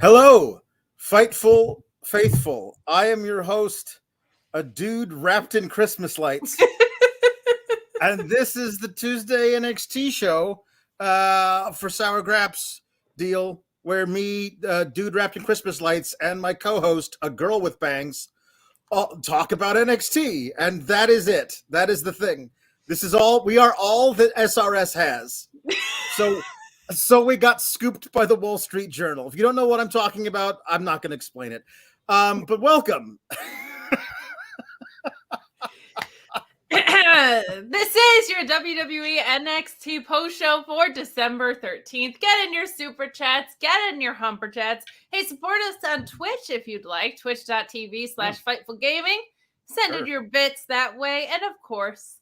Hello, Fightful Faithful. I am your host, a dude wrapped in Christmas lights. And this is the Tuesday NXT show for Sour Graps deal, where me, dude wrapped in Christmas lights, and my co-host, a girl with bangs, all talk about NXT. And that is it. That is the thing. This is all, we are all that SRS has. So we got scooped by the Wall Street Journal. If you don't know what I'm talking about, I'm not going to explain it. But welcome. This is your WWE NXT post show for December 13th. Get in your super chats, get in your humper chats. Hey, support us on Twitch if you'd like, twitch.tv/Fightful Gaming. Send in your bits that way. And of course,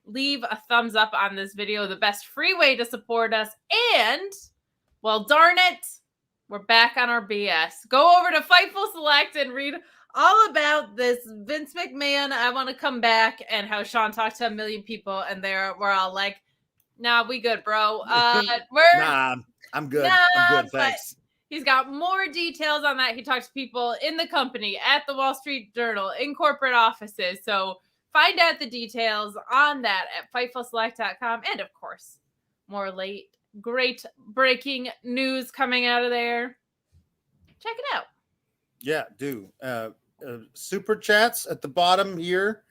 leave a thumbs up on this video, the best free way to support us. And, well, darn it, we're back on our BS. Go over to Fightful Select and read all about this Vince McMahon, I want to come back, and how Sean talked to a million people, and we're all like, nah, we good, bro. Nah, I'm good. I'm good, thanks. He's got more details on that. He talked to people in the company, at the Wall Street Journal, in corporate offices, so find out the details on that at FightfulSelect.com. And, of course, more great breaking news coming out of there. Check it out. Yeah, do. Super chats at the bottom here.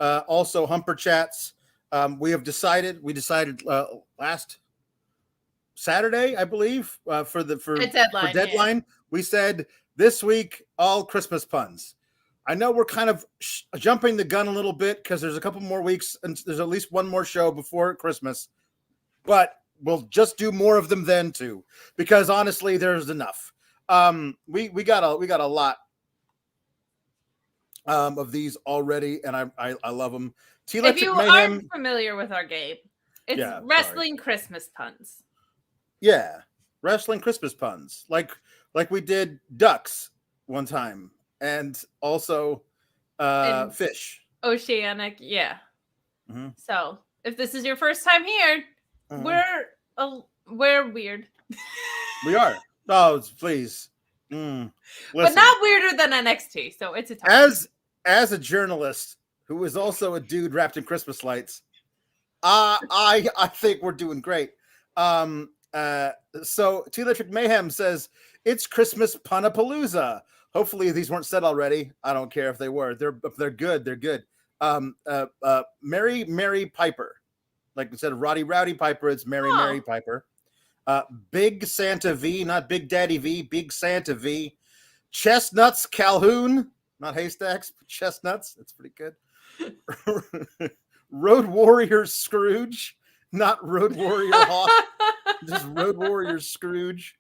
Also, humper chats. We decided last Saturday, I believe, for deadline. Yeah. We said this week, all Christmas puns. I know we're kind of jumping the gun a little bit because there's a couple more weeks and there's at least one more show before Christmas, but we'll just do more of them then too, because honestly, there's enough. We got a lot of these already, and I love them. If you aren't familiar with our game, it's wrestling Christmas puns. Yeah, wrestling Christmas puns, like we did ducks one time. And also fish. Oceanic, yeah. Mm-hmm. So if this is your first time here, we're weird. We are. Oh, please. But not weirder than NXT, so it's a time. As a journalist who is also a dude wrapped in Christmas lights, I think we're doing great. So T Electric Mayhem says it's Christmas Punapalooza. Hopefully these weren't said already. I don't care if they were. If they're good, they're good. Mary Piper. Like instead of Rowdy Piper, it's Mary Piper. Big Santa V, not Big Daddy V, Big Santa V. Chestnuts Calhoun, not haystacks, but chestnuts. That's pretty good. Road Warrior Scrooge, not Road Warrior Hawk. Just Road Warrior Scrooge.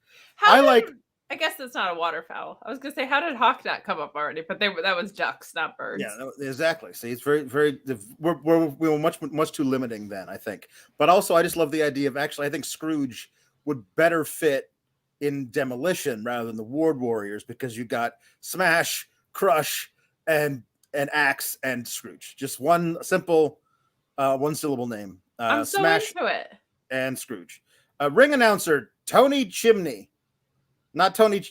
I guess that's not a waterfowl. I was going to say, how did hawk not come up already? But that was ducks, not birds. Yeah, exactly. See, it's very, very. We were much too limiting then, I think. But also, I just love the idea of I think Scrooge would better fit in Demolition rather than the Ward Warriors, because you got Smash, Crush, and Axe and Scrooge. Just one simple, one syllable name. I'm so Smash into it. And Scrooge. Ring announcer Tony Chimney. Not Tony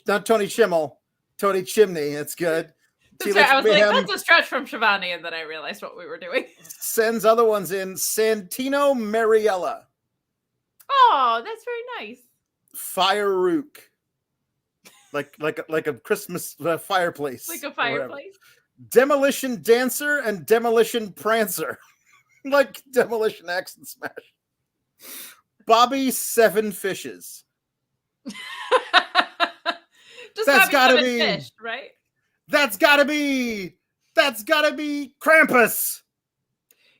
Schimmel, Tony Chimney. That's good. That's right. I was like, that's a stretch from Shivani, and then I realized what we were doing. Sends other ones in. Santino Mariella. Oh, that's very nice. Fire Rook. Like a Christmas fireplace. Like a fireplace. Demolition Dancer and Demolition Prancer. Like Demolition X and Smash. Bobby Seven Fishes. That's gotta be fish, right? That's gotta be Krampus.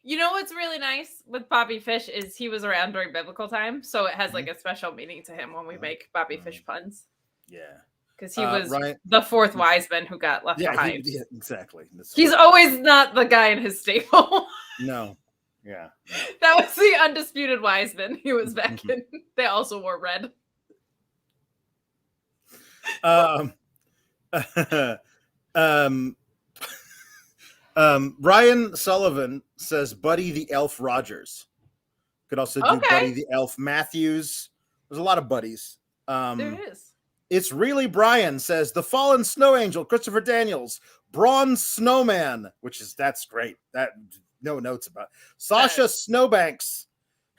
You know what's really nice with Bobby Fish is he was around during biblical times, so it has like a special meaning to him when we make Bobby Fish puns. Yeah, because he was the fourth wise man who got left behind. Exactly. He's always not the guy in his stable. No. Yeah. That was the undisputed wise man. He was back in. They also wore red. Ryan Sullivan says Buddy the Elf Rogers. Could also do Buddy the Elf Matthews. There's a lot of buddies. There is. It's really Brian says the fallen snow angel, Christopher Daniels, Braun Snowman, that's great. That no notes about Sasha Snowbanks,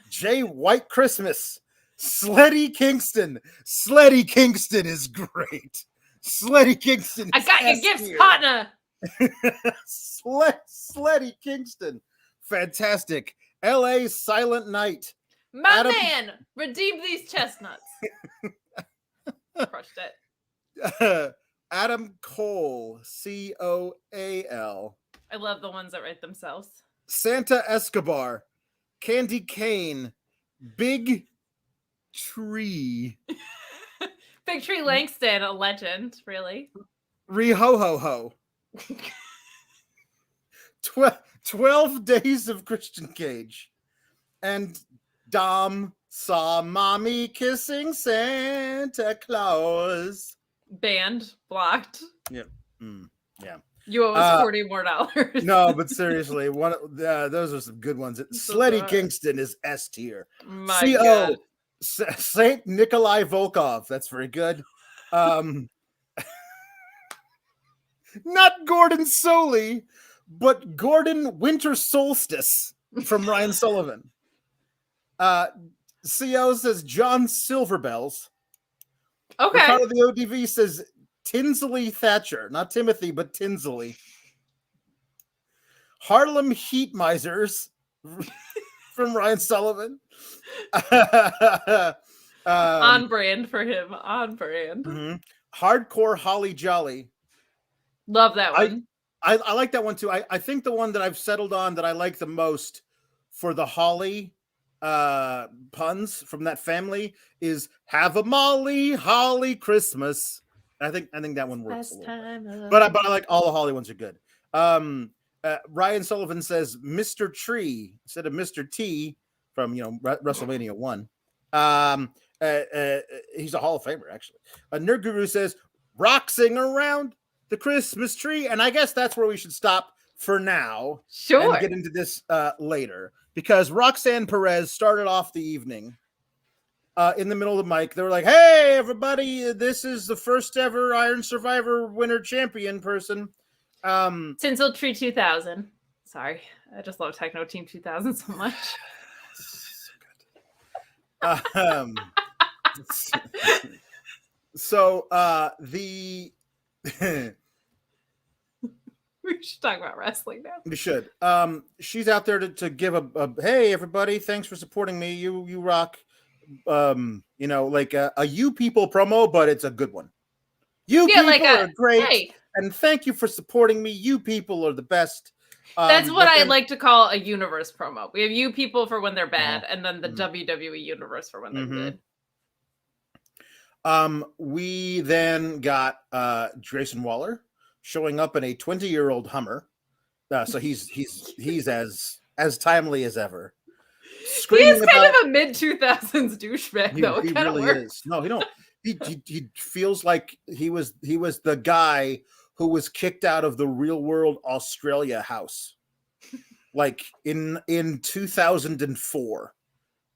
Jay White Christmas, Sleddy Kingston. Sleddy Kingston is great. Sleddy Kingston. I got your gifts, partner. Sleddy Kingston. Fantastic. LA Silent Night. My man, redeem these chestnuts. Crushed it. Adam Cole, Coal. I love the ones that write themselves. Santa Escobar, Candy Cane, Big Tree. Big Tree Langston, a legend, really. Re-ho-ho-ho. 12 Days of Christian Cage. And Dom saw mommy kissing Santa Claus. Banned, blocked. Yep. Yeah. You owe us $40 more. No, but seriously, those are some good ones. Sleddy Kingston is S tier. CO Saint Nikolai Volkov. That's very good. Not Gordon Soley, but Gordon Winter Solstice from Ryan Sullivan. CO says John Silverbells. Okay. Ricardo the ODV says Tinsley Thatcher, not Timothy, but Tinsley. Harlem Heat Misers from Ryan Sullivan. On brand for him. On brand. Mm-hmm. Hardcore Holly Jolly. Love that one. I like that one too. I think the one that I've settled on that I like the most for the Holly puns from that family is Have a Molly Holly Christmas. I think that one works a little bit. But I like all the Holly ones are good. Ryan Sullivan says Mr. Tree instead of Mr. T from WrestleMania 1. He's a Hall of Famer actually. Nerd Guru says Roxing around the Christmas tree, and I guess that's where we should stop for now. Sure. And get into this later because Roxanne Perez started off the evening in the middle of the mic. They were like, "Hey, everybody! This is the first ever Iron Survivor winner champion person." Tinsel Tree 2000. Sorry, I just love Techno Team 2000 so much. So the we should talk about wrestling now. We should. She's out there to give a hey everybody, thanks for supporting me. You rock. Like a you people promo, but it's a good one. You people are great, hey. And thank you for supporting me. You people are the best. That's what I like to call a universe promo. We have you people for when they're bad, and then the WWE universe for when they're good. We then got Jason Waller showing up in a 20-year-old Hummer. So he's as timely as ever. He is kind of a mid-2000s douchebag, though. He really is. No, he don't. He feels like he was the guy who was kicked out of the Real World Australia house, like in 2004,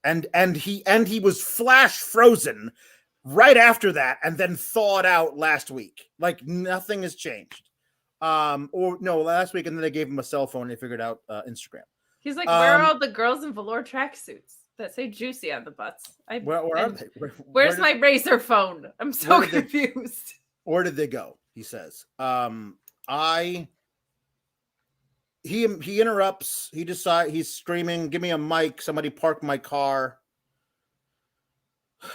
and he was flash frozen right after that, and then thawed out last week. Like nothing has changed. Last week, and then they gave him a cell phone and they figured out Instagram. He's like, where are all the girls in velour tracksuits that say juicy on the butts? Where are they? Where's my Razor phone? I'm so confused. Where did they go? He says. He interrupts. He decides he's screaming, "Give me a mic! Somebody park my car!"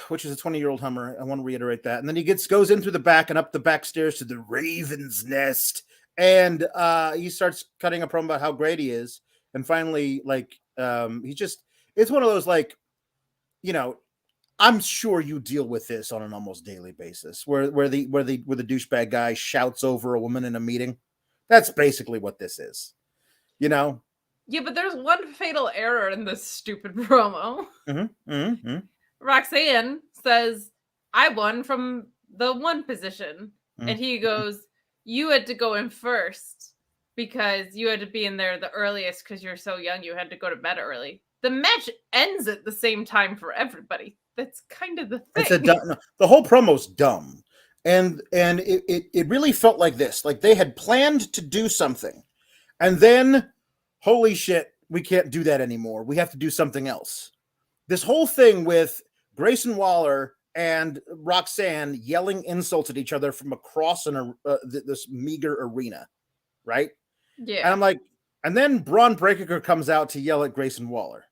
Which is a 20-year-old Hummer. I want to reiterate that. And then he goes in through the back and up the back stairs to the Raven's Nest, and he starts cutting a promo about how great he is. And finally, it's one of those I'm sure you deal with this on an almost daily basis, where the douchebag guy shouts over a woman in a meeting. That's basically what this is, Yeah, but there's one fatal error in this stupid promo. Roxanne says, "I won from the one position," and he goes, "You had to go in first because you had to be in there the earliest because you're so young. You had to go to bed early." The match ends at the same time for everybody. That's kind of the thing. The whole promo's dumb. and it really felt like this. Like they had planned to do something, and then, holy shit, we can't do that anymore. We have to do something else. This whole thing with Grayson Waller and Roxanne yelling insults at each other from across this meager arena, right? Yeah. And I'm like, and then Braun Breaker comes out to yell at Grayson Waller.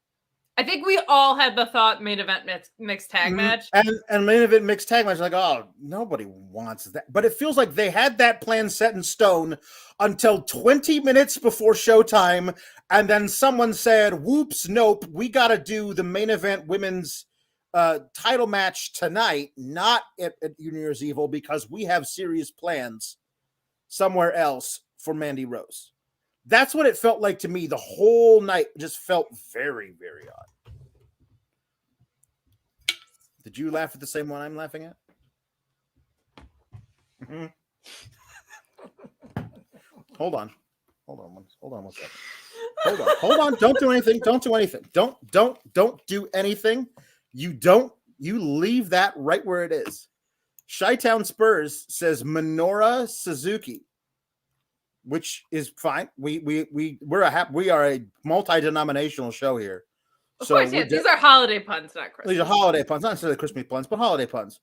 I think we all had the thought main event mixed tag match. And main event mixed tag match, like, oh, nobody wants that. But it feels like they had that plan set in stone until 20 minutes before showtime. And then someone said, whoops, nope, we got to do the main event women's title match tonight, not at New Year's Evil, because we have serious plans somewhere else for Mandy Rose. That's what it felt like to me. The whole night just felt very, very odd. Did you laugh at the same one I'm laughing at? Mm-hmm. Hold on one second. Hold on. Don't do anything. Don't do anything. You leave that right where it is. Chi-Town Spurs says Minoru Suzuki, which is fine. We are a multi-denominational show here. Of course, yeah. These are holiday puns, not Christmas. These are holiday puns, not necessarily Christmas puns, but holiday puns.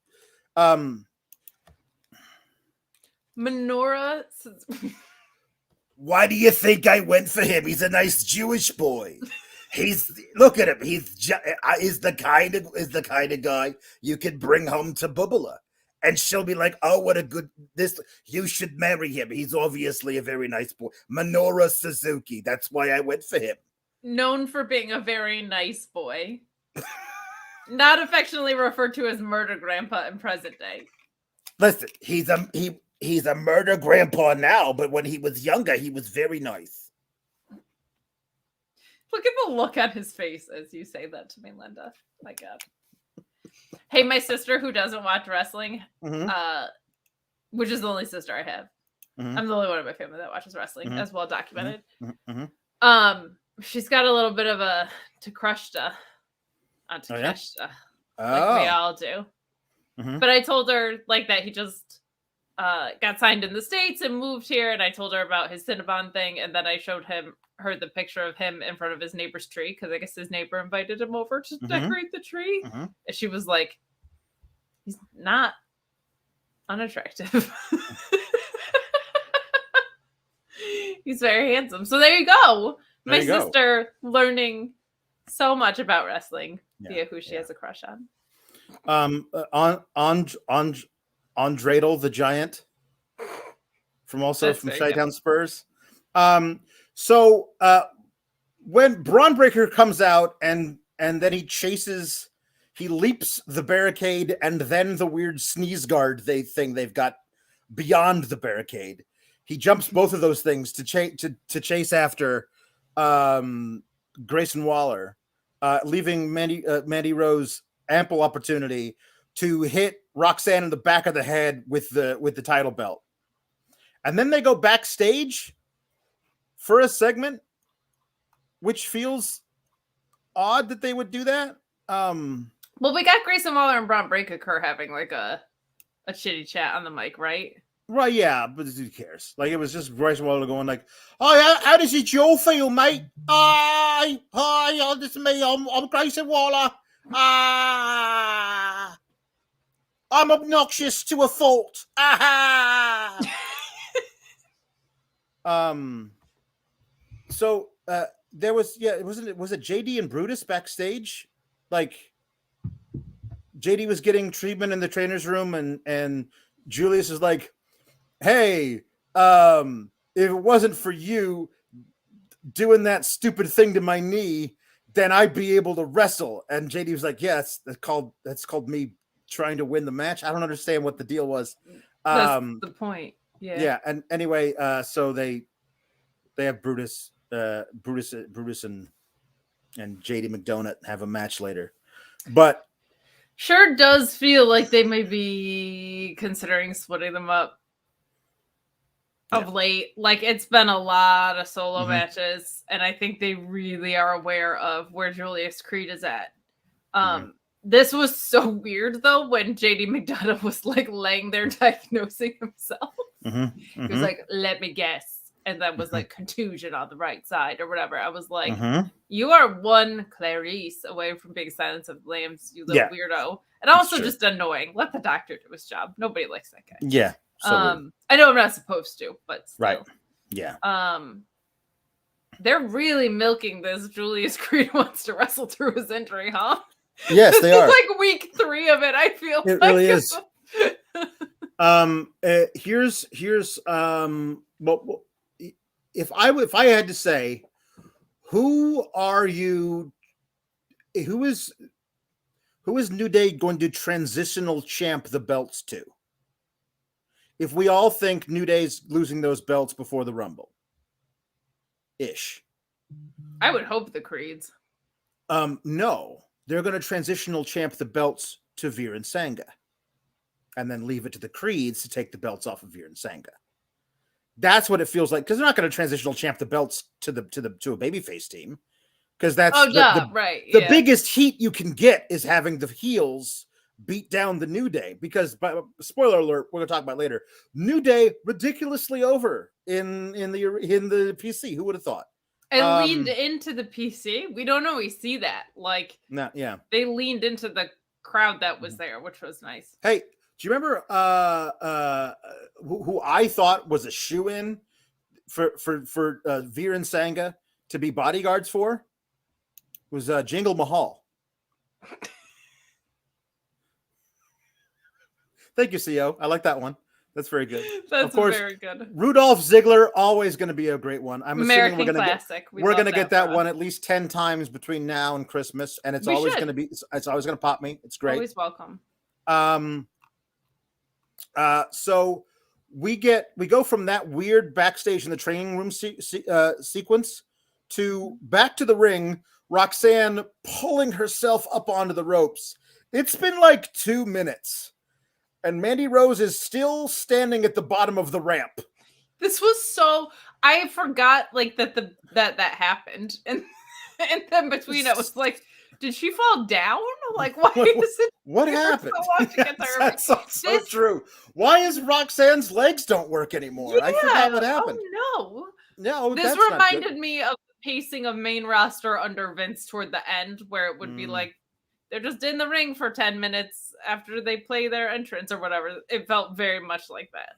Minoru. Why do you think I went for him? He's a nice Jewish boy. Look at him. He's the kind of guy you could bring home to Bubala. And she'll be like, oh, what a good, you should marry him. He's obviously a very nice boy. Minoru Suzuki. That's why I went for him. Known for being a very nice boy. Not affectionately referred to as murder grandpa in present day. Listen, he's a murder grandpa now, but when he was younger, he was very nice. Look at the look on his face as you say that to me, Linda. My God. Hey, my sister who doesn't watch wrestling, which is the only sister I have. Mm-hmm. I'm the only one in my family that watches wrestling, as well documented. Mm-hmm. She's got a little bit of a Takeshita on Takeshita, like we all do. Mm-hmm. But I told her like that he just got signed in the States and moved here, and I told her about his Cinnabon thing, and then I showed her the picture of him in front of his neighbor's tree, because I guess his neighbor invited him over to decorate the tree. Mm-hmm. And she was like, he's not unattractive. He's very handsome. So there you go. My sister learning so much about wrestling via who she has a crush on. Andradel the Giant from Chi-Town Spurs. So when Braun Breaker comes out and then he leaps the barricade and then the weird sneeze guard they've got beyond the barricade. He jumps both of those things to chase after Grayson Waller, leaving Mandy Rose ample opportunity to hit Roxanne in the back of the head with the title belt. And then they go backstage for a segment, which feels odd that they would do that. Well, we got Grayson Waller and Braun Breaker having like a shitty chat on the mic, right? Right, yeah, but who cares? Like, it was just Grayson Waller going like, "Oh, how does it Joe feel, mate? Hi, this is me. I'm Grayson Waller. I'm obnoxious to a fault. So there was was it JD and Brutus backstage? Like, JD was getting treatment in the trainer's room, and Julius is like, hey, if it wasn't for you doing that stupid thing to my knee, then I'd be able to wrestle. And JD was like, yes, that's called me trying to win the match. I don't understand what the deal was. That's the point. Yeah. Yeah. And anyway, so they have Brutus and JD McDonagh have a match later, but sure does feel like they may be considering splitting them up of late. Like, it's been a lot of solo matches, and I think they really are aware of where Julius Creed is at. This was so weird though when JD McDonough was like laying there diagnosing himself. He was like, "Let me guess," and then was like contusion on the right side or whatever. I was like, "You are one Clarice away from being Silence of the Lambs, you little weirdo," and also just annoying. Let the doctor do his job. Nobody likes that guy. Yeah. So I know I'm not supposed to, but still. right. Yeah. They're really milking this. Julius Creed wants to wrestle through his injury, huh? Yes, they are. It's like week 3 of it. I feel it like really is. Here's well, if I had to say, who is New Day going to transitional champ the belts to? If we all think New Day's losing those belts before the Rumble. Ish. I would hope the Creeds. No. They're going to transitional champ the belts to Veer and Sangha. And then leave it to the Creeds to take the belts off of Veer and Sangha. That's what it feels like. Because they're not going to transitional champ the belts to a babyface team. Because that's the biggest heat you can get is having the heels beat down the New Day. Because, spoiler alert, we're going to talk about later. New Day ridiculously over in the PC. Who would have thought? And leaned into the PC. We don't always see that. Like, no, yeah, they leaned into the crowd that was there, which was nice. Hey, do you remember who I thought was a shoe-in for Veer and Sangha to be bodyguards for? It was Jingle Mahal. Thank you, CO. I like that one. That's very good. That's of course, very good. Rudolph Ziggler, always going to be a great one. I'm American assuming we're going to get that one at least 10 times between now and Christmas, and it's always going to pop me. It's great. Always welcome. So we go from that weird backstage in the training room sequence to back to the ring. Roxanne pulling herself up onto the ropes. It's been like 2 minutes. And Mandy Rose is still standing at the bottom of the ramp. This was so... I forgot like that happened. And then between it was like, did she fall down? Like, why is it... What happened? So long to get to her? That's so true. Why is Roxanne's legs don't work anymore? Yeah. I forgot what happened. Oh, no. This reminded me of the pacing of main roster under Vince toward the end, where it would be like, they're just in the ring for 10 minutes after they play their entrance or whatever. It felt very much like that.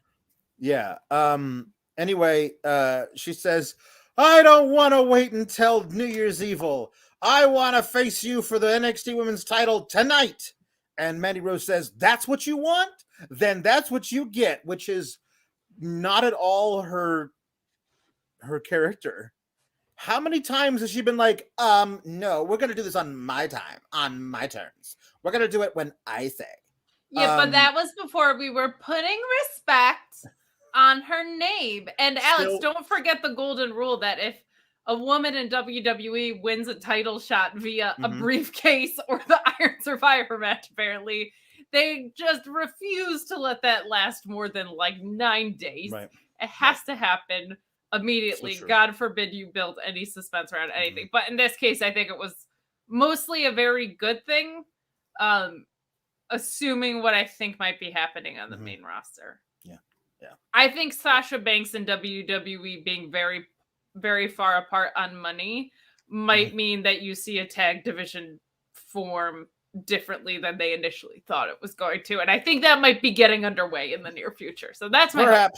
Yeah. Anyway, she says, I don't want to wait until New Year's Evil. I want to face you for the NXT Women's title tonight. And Mandy Rose says, that's what you want? Then that's what you get, which is not at all her character. How many times has she been like, no, we're going to do this on my time, on my terms. We're going to do it when I say. Yeah, but that was before we were putting respect on her name. And Alex, don't forget the golden rule that if a woman in WWE wins a title shot via a briefcase or the Iron Survivor match, apparently, they just refuse to let that last more than like 9 days. Right. It has to happen immediately. So God forbid you build any suspense around anything. But in this case, I think it was mostly a very good thing, assuming what I think might be happening on the main roster. Yeah. I think Sasha Banks and WWE being very, very far apart on money might mean that you see a tag division form differently than they initially thought it was going to. And I think that might be getting underway in the near future. So that's my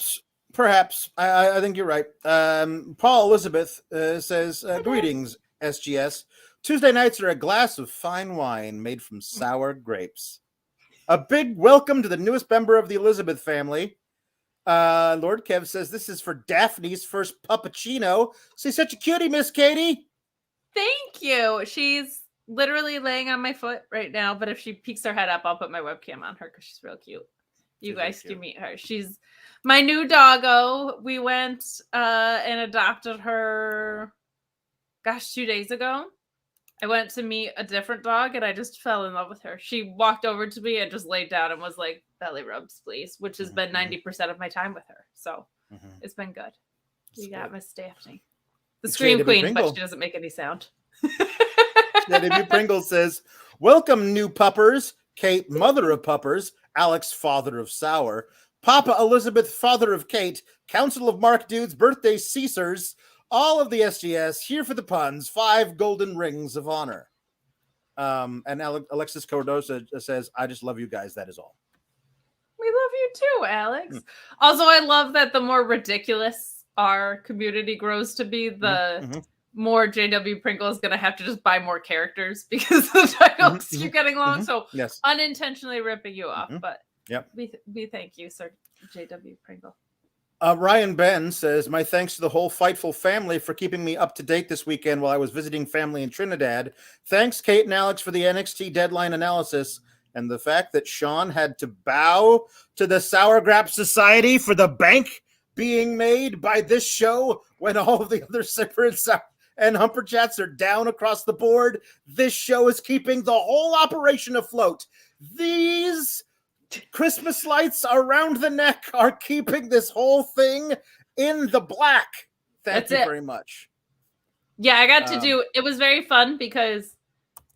Perhaps. I think you're right. Paul Elizabeth says, greetings, SGS. Tuesday nights are a glass of fine wine made from sour grapes. A big welcome to the newest member of the Elizabeth family. Lord Kev says, this is for Daphne's first puppuccino. She's such a cutie, Miss Katie. Thank you. She's literally laying on my foot right now, but if she peeks her head up, I'll put my webcam on her because she's real cute. You guys can meet her. She's my new doggo. We went and adopted her, 2 days ago. I went to meet a different dog and I just fell in love with her. She walked over to me and just laid down and was like, belly rubs, please, which has been 90% of my time with her. So it's been good. You got Miss Daphne. The Scream Queen, but she doesn't make any sound. JW Pringle says, welcome, new puppers. Kate, mother of puppers. Alex, father of sour. Papa Elizabeth, father of Kate. Council of Mark Dudes, birthday Caesars. All of the SGS, here for the puns. 5 golden rings of honor. And Alexis Cordosa says, I just love you guys. That is all. We love you too, Alex. Also, I love that the more ridiculous our community grows to be, the more JW Pringle is going to have to just buy more characters because the titles keep getting long. So yes, unintentionally ripping you off. But we thank you, Sir JW Pringle. Ryan Ben says, my thanks to the whole Fightful family for keeping me up to date this weekend while I was visiting family in Trinidad. Thanks, Kate and Alex, for the NXT deadline analysis and the fact that Sean had to bow to the Sour Grap Society for the bank being made by this show when all of the other separate and Humper Chats are down across the board. This show is keeping the whole operation afloat. These Christmas lights around the neck are keeping this whole thing in the black. Thank you very much. Yeah, I got to do, it was very fun because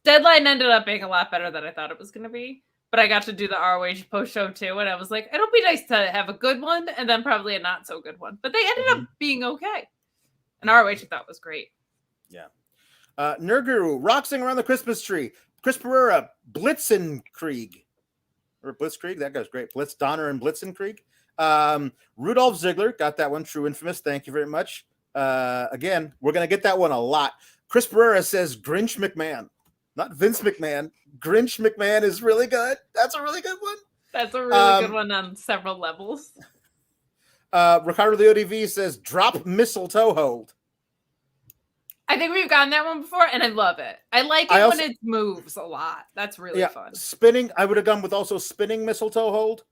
Deadline ended up being a lot better than I thought it was going to be. But I got to do the ROH post show too. And I was like, it'll be nice to have a good one and then probably a not so good one. But they ended up being okay. And ROH I thought was great. Yeah. Nurguru, Roxing around the Christmas tree. Chris Pereira, Blitzenkrieg. Or Blitzkrieg, that guy's great. Blitz Donner and Blitzenkrieg. Rudolph Ziggler, got that one. True Infamous, thank you very much. Again, we're going to get that one a lot. Chris Pereira says Grinch McMahon. Not Vince McMahon. Grinch McMahon is really good. That's a really good one. That's a really good one on several levels. Ricardo the ODV says drop mistletoe hold. I think we've gotten that one before, and I love it. I like it when it moves a lot. That's really fun. Spinning, I would have gone with also spinning mistletoe hold.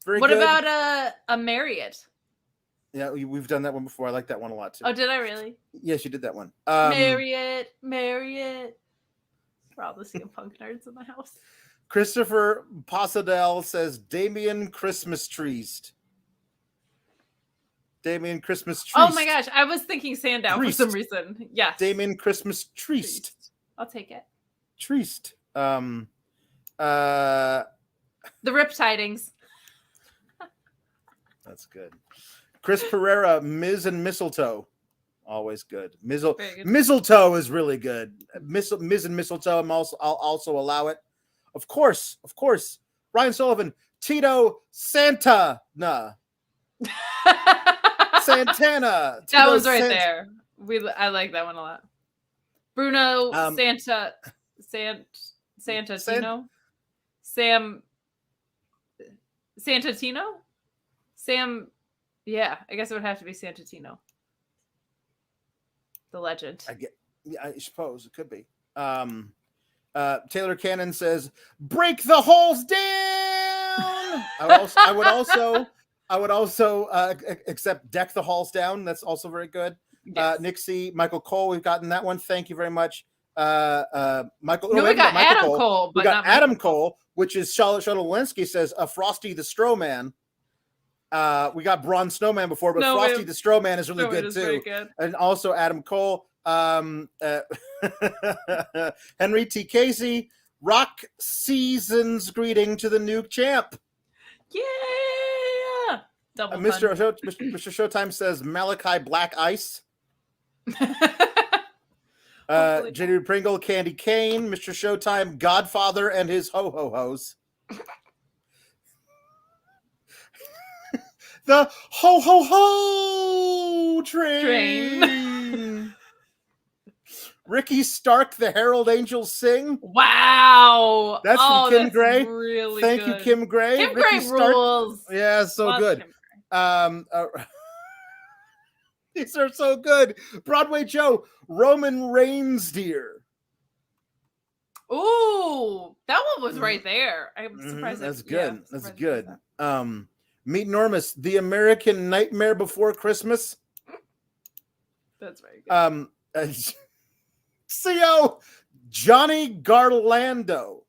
Very good. What about a Marriott? Yeah, we've done that one before. I like that one a lot too. Oh, did I really? Yes, you did that one. Marriott. For all the CM Punk nerds in the house. Christopher Pasadell says Damien Christmas Treest. Damien Christmas Treest. Oh my gosh, I was thinking Sandow for some reason. Yes. Damien Christmas Treest. I'll take it. Treest. The Rip Tidings. That's good. Chris Pereira, Miz and Mistletoe. Always good. Mistletoe is really good. Miz and Mistletoe, I'll also allow it. Of course. Ryan Sullivan, Tito Santana. Santana. That was right there. I like that one a lot. Bruno Santantino? Santantino? Sam, yeah, I guess it would have to be Santantino. The legend. I suppose it could be. Taylor Cannon says, break the holes down. I would also accept deck the halls down. That's also very good. Yes. Nick C, Michael Cole, we've gotten that one. Thank you very much. Michael. No, we got Adam Cole. We got Adam Cole, which is Charlotte Shuttlewinsky says a Frosty the Strowman. We got Braun Snowman before, but Frosty the Strowman is really good too. Good. And also Adam Cole, Henry T. Casey, Rock Season's greeting to the new champ. Yeah. Double Mr. Showtime says Malachi Black Ice. JD Pringle, Candy Cane, Mr. Showtime, Godfather and his ho-ho-hos. The ho-ho-ho train. Ricky Stark, the Herald Angels sing. Wow. That's from Kim Gray. Really Thank you, Kim Gray. Kim Gray rules. Yeah, so good. These are so good. Broadway Joe, Roman Reigns dear. Ooh, that one was right there. I'm surprised. That's good. That's good. Meet Normus, the American Nightmare Before Christmas. That's very good. CO Johnny Garlando.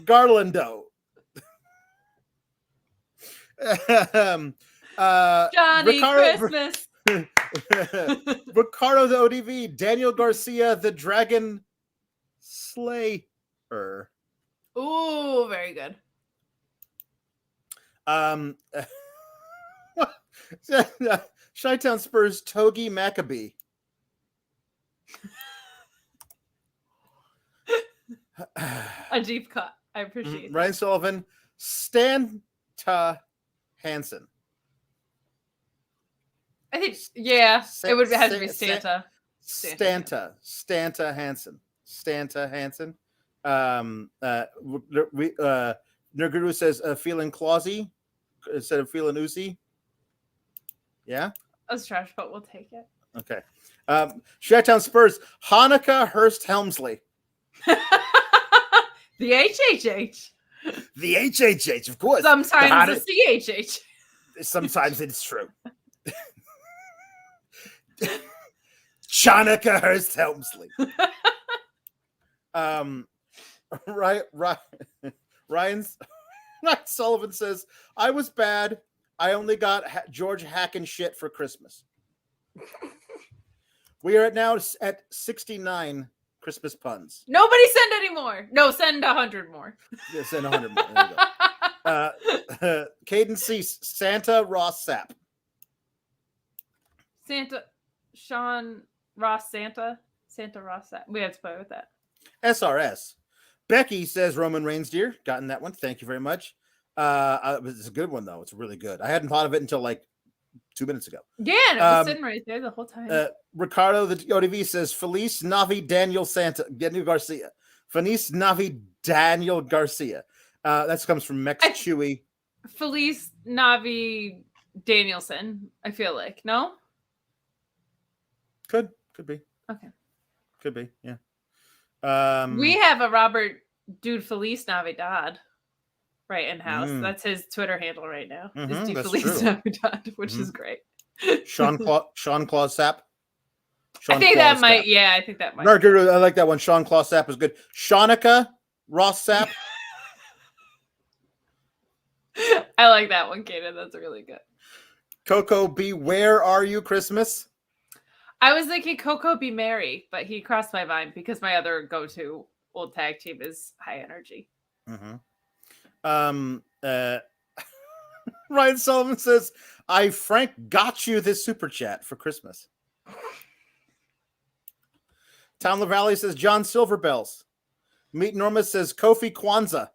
Johnny Christmas. Ricardo the ODV, Daniel Garcia, the Dragon Slayer. Ooh, very good. Chi-Town Spurs, Togi Maccabee. A deep cut. I appreciate Ryan Sullivan, Stanta Hansen. I think, yeah, it would have to be Stanta. Stanta Hansen. Nerguru says feeling clausy instead of feeling oozy. Yeah, That's trash, but we'll take it. okay. Chi-Town Spurs, Hanukkah Hurst Helmsley. The HHH. The HHH, of course. Sometimes the CHH. Sometimes it's true. Chanukah Hurst Helmsley. Ryan Sullivan says, I was bad. I only got George Hackin shit for Christmas. We are now at 69 Christmas puns. Nobody send any more. No, send 100 more. Yeah, send 100 more. There you go. Caden Cease, Santa Ross Sapp. Santa Ross Sapp. We have to play with that. SRS. Becky says Roman Reigns, dear. Gotten that one. Thank you very much. It's a good one, though. It's really good. I hadn't thought of it until like 2 minutes ago. Yeah, and it was sitting right there the whole time. Ricardo, the ODV says Feliz Navi Daniel Garcia. Feliz Navi Daniel Garcia. That comes from Mex Chewy. Feliz Navi Danielson, I feel like. No? Could be. Okay. Could be, yeah. We have a Robert Dude Feliz Navidad right in house. That's his Twitter handle right now. Is Dude Feliz Navidad, which is great. Sean Claus Sapp. I think that might. No, good. I like that one. Sean Claus Sapp is good. Shanika Ross Sapp. I like that one, Kaden. That's really good. Coco B, where are you, Christmas? I was thinking Coco Be Merry, but he crossed my mind because my other go-to old tag team is High Energy. Ryan Sullivan says, Frank got you this super chat for Christmas. Tom LaValle says, John Silverbells. Meet Norma says, Kofi Kwanzaa.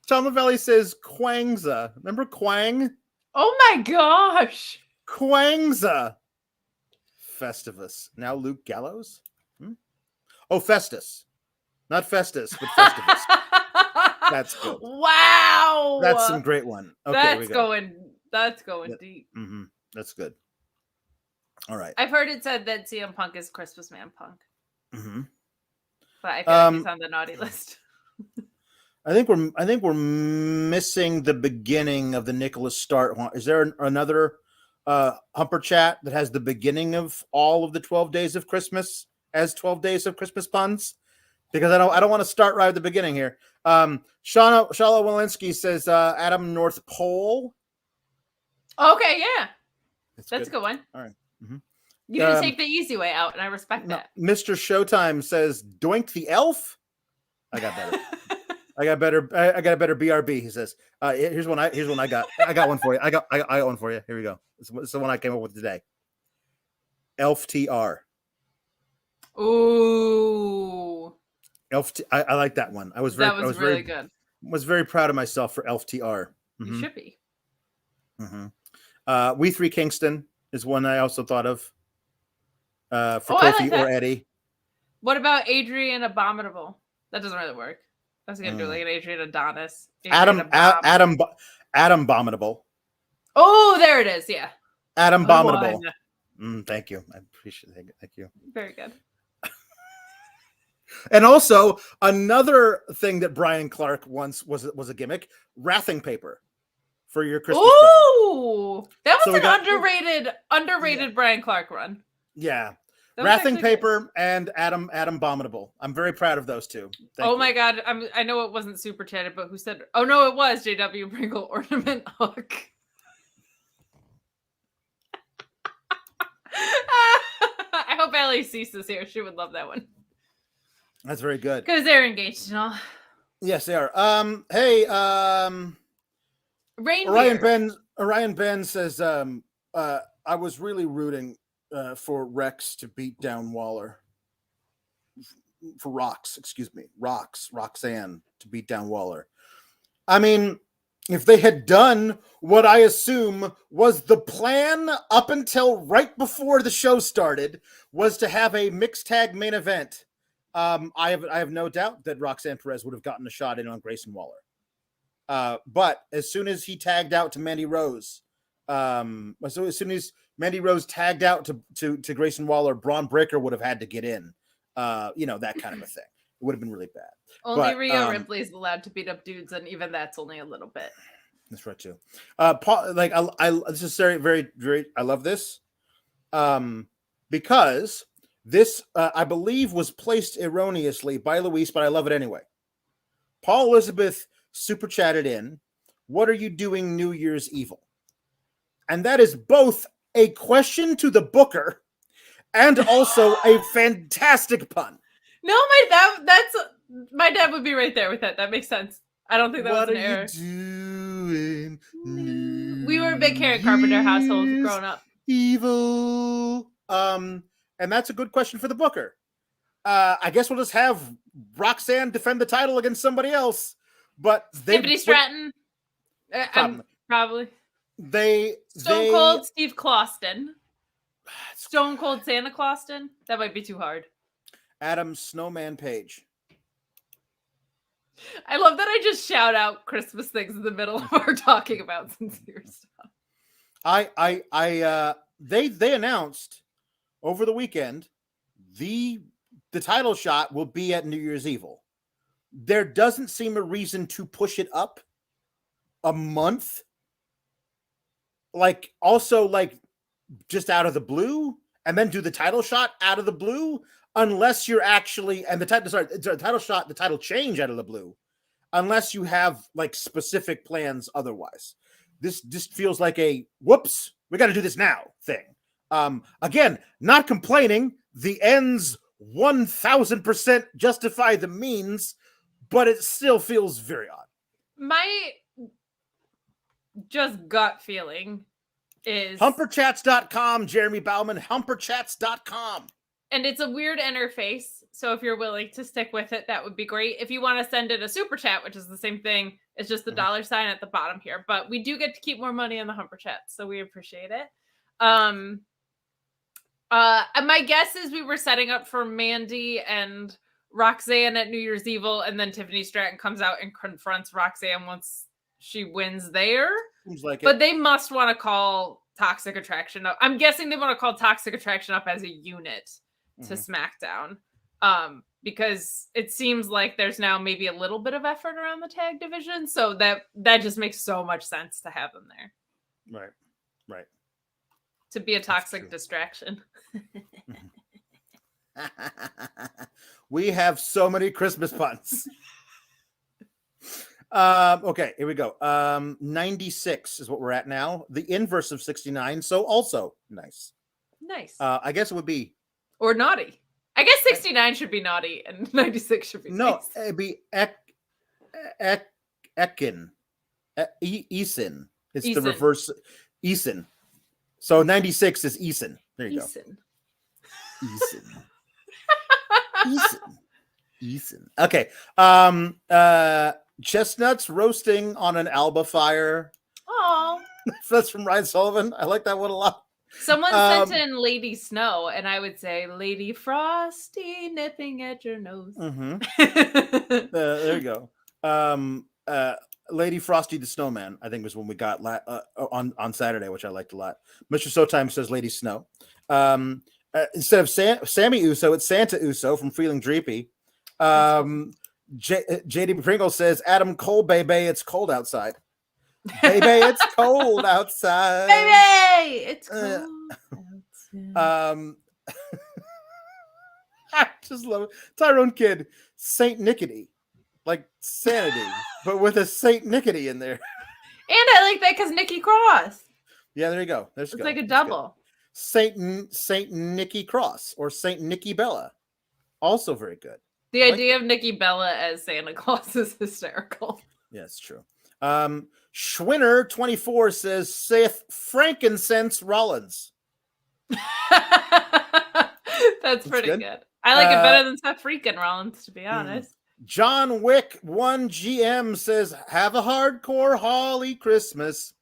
Tom LaValle says Quangza. Remember Quang? Oh my gosh. Quangza. Festivus. Now Luke Gallows? Oh, Festus. Not Festus, but Festivus. That's good. Wow. That's some great one. Okay, that's going deep. That's good. All right. I've heard it said that CM Punk is Christmas Man Punk. But I feel like he's on the naughty list. I think we're missing the beginning of the Nicholas Start. Is there another Humper chat that has the beginning of all of the 12 days of Christmas as 12 days of Christmas puns? Because I don't want to start right at the beginning here. Shala Walensky says Adam North Pole. Okay, yeah. That's a good one. All right. You didn't take the easy way out, and I respect that. Mr. Showtime says Doink the Elf. I got better. I got a better BRB. He says, "Here's one I got. I got one for you. I got one for you. Here we go. This is the one I came up with today. Elf TR. Ooh, Elf. I like that one. I was really good. Was very proud of myself for Elf TR. You should be. We Three Kingston is one I also thought of. For Kofi or Eddie. What about Adrian Abominable? That doesn't really work. I was gonna do like an Adrian Adonis. Adam Abominable. Oh, there it is. Yeah. Adam Abominable. Thank you. I appreciate it. Thank you. Very good. And also another thing that Brian Clark once was a gimmick: wrathing paper for your Christmas. Ooh, that was an underrated Brian Clark run. Yeah. Wrathing Paper and Adam Abominable. I'm very proud of those two. Thank you. My God. I know it wasn't super chatted, but who said, oh no, it was JW Pringle Ornament Hook. I hope Allie Cease is here. She would love that one. That's very good. Because they're engaged and all. Yes, they are. Hey, Orion Ben says, I was really rooting for Rex to beat down Waller. For Roxanne to beat down Waller. I mean, if they had done what I assume was the plan up until right before the show started, was to have a mixed tag main event, I have no doubt that Roxanne Perez would have gotten a shot in on Grayson Waller. But as soon as he tagged out to Mandy Rose, so as soon as Mandy Rose tagged out to Grayson Waller, Braun Breaker would have had to get in. That kind of a thing. It would have been really bad. Only Rhea Ripley is allowed to beat up dudes, and even that's only a little bit. That's right too. Paul, like I this is very, very, very. I love this, because this I believe was placed erroneously by Luis, but I love it anyway. Paul Elizabeth super chatted in, "What are you doing New Year's Evil?" And that is both a question to the booker and also a fantastic pun. No, my dad would be right there with that. That makes sense. I don't think that was an error. What are you doing? We were a big Karen Carpenter household growing up. Evil. And that's a good question for the booker. I guess we'll just have Roxanne defend the title against somebody else. But Tiffany Stratton. Probably. Stone Cold Steve Clauston. Stone Cold Santa Clauston. That might be too hard. Adam Snowman Page. I love that I just shout out Christmas things in the middle of our talking about sincere stuff. They announced over the weekend the title shot will be at New Year's Evil. There doesn't seem a reason to push it up a month. Also just out of the blue, and then do the title shot out of the blue, unless you're actually, and the title change out of the blue, unless you have specific plans otherwise. This just feels like a whoops, we got to do this now thing. Again, not complaining. The ends 1000% justify the means, but it still feels very odd. My just gut feeling is Humperchats.com, Jeremy Bauman, Humperchats.com. And it's a weird interface, so if you're willing to stick with it, that would be great. If you want to send it a super chat, which is the same thing, it's just the $sign at the bottom here. But we do get to keep more money in the Humper Chats, so we appreciate it. My guess is we were setting up for Mandy and Roxanne at New Year's Evil, and then Tiffany Stratton comes out and confronts Roxanne once she wins there. But they must want to call Toxic Attraction up. I'm guessing they want to call Toxic Attraction up as a unit to SmackDown, because it seems like there's now maybe a little bit of effort around the tag division, so that just makes so much sense to have them there. Right. To be a toxic distraction. We have so many Christmas puns. Okay, here we go. 96 is what we're at now. The inverse of 69, so also nice. I guess it would be or naughty. I guess 69 should be naughty and 96 should be nice. It'd be Ekin. Eason. It's the reverse. Eason. So 96 is Eason. There you go. Eason. Okay. Chestnuts roasting on an Alba fire. Oh. That's from Ryan Sullivan. I like that one a lot. Someone sent in Lady Snow, and I would say Lady Frosty nipping at your nose. There you go. Lady Frosty the Snowman, I think, was when we got on Saturday, which I liked a lot. Mr. Showtime says Lady Snow. Instead of Sammy Uso, it's Santa Uso from Feeling Dreepy. JD Pringle says, Adam Cole, baby, it's cold outside. Baby, it's cold outside. Baby, it's cold outside. I just love it. Tyrone Kid, Saint Nickety, like sanity, but with a Saint Nickety in there. And I like that because Nikki Cross. Yeah, there you go. There's It's like a double. Saint Nikki Cross or Saint Nikki Bella, also very good. The idea of Nikki Bella as Santa Claus is hysterical. Yeah, it's true. Schwinner24 says, saith frankincense Rollins. That's pretty good. I like it better than Seth freaking Rollins, to be honest. John Wick 1 GM says, have a hardcore Holly Christmas.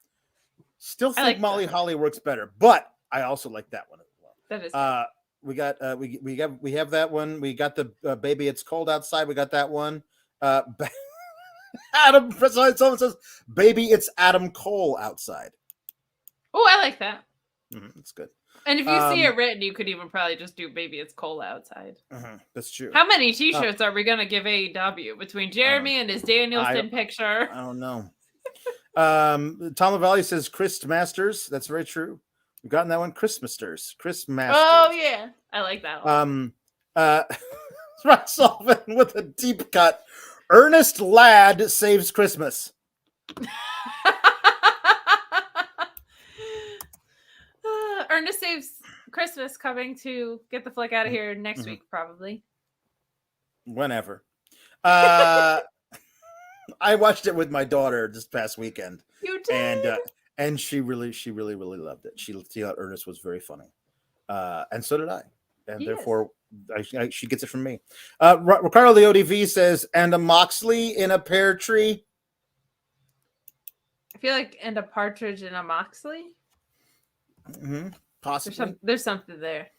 Still think Molly Holly works better, but I also like that one as well. That is we got we have that one. We got the baby it's cold outside. We got that one. Adam someone says, baby it's Adam Cole outside. Oh, I like that. That's good. And if you see it written, you could even probably just do baby it's cold outside. That's true. How many t-shirts are we gonna give AEW between Jeremy and his Danielson picture? I don't know. Tom LaValle says Chris Masters. That's very true. We've gotten that one. Chris Masters. Oh yeah, I like that one. Rock Sullivan with a deep cut. Ernest Ladd saves Christmas. Ernest saves Christmas, coming to get the flick out of here next week, probably. Whenever. I watched it with my daughter this past weekend. You did, and she really loved it. She thought Ernest was very funny, and so did I. And therefore, she gets it from me. Ricardo the ODV says, "And a Moxley in a pear tree." I feel like and a partridge in a Moxley. Possibly. There's something there.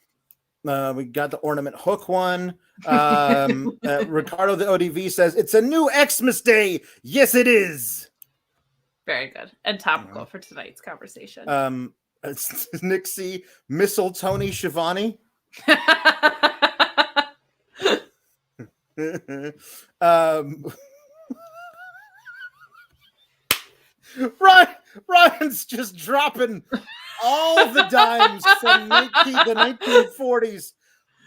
We got the ornament hook one. Ricardo the ODV says, it's a new Xmas Day. Yes, it is. Very good. And topical for tonight's conversation. Nick C. Missile Tony Schiavone. Ryan's just dropping all the dimes from the 1940s.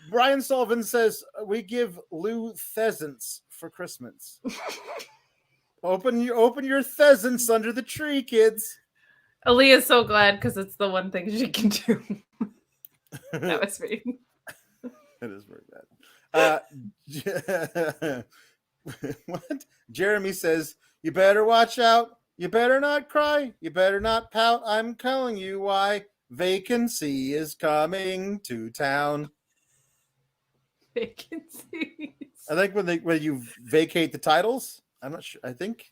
Brian Sullivan says, we give Lou pheasants for Christmas. Open your pheasants under the tree, kids. Aaliyah's so glad because it's the one thing she can do. That was sweet. It is very bad. What? Jeremy says, you better watch out. You better not cry. You better not pout. I'm telling you why. Vacancy is coming to town. Vacancies. I think when you vacate the titles, I'm not sure. I think.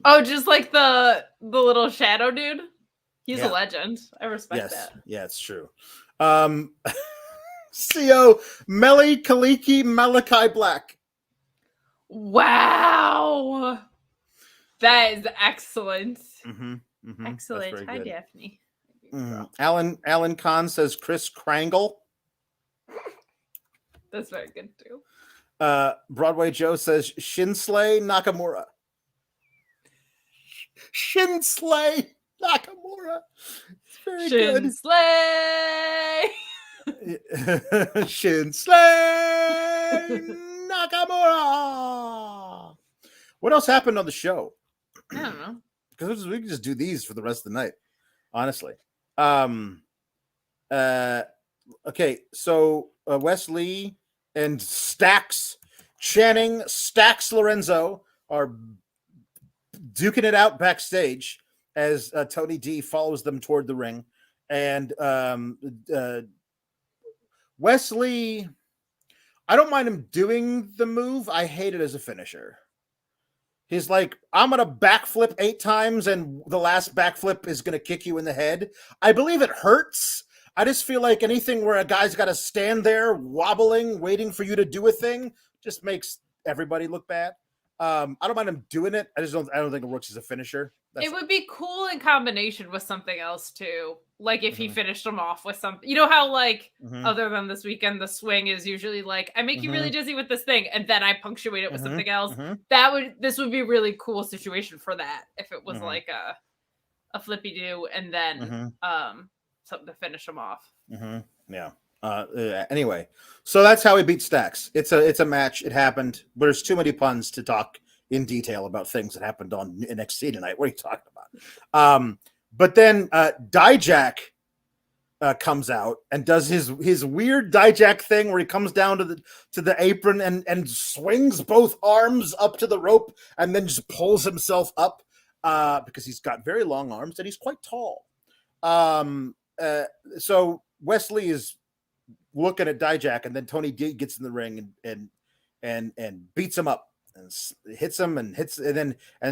Oh, just like the little shadow dude. He's a legend. I respect that. Yeah, it's true. CO Meli Kaliki Malachi Black. Wow. That is excellent. Excellent. Hi, good. Daphne. Alan Kahn says Chris Krangle. That's very good too. Broadway Joe says Shinsley Nakamura. Shinsley Nakamura. It's very good. Shinsley Nakamura. What else happened on the show? I don't know. Because we can just do these for the rest of the night, honestly. Okay, so Wesley and Channing Stacks Lorenzo are duking it out backstage as Tony D follows them toward the ring. And Wesley, I don't mind him doing the move. I hate it as a finisher. He's like, I'm going to backflip 8 times, and the last backflip is going to kick you in the head. I believe it hurts. I just feel like anything where a guy's got to stand there wobbling, waiting for you to do a thing, just makes everybody look bad. I don't mind him doing it. I don't think it works as a finisher. It would be cool in combination with something else too. Like if he finished them off with something, you know how like other than this weekend, the swing is usually like, I make you really dizzy with this thing, and then I punctuate it with something else. This would be a really cool situation for that if it was like a flippy do and then something to finish them off. Yeah. Anyway, so that's how he beat Stacks. It's a match. It happened. But there's too many puns to talk in detail about things that happened on NXT tonight. What are you talking about? But then Dijak comes out and does his weird Dijak thing where he comes down to the apron and swings both arms up to the rope and then just pulls himself up because he's got very long arms and he's quite tall. So Wesley is looking at Dijak, and then Tony D gets in the ring and beats him up and hits him and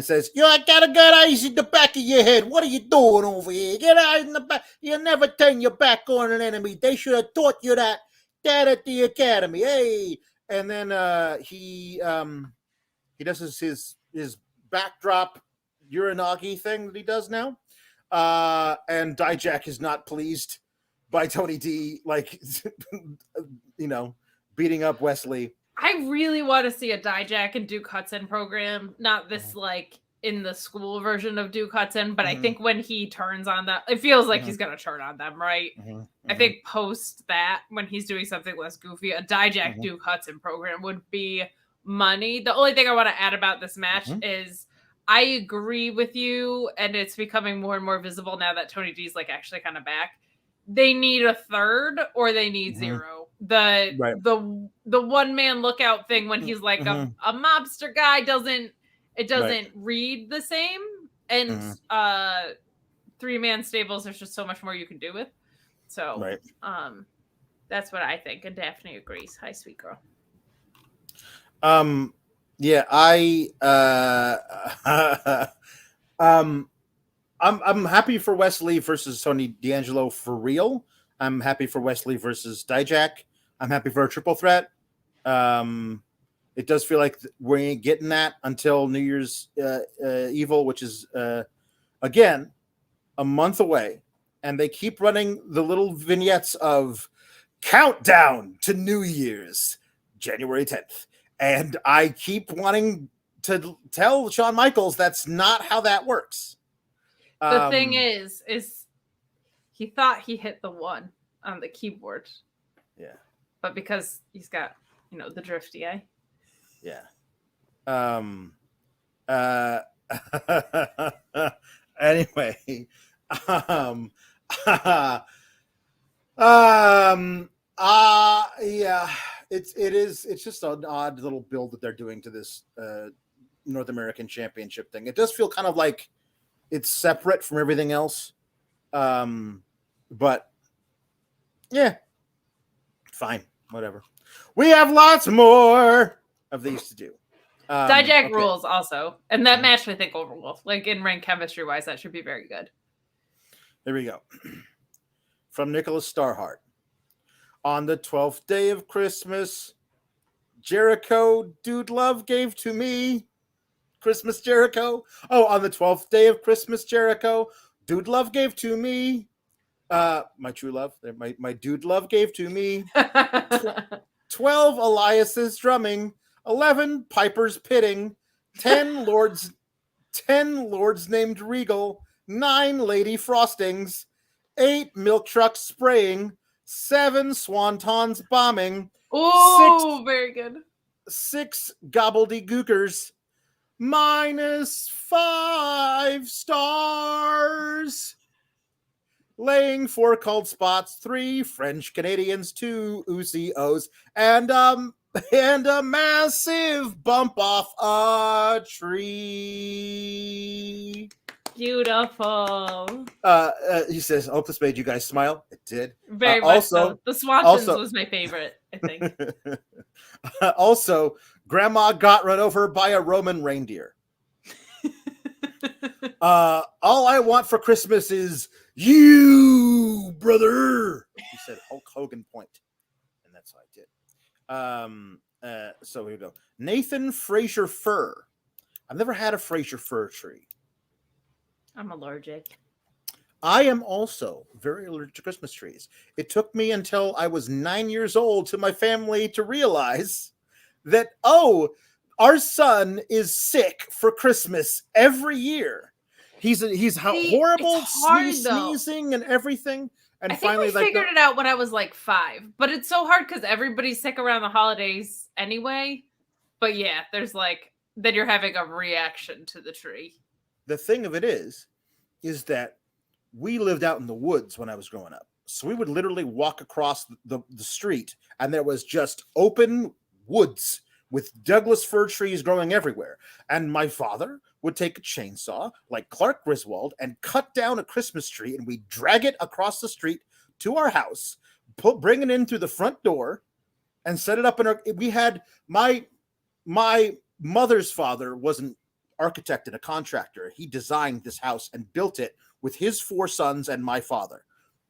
says, "You got a gun ice in the back of your head. What are you doing over here? Get out in the back. You never turn your back on an enemy. They should have taught you that at the academy." Hey, and then he does his backdrop Uranagi thing that he does now, and Dijak is not pleased by Tony D, like, beating up Wesley. I really want to see a Dijak and Duke Hudson program, not this like in the school version of Duke Hudson, but I think when he turns on that, it feels like he's going to turn on them, right? I think post that, when he's doing something less goofy, a Dijak Duke Hudson program would be money. The only thing I want to add about this match is I agree with you, and it's becoming more and more visible now that Tony D's like actually kind of back. They need a third, or they need zero. The one man lookout thing when he's like a mobster guy doesn't read the same, and 3-man stables, there's just so much more you can do with. So that's what I think, and Daphne agrees. Hi, sweet girl. I'm happy for Wesley versus Tony D'Angelo for real. I'm happy for Wesley versus Dijak. I'm happy for a triple threat. It does feel like we ain't getting that until New Year's Evil, which is, again, a month away. And they keep running the little vignettes of countdown to New Year's, January 10th. And I keep wanting to tell Shawn Michaels that's not how that works. The thing is he thought he hit the 1 on the keyboard. Yeah. But because he's got, the drifty eye. Yeah. Anyway. Yeah. It's just an odd little build that they're doing to this North American Championship thing. It does feel kind of like it's separate from everything else. But yeah, fine, whatever. We have lots more of these to do. Dijak rules also. And that match, I think, overall, like in ring chemistry wise, that should be very good. There we go. From Nicholas Starhart. On the 12th day of Christmas, Jericho, Dude Love gave to me. Christmas Jericho. Oh, on the 12th day of Christmas, Jericho, Dude Love gave to me. My true love. My Dude Love gave to me. 12 Elias's drumming. 11 Pipers pitting. 10 lords named Regal. 9 Lady Frostings. 8 milk trucks spraying. 7 Swantons bombing. Oh, very good. 6 gobbledygookers. -5 stars. Laying 4 cold spots, 3 French Canadians, 2 UCOs, and a massive bump off a tree. Beautiful. He says, "Hope this made you guys smile." It did. Very much so. The Swantons was my favorite, I think. Also, Grandma got run over by a Roman reindeer. All I want for Christmas is you, brother. He said Hulk Hogan point, and that's how I did. So here we go. Nathan Fraser fir. I've never had a Fraser fir tree. I'm allergic. I am also very allergic to Christmas trees. It took me until I was 9 years old to my family to realize that, our son is sick for Christmas every year. He's horrible, sneezing and everything. And I think finally, we figured it out when I was like 5, but it's so hard because everybody's sick around the holidays anyway. But yeah, there's like, then you're having a reaction to the tree. The thing of it is that we lived out in the woods when I was growing up. So we would literally walk across the street and there was just open woods with Douglas fir trees growing everywhere. And my father would take a chainsaw like Clark Griswold and cut down a Christmas tree, and we'd drag it across the street to our house, bring it in through the front door and set it up in our, we had my mother's father was an architect and a contractor. He designed this house and built it with his 4 sons and my father.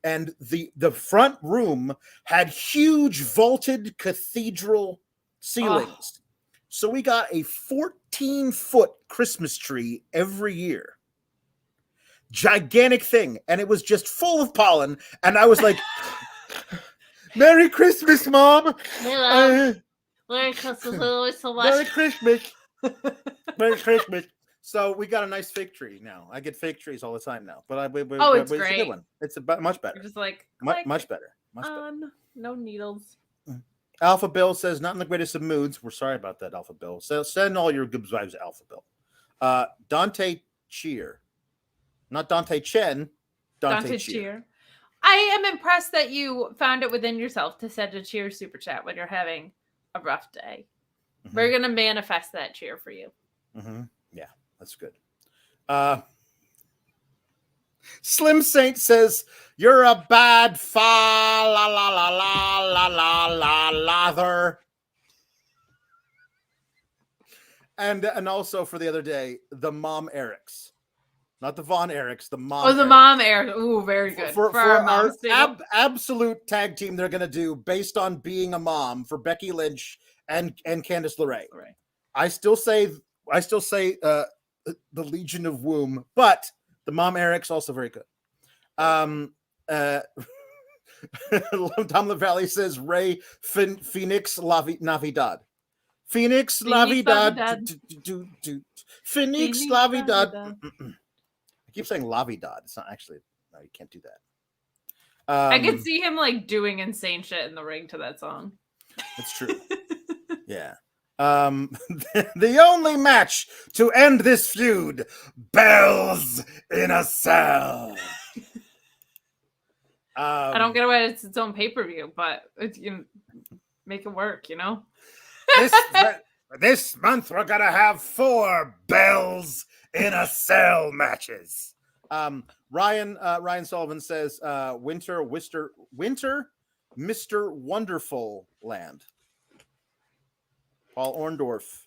And the front room had huge vaulted cathedral ceilings. So we got a 14-foot Christmas tree every year. Gigantic thing. And it was just full of pollen. And I was like, Merry Christmas, Mom. Merry Christmas. Merry Christmas. Merry Christmas. So we got a nice fig tree now. I get fig trees all the time now. But it's a great. good one. It's much better. You're just like, much better. Much better. No needles. Alpha Bill says, not in the greatest of moods. We're sorry about that, Alpha Bill. So send all your good vibes to Alpha Bill. Dante Cheer. Not Dante Chen. Dante Cheer. I am impressed that you found it within yourself to send a cheer super chat when you're having a rough day. Mm-hmm. We're going to manifest that cheer for you. Mm-hmm. Yeah, that's good. Slim Saint says, you're a bad fa la la la la la la la lather. And also for the other day, the Mom Erics. Not the Von Erics, the Mom. Oh, the Erics. Mom Erics. Ooh, very good. For our absolute tag team they're going to do based on being a mom for Becky Lynch and Candice LeRae. Right. I still say the Legion of Womb, but the Mom Eric's also very good. Tom LaValle says Ray Phoenix Navidad. Phoenix Navidad. Phoenix Navidad. I keep saying Lavidad. It's not actually. No, you can't do that. I could see him like doing insane shit in the ring to that song. It's true. Yeah. The only match to end this feud, bells in a cell. I don't get why it's its own pay-per-view, but it's, you know, make it work, you know? This month we're gonna have 4 bells in a cell matches. Ryan Sullivan says Winter Mr. Wonderful Land. Paul Orndorff.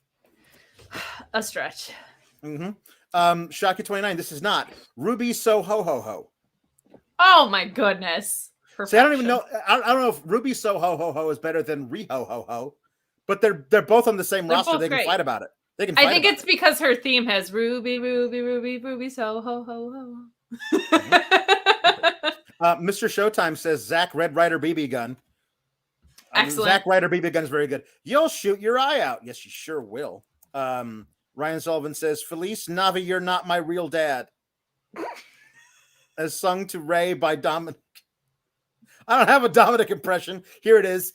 A stretch. Mm-hmm. Shaki29, this is not Ruby So Ho Ho Ho. Oh my goodness. See, I don't even know. I don't know if Ruby So Ho Ho Ho is better than Re Ho Ho Ho, but they're both on the same roster. They can fight about it. They can. I think it's because her theme has Ruby, Ruby, Ruby, Ruby So Ho Ho Ho. Mr. Showtime says Zack Red Rider BB Gun. Excellent. Zack Ryder BB Gun is very good. You'll shoot your eye out. Yes, you sure will. Ryan Sullivan says, Felice Navi, you're not my real dad. As sung to Ray by Dominic. I don't have a Dominic impression. Here it is.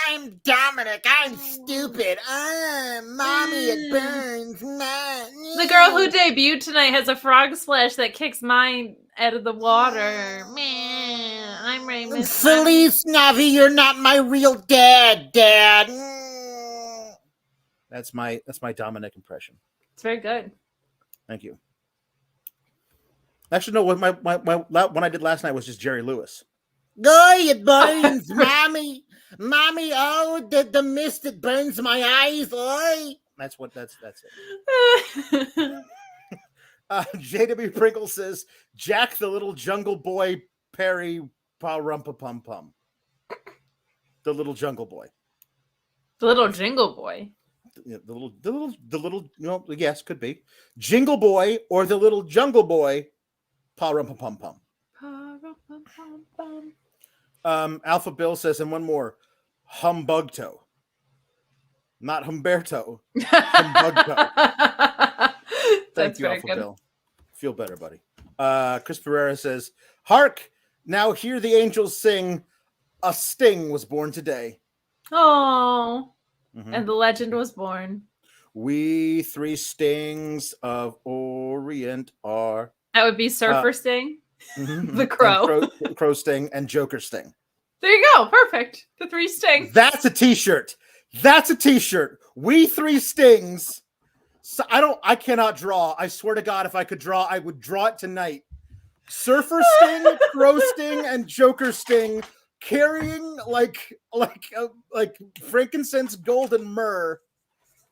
I'm Dominic. I'm stupid. Mommy, it burns. The girl who debuted tonight has a frog splash that kicks mine out of the water. Man, I'm Ray. Felice Navi, you're not my real dad, Dad. That's my Dominic impression. It's very good. Thank you. Actually, no. What my one I did last night was just Jerry Lewis. Oh, it burns, mommy. Oh, the mist that burns my eyes. Oh, that's it. JW Pringle says Jack the Little Jungle Boy Perry Rumpa Pum Pum. The Little Jungle Boy. The Little Jingle Boy. Yeah, the little. No, yes, could be Jingle Boy or the Little Jungle Boy. Pa Rumpa Pum Pum. Alpha Bill says, and one more, Humbugto. Not Humberto. Humbugto. Thank you, Alpha Bill. Feel better, buddy. Chris Pereira says, Hark, Now hear the angels sing, a sting was born today. Oh, Mhm. and the legend was born. We three stings of Orient are. That would be Surfer Sting, Mhm. the Crow. And Crow Sting and Joker Sting. There you go. Perfect. The 3 stings. That's a t-shirt. That's a t-shirt. We three stings. So I cannot draw. I swear to God, if I could draw, I would draw it tonight. Surfer Sting, Crow Sting, and Joker Sting carrying like frankincense, gold, and myrrh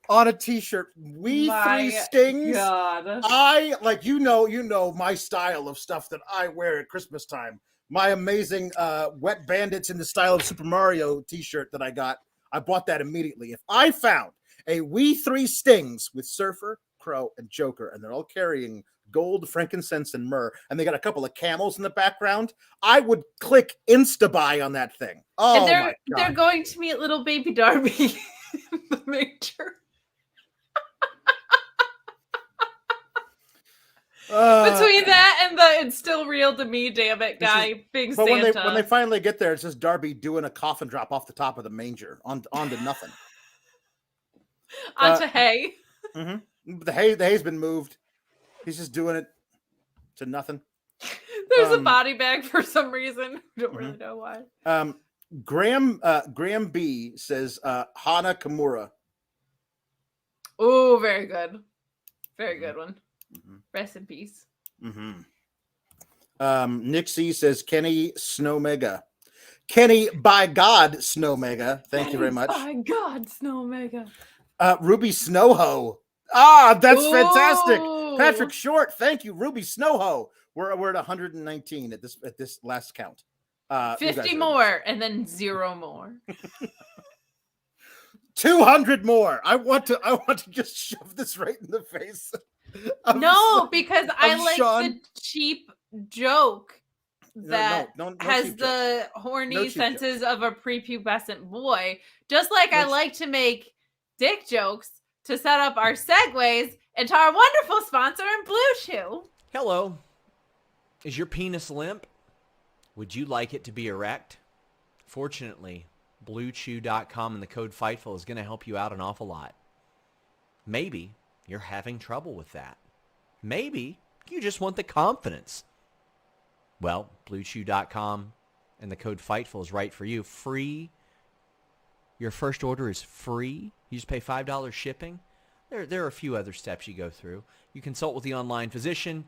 on a t-shirt. We three stings. God. I like you know my style of stuff that I wear at Christmas time. My amazing Wet Bandits in the style of Super Mario t-shirt that I got. I bought that immediately. If I found a We Three Stings with Surfer, Crow, and Joker, and they're all carrying gold, frankincense, and myrrh, and they got a couple of camels in the background, I would click Insta-buy on that thing. Oh, and my God. they're going to meet little baby Darby in the manger. Between that and the "It's still real to me, damn it" guy being but Santa. when they finally get there, it's just Darby doing a coffin drop off the top of the manger onto nothing. Onto hay. Mm-hmm. The hay's been moved. He's just doing it to nothing. There's a body bag for some reason. Don't really know why. Graham B says Hana Kimura. Oh, very good. Very good one. Mm-hmm. Rest in peace. Nick C says Kenny Snowmega. Kenny, by God, Snowmega. Thank you very much. By God, Snowmega. Ruby Snowho. Ah, that's fantastic. Ooh. Patrick Short, thank you. Ruby Snowho. We're at 119 at this last count. 50 more and then 0 more. 200 more. I want to just shove this right in the face. Because I like Sean. the cheap joke that no has the horny senses of a prepubescent boy. Just like I like to make dick jokes to set up our segues into our wonderful sponsor in Bluechew. Hello. Is your penis limp? Would you like it to be erect? Fortunately, Bluechew.com and the code Fightful is going to help you out an awful lot. Maybe you're having trouble with that. Maybe you just want the confidence. Well, Bluechew.com and the code Fightful is right for you. Free. Your first order is free. You just pay $5 shipping. There are a few other steps you go through. You consult with the online physician.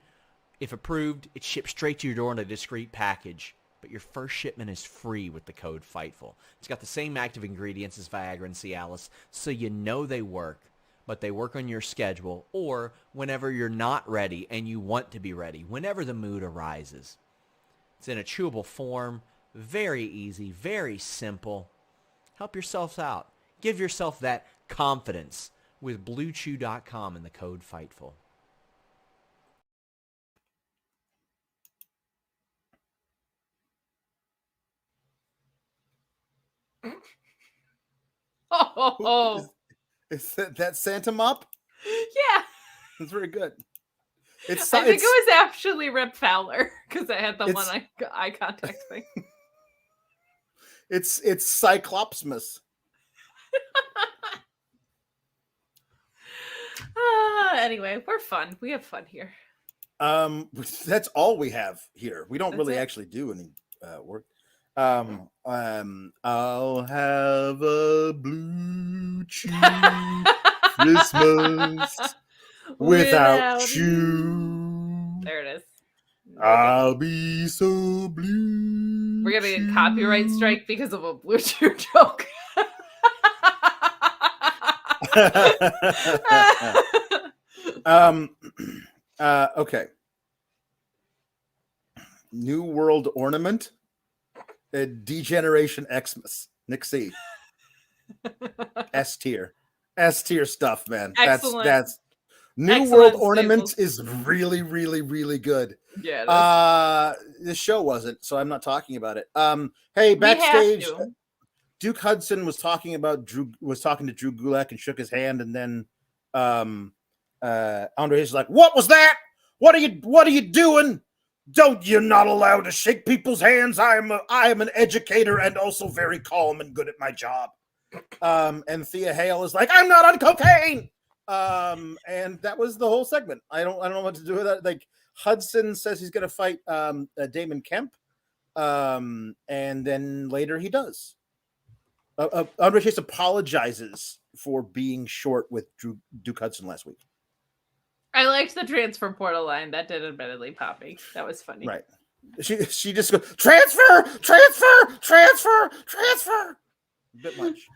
If approved, it ships straight to your door in a discreet package. But your first shipment is free with the code Fightful. It's got the same active ingredients as Viagra and Cialis, so you know they work, but they work on your schedule or whenever you're not ready and you want to be ready, whenever the mood arises. It's in a chewable form, very easy, very simple. Help yourself out. Give yourself that confidence with BlueChew.com and the code Fightful. Oh. Is that Santa Mop? Yeah. It's very good. I think it was actually Rip Fowler because I had the one eye contact thing. It's Cyclopsmus. Anyway, we're fun. We have fun here. That's all we have here. We don't That's really it. actually do any work. I'll have a blue chew Christmas without you. There it is. I'll be so blue. We're gonna get copyright strike because of a Bluechew joke. Okay. New World Ornament. Degeneration Xmas. Nick C. S tier stuff, man. Excellent. That's New Excellent World staples. Ornament is really, really, really good. Yeah. This show wasn't, so I'm not talking about it. Hey, backstage, Duke Hudson was talking to Drew Gulak and shook his hand, and then Andre is like, "What was that? What are you doing? Don't you're not allowed to shake people's hands. I am an educator and also very calm and good at my job. And Thea Hale is like, I'm not on cocaine. And that was the whole segment. I don't know what to do with that. Like Hudson says he's gonna fight Damon Kemp. And then later he does. Andre Chase apologizes for being short with Duke Hudson last week. I liked the transfer portal line. That did admittedly poppy. That was funny. Right. She just goes, transfer. A bit much.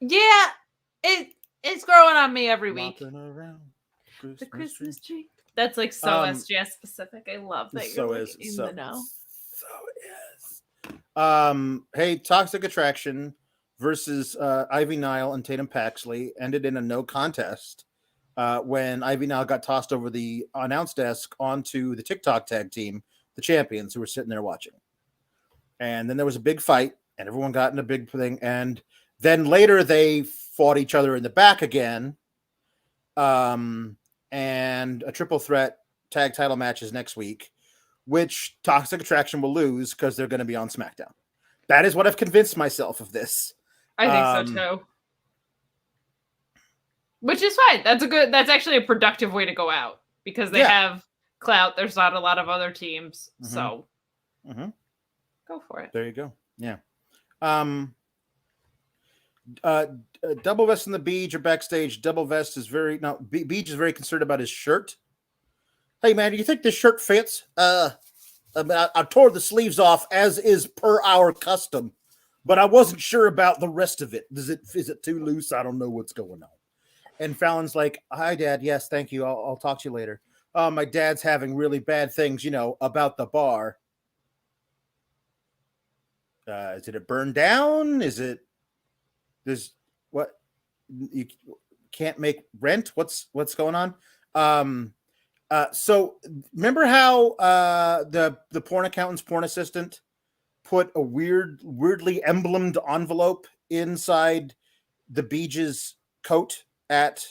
Yeah, it's growing on me every week. Around The Christmas tree. That's like so SGS specific. I love that you're in the know. Hey, Toxic Attraction versus Ivy Nile and Tatum Paxley ended in a no contest when Ivy Nile got tossed over the announce desk onto the TikTok tag team, the champions, who were sitting there watching. And then there was a big fight, and everyone got in a big thing. And then later they fought each other in the back again. And a triple threat tag title match is next week, which Toxic Attraction will lose because they're going to be on SmackDown. That is what I've convinced myself of this. I think so too. Which is fine. That's actually a productive way to go out because they have clout. There's not a lot of other teams. Mm-hmm. So go for it. There you go. Yeah. Double Vest and the Beach are backstage. Double Vest is Beach is very concerned about his shirt. Hey man, do you think this shirt fits? I tore the sleeves off as is per our custom, but I wasn't sure about the rest of it. Is it too loose? I don't know what's going on. And Fallon's like, hi dad. Yes, thank you. I'll talk to you later. My dad's having really bad things, about the bar. Is it a burn down? There's what you can't make rent? What's going on? So remember how the porn accountant's porn assistant put a weirdly emblemed envelope inside the Beach's coat at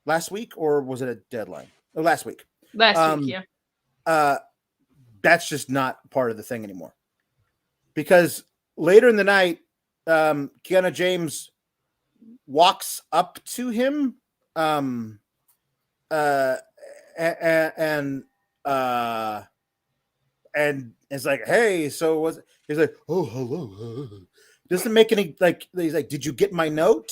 last week, or was it a deadline? Oh, last week. Last week, yeah. That's just not part of the thing anymore. Because later in the night, Kiana James walks up to him and it's like, hey, so he's like, oh, hello. Doesn't make any, like, he's like, did you get my note?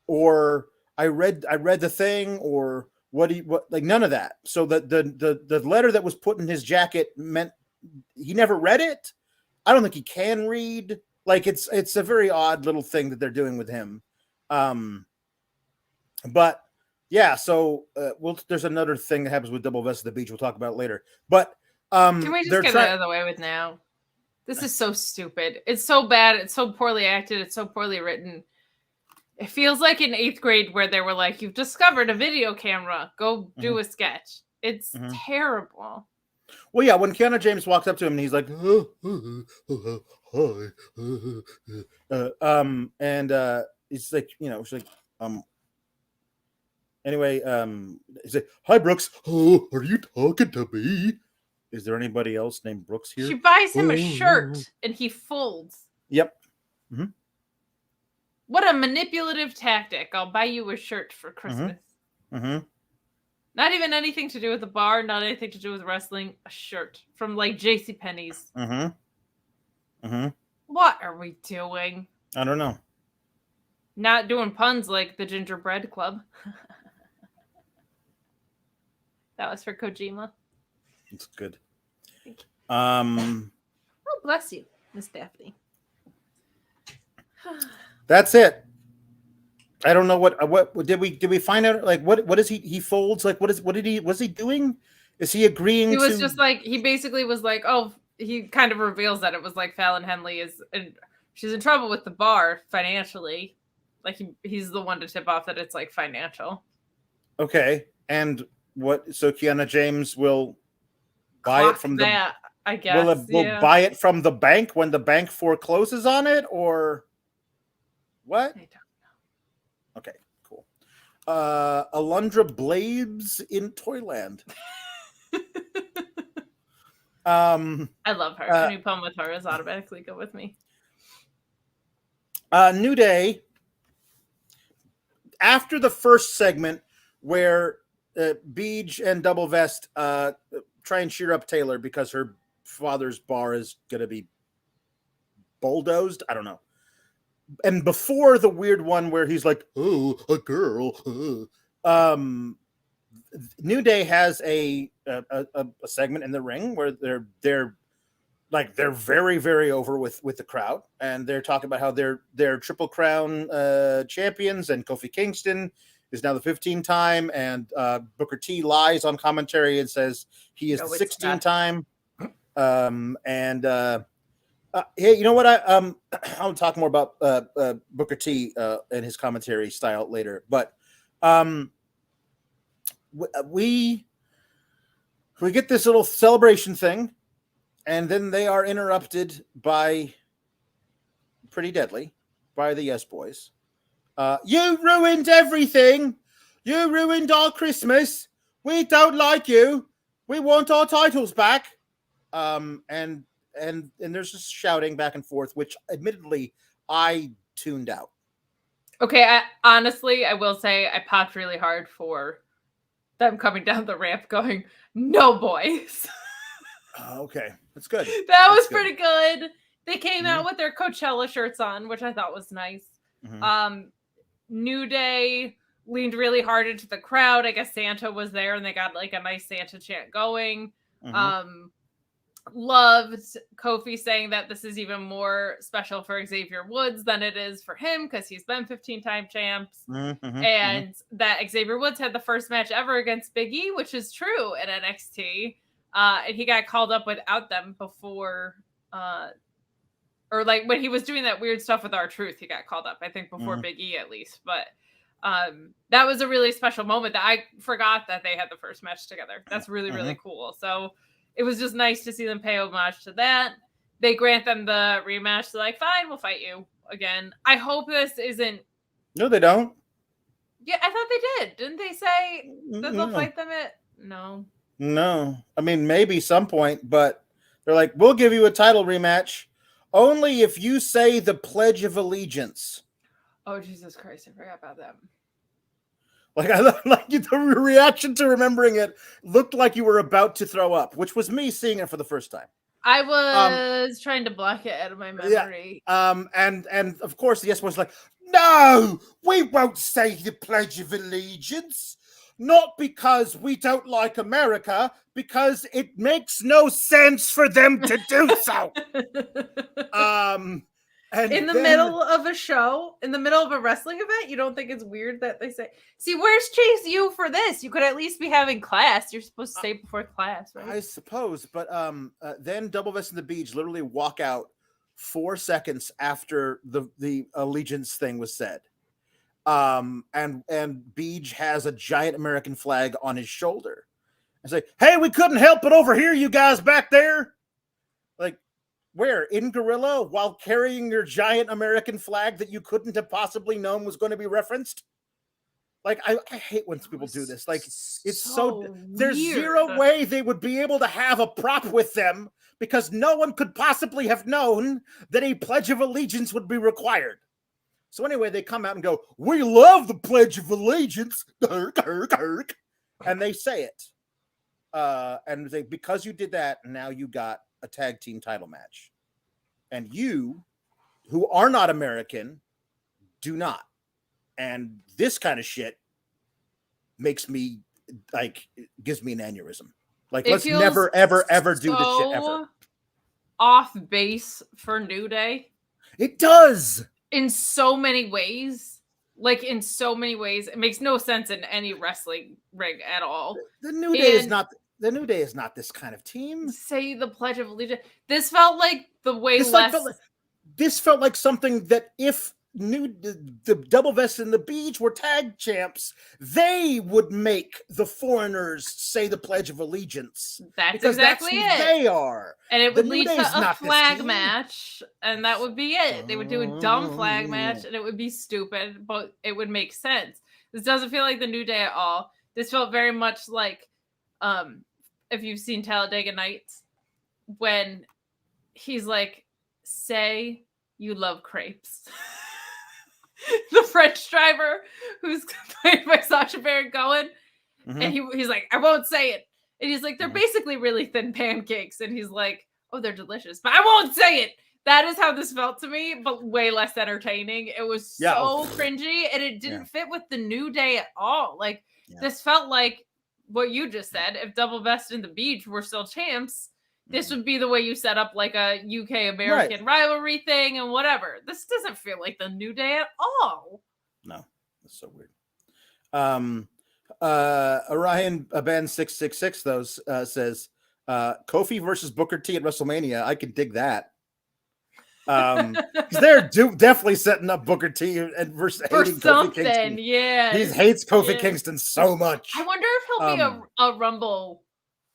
Or I read the thing, or what none of that. So the letter that was put in his jacket meant he never read it. I don't think he can read. Like it's a very odd little thing that they're doing with him. But yeah, so there's another thing that happens with Double Vest at the Beach. We'll talk about it later. But can we just get it out of the way with now? This is so stupid. It's so bad. It's so poorly acted. It's so poorly written. It feels like in 8th grade where they were like, you've discovered a video camera. Go do a sketch. It's terrible. Well, yeah, when Kiana James walks up to him and he's like, hi. It's like, she's like, anyway, he's like, hi, Brooks. Oh, are you talking to me? Is there anybody else named Brooks here? She buys him a shirt and he folds. Yep. What a manipulative tactic. I'll buy you a shirt for Christmas. Not even anything to do with the bar, not anything to do with wrestling. A shirt from like JCPenney's. What are we doing? I don't know. Not doing puns like the Gingerbread Club. That was for Kojima. It's good. Thank you. Oh, bless you, Miss Daphne. That's it. I don't know what did we find out, like what is he folds, like was he doing? Is he agreeing He was just like, he basically was like, oh, he kind of reveals that it was like Fallon Henley she's in trouble with the bar financially. Like he's the one to tip off that it's like financial. Okay. And so Kiana James will buy it from that, I guess. Will buy it from the bank when the bank forecloses on it, or what? I don't know. Okay, cool. Alundra Blades in Toyland. I love her. Any poem with her is automatically go with me. New Day, after the first segment where Beej and Double Vest try and cheer up Taylor because her father's bar is going to be bulldozed. I don't know. And before the weird one where he's like, oh, a girl. New Day has a segment in the ring where they're very, very over with the crowd, and they're talking about how they're Triple Crown champions, and Kofi Kingston is now the 15-time, and Booker T lies on commentary and says he is the 16-time. Hey, you know what? I'll talk more about Booker T and his commentary style later, but we get this little celebration thing, and then they are interrupted by Pretty Deadly, by the Yes Boys. You ruined everything. You ruined our Christmas. We don't like you. We want our titles back. And there's just shouting back and forth, which admittedly I tuned out. Okay, honestly, I will say I popped really hard for them coming down the ramp going, no boys. Okay, that's good. That was pretty good. They came out with their Coachella shirts on, which I thought was nice. New Day leaned really hard into the crowd. I guess Santa was there, and they got like a nice Santa chant going. Loved Kofi saying that this is even more special for Xavier Woods than it is for him because he's been 15-time champs. And that Xavier Woods had the first match ever against Big E, which is true in NXT. And he got called up without them before, or like when he was doing that weird stuff with R-Truth, he got called up, I think before Big E at least. But that was a really special moment that I forgot that they had the first match together. That's really, really cool. So it was just nice to see them pay homage to that. They grant them the rematch. They're like, fine, we'll fight you again. I hope this isn't. No, they don't. Yeah, I thought they did. Didn't they say that they'll fight them at? No. No. I mean, maybe some point, but they're like, we'll give you a title rematch only if you say the Pledge of Allegiance. Oh, Jesus Christ. I forgot about that. Like, I like the reaction to remembering it looked like you were about to throw up, which was me seeing it for the first time. I was trying to block it out of my memory. Yeah. And of course, the Yes was like, no, we won't say the Pledge of Allegiance. Not because we don't like America, because it makes no sense for them to do so. And in the middle of a show, in the middle of a wrestling event, you don't think it's weird that they say, see, where's Chase U for this? You could at least be having class. You're supposed to say before class, right? I suppose, but then Double Vest and the Beach literally walk out 4 seconds after the allegiance thing was said. And Beej has a giant American flag on his shoulder. And say, hey, we couldn't help but overhear you guys back there. Like, where? In Gorilla, while carrying your giant American flag that you couldn't have possibly known was going to be referenced? Like, I hate when people do this. Like, it's so there's zero way they would be able to have a prop with them because no one could possibly have known that a Pledge of Allegiance would be required. So anyway, they come out and go, we love the Pledge of Allegiance. And they say it. And they, because you did that, now you got a tag team title match. And you, who are not American, do not. And this kind of shit makes me, like, gives me an aneurysm. Like, let's never, ever, ever do this shit ever. Off base for New Day. It does. In so many ways. Like, in so many ways. It makes no sense in any wrestling ring at all. The New Day is not... The New Day is not this kind of team. Say the Pledge of Allegiance. This felt like the way this felt like something that if the Double Vest and the Beach were tag champs, they would make the foreigners say the Pledge of Allegiance. That's exactly it. They are. And it would lead to a flag match, and that would be it. They would do a dumb flag match, and it would be stupid, but it would make sense. This doesn't feel like the New Day at all. This felt very much like, if you've seen Talladega Nights, when he's like, say you love crepes. The French driver who's played by Sacha Baron Cohen. Mhm. And he's like, I won't say it. And he's like, they're basically really thin pancakes. And he's like, oh, they're delicious, but I won't say it. That is how this felt to me, but way less entertaining. It was so cringy, and it didn't fit with the New Day at all. Like, this felt like what you just said. If Double Best and the Beach were still champs, this would be the way you set up like a UK American rivalry thing and whatever. This doesn't feel like the New Day at all. No, it's so weird. Orion Ben 666 though says Kofi versus Booker T at WrestleMania. I can dig that. Because they're definitely setting up Booker T and versus hating Kofi Kingston. Yeah, he hates Kofi Kingston so much. I wonder if he'll be a Rumble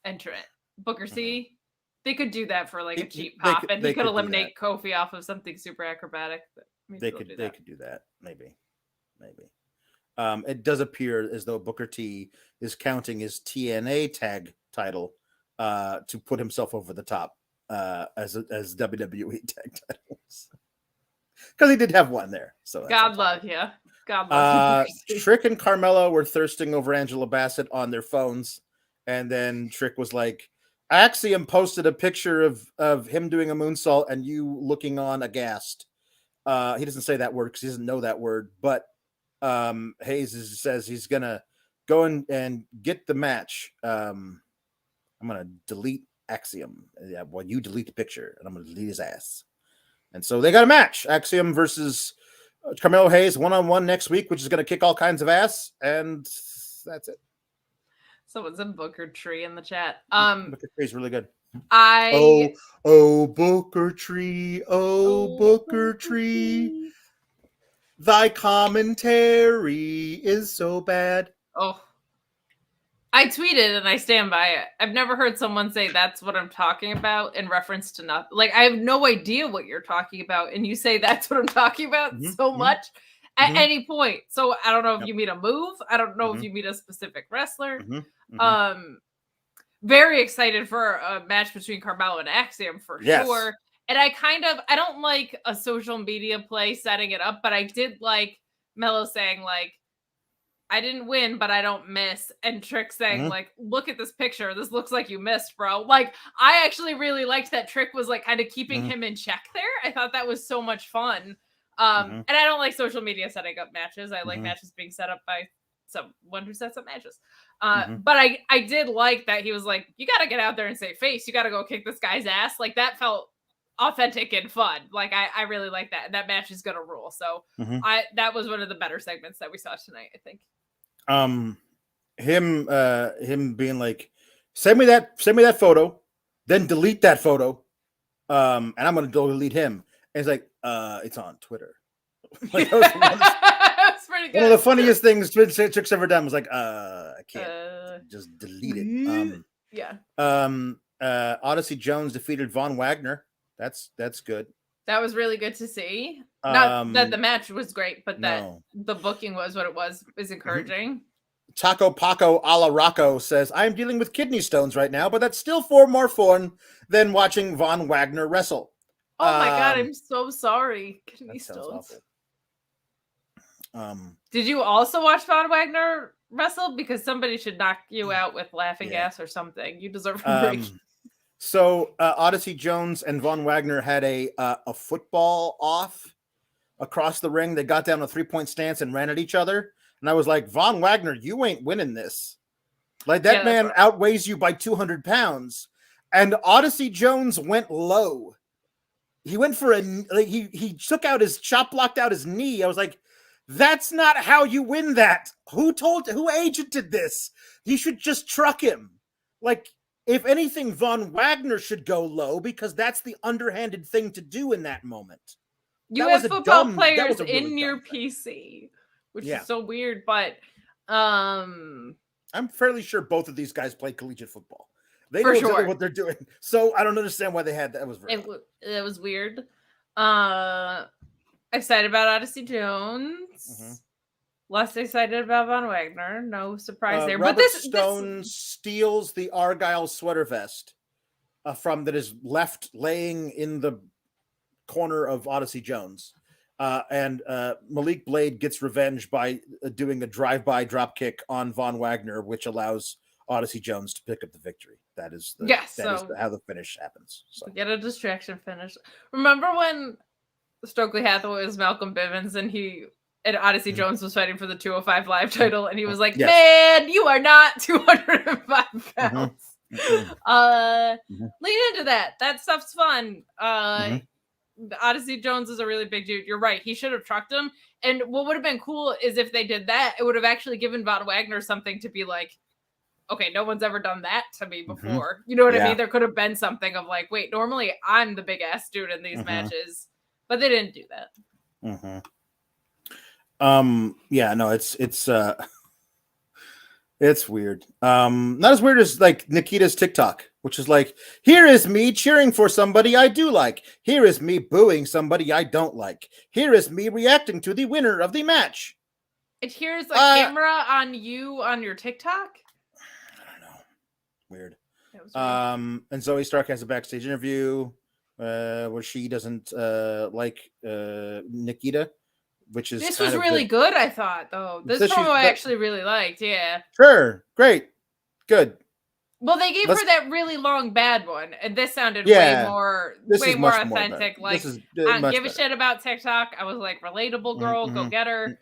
entrant. Booker T. They could do that for like a cheap pop, and he could eliminate Kofi off of something super acrobatic. They could do that. Maybe. It does appear as though Booker T is counting his TNA tag title to put himself over the top as WWE tag titles, because he did have one there. So God love you. God love you. Trick and Carmella were thirsting over Angela Bassett on their phones, and then Trick was like, Axiom posted a picture of him doing a moonsault and you looking on aghast. He doesn't say that word because he doesn't know that word, but Hayes says he's gonna go and get the match. I'm gonna delete Axiom. Yeah, well, you delete the picture, and I'm gonna delete his ass. And so they got a match: Axiom versus Carmelo Hayes 1-on-1 next week, which is gonna kick all kinds of ass, and that's it. Someone's in Booker Tree in the chat. Booker Tree's really good. Oh Booker Tree, Booker Tree. Thy commentary is so bad. Oh, I tweeted and I stand by it. I've never heard someone say that's what I'm talking about in reference to nothing. Like, I have no idea what you're talking about, and you say that's what I'm talking about so much at any point. So I don't know if you mean a move. I don't know if you mean a specific wrestler. Very excited for a match between Carmelo and Axiom for sure. And I don't like a social media play setting it up, but I did like Mello saying, like, I didn't win, but I don't miss. And Trick saying, like, look at this picture. This looks like you missed, bro. Like, I actually really liked that Trick was, like, kind of keeping him in check there. I thought that was so much fun. And I don't like social media setting up matches. I like matches being set up by someone who sets up matches. But I did like that he was like, you got to get out there and say face. You got to go kick this guy's ass. Like, that felt authentic and fun. Like, I really like that. And that match is going to rule. So that was one of the better segments that we saw tonight, I think. Him being like, send me that photo, then delete that photo. And I'm going to delete him. And it's like, it's on Twitter. Like, That's pretty good. One of the funniest things Trick's ever done was like, I can't just delete it. Odyssey Jones defeated Von Wagner. That's good. That was really good to see. Not that the match was great, but that the booking was what it was is encouraging. Taco Paco a la Rocco says, I am dealing with kidney stones right now, but that's still far more fun than watching Von Wagner wrestle. Oh my God, I'm so sorry. Kidney stones. Did you also watch Von Wagner wrestle? Because somebody should knock you out with laughing gas or something. You deserve a break. So Odyssey Jones and Von Wagner had a football off across the ring. They got down a 3-point stance and ran at each other. And I was like, Von Wagner, you ain't winning this. Like, that man outweighs you by 200 pounds. And Odyssey Jones went low. He went for he took out his blocked out his knee. I was like, that's not how you win that. Who agented this? You should just truck him. Like, if anything, Von Wagner should go low because that's the underhanded thing to do in that moment. You have football players in your PC, which is so weird, but I'm fairly sure both of these guys play collegiate football. They know exactly what they're doing. So I don't understand why they had that. It was weird. Excited about Odyssey Jones. Less excited about Von Wagner. No surprise there. Robert But this Stone steals the Argyle sweater vest from that is left laying in the corner of Odyssey Jones. And Malik Blade gets revenge by doing a drive-by drop kick on Von Wagner, which allows Odyssey Jones to pick up the victory. That is how the finish happens. So. Get a distraction finish. Remember when Stokely Hathaway was Malcolm Bivens and Odyssey Jones was fighting for the 205 Live title, and he was like, "Man, you are not 205 pounds." Lean into that. That stuff's fun. Odyssey Jones is a really big dude. You're right. He should have trucked him. And what would have been cool is if they did that, it would have actually given Von Wagner something to be like, okay, no one's ever done that to me before. You know what I mean? There could have been something of like, wait, normally I'm the big ass dude in these matches, but they didn't do that. It's weird. Not as weird as like Nikita's TikTok, which is like, here is me cheering for somebody I do like. Here is me booing somebody I don't like. Here is me reacting to the winner of the match. Here's a camera on you on your TikTok. I don't know. Weird. And Zoe Stark has a backstage interview where she doesn't like Nikita. This was really good, I thought, though. This promo I actually really liked, yeah. Sure, great, good. Well, they gave her that really long bad one, and this sounded way more authentic. Like, I don't give a shit about TikTok. I was like, relatable girl, go get her.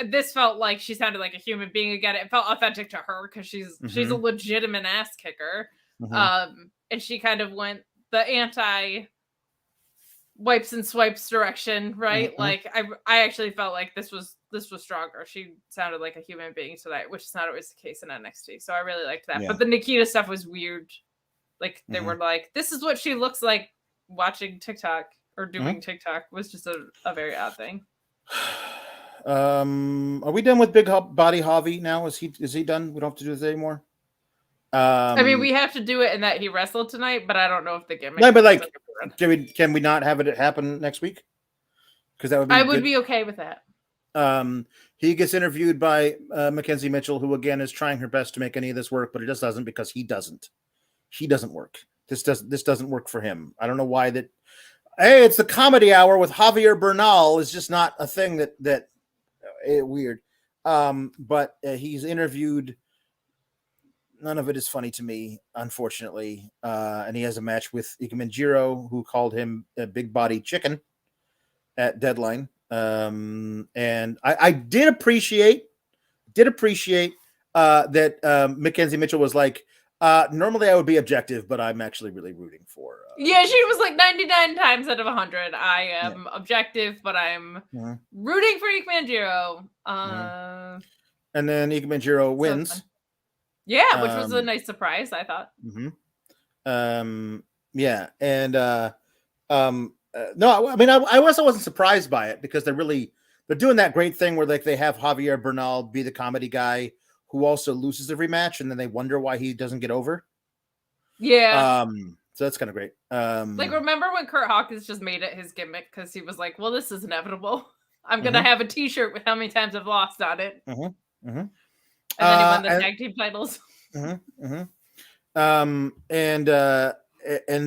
This felt like she sounded like a human being again. It felt authentic to her because she's a legitimate ass kicker. And she kind of went the anti wipes and swipes direction, right? Like I actually felt like this was stronger. She sounded like a human being tonight, which is not always the case in NXT. So I really liked that. But the Nikita stuff was weird. Like they were like, this is what she looks like watching TikTok or doing TikTok was just a very odd thing. Are we done with Big Body Javi now? Is he done? We don't have to do this anymore. I mean, we have to do it in that he wrestled tonight, but I don't know if the gimmick. No, but like, can we not have it happen next week? Because that would be. I would be okay with that. He gets interviewed by Mackenzie Mitchell, who again is trying her best to make any of this work, but it just doesn't because he doesn't. He doesn't work. This doesn't work for him. I don't know why that. Hey, it's the comedy hour with Javier Bernal is just not a thing that weird. But he's interviewed. None of it is funny to me, unfortunately. And he has a match with Ikemen Jiro, who called him a big body chicken at Deadline. And I did appreciate that Mackenzie Mitchell was like, normally I would be objective, but I'm actually really rooting for. Yeah, she was like 99 times out of 100. I am objective, but I'm rooting for Ikemen Jiro. And then Ikemen Jiro wins. Yeah, which was a nice surprise, I thought. Yeah, and no, I mean, I also wasn't surprised by it because they're doing that great thing where like they have Javier Bernal be the comedy guy who also loses every match, and then they wonder why he doesn't get over. Yeah. So that's kind of great. Like, remember when Kurt Hawkins just made it his gimmick because he was like, "Well, this is inevitable. I'm gonna have a T-shirt with how many times I've lost on it." And then he won the tag team titles. And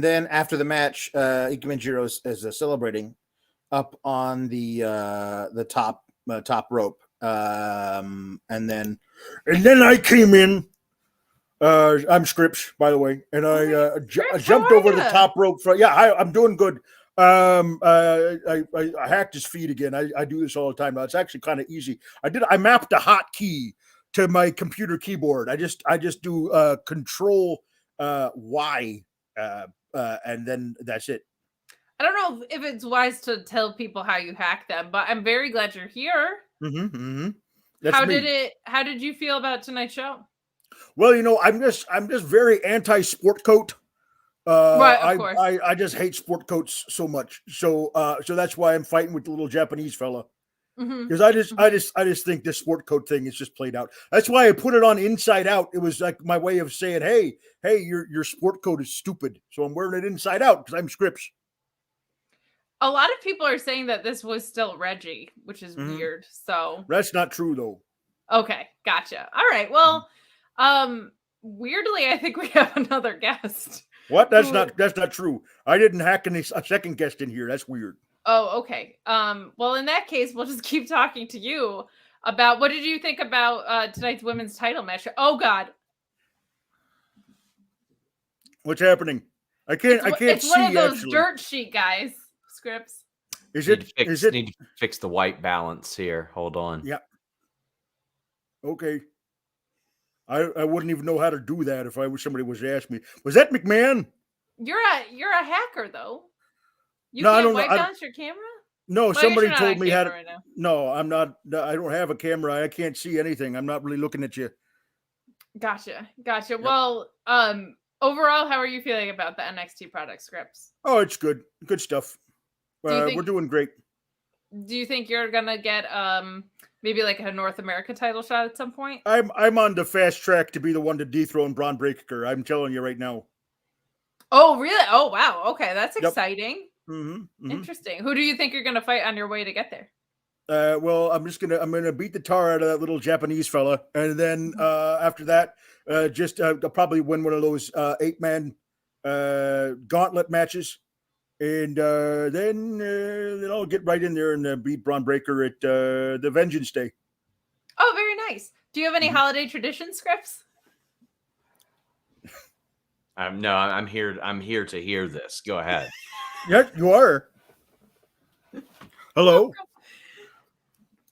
then after the match, Ikemen Jiro is celebrating up on the top rope. And then I came in. I'm Scripps, by the way, and I jumped over the top rope. I'm doing good. I hacked his feet again. I do this all the time now. It's actually kind of easy. I mapped a hotkey to my computer keyboard. I just do Control Y, and then that's it. I don't know if it's wise to tell people how you hack them, but I'm very glad you're here. How did you feel about tonight's show? Well, I'm just very anti-sport coat. Right, of course. I just hate sport coats so much. So that's why I'm fighting with the little Japanese fella. Because I just think this sport coat thing is just played out. That's why I put it on Inside Out. It was like my way of saying, hey, your sport coat is stupid. So I'm wearing it inside out because I'm Scripps. A lot of people are saying that this was still Reggie, which is Mhm. weird. So That's not true though. okay, gotcha. All right. Well, weirdly, I think we have another guest. What? That's Who- not true. I didn't hack a second guest in here. That's weird. Oh, okay. Well, in that case, we'll just keep talking to you about what did you think about tonight's women's title match? Oh God, What's happening? I can't it's see one of those actually. dirt sheet guys. Scripts. Is it Need to fix the white balance here. Hold on. Yeah. Okay. I wouldn't even know how to do that if somebody was to ask me. Was that McMahon? You're a hacker though. You No, I can't don't know. white balance your camera? No, Well, I guess somebody you're not told on me how to. camera right now. No, I'm not. I don't have a camera. I can't see anything. I'm not really looking at you. Gotcha. Well, overall, how are you feeling about the NXT product Scripts? Oh, it's good. Good stuff. Do you think- We're doing great. Do you think you're gonna get maybe like a North America title shot at some point? I'm on the fast track to be the one to dethrone Braun Breaker. I'm telling you right now. Oh, really? Oh, wow. Okay, that's Yep. exciting. Mm-hmm. Interesting. Who do you think you're gonna fight on your way to get there? Well, I'm gonna beat the tar out of that little Japanese fella, and then after that, I'll probably win one of those 8-man gauntlet matches, and then I'll get right in there and beat Braun Breaker at the Vengeance Day. Oh, very nice. Do you have any Mhm. holiday tradition Scripts? No, I'm here. I'm here to hear this. Go ahead. Yeah, you are. Hello.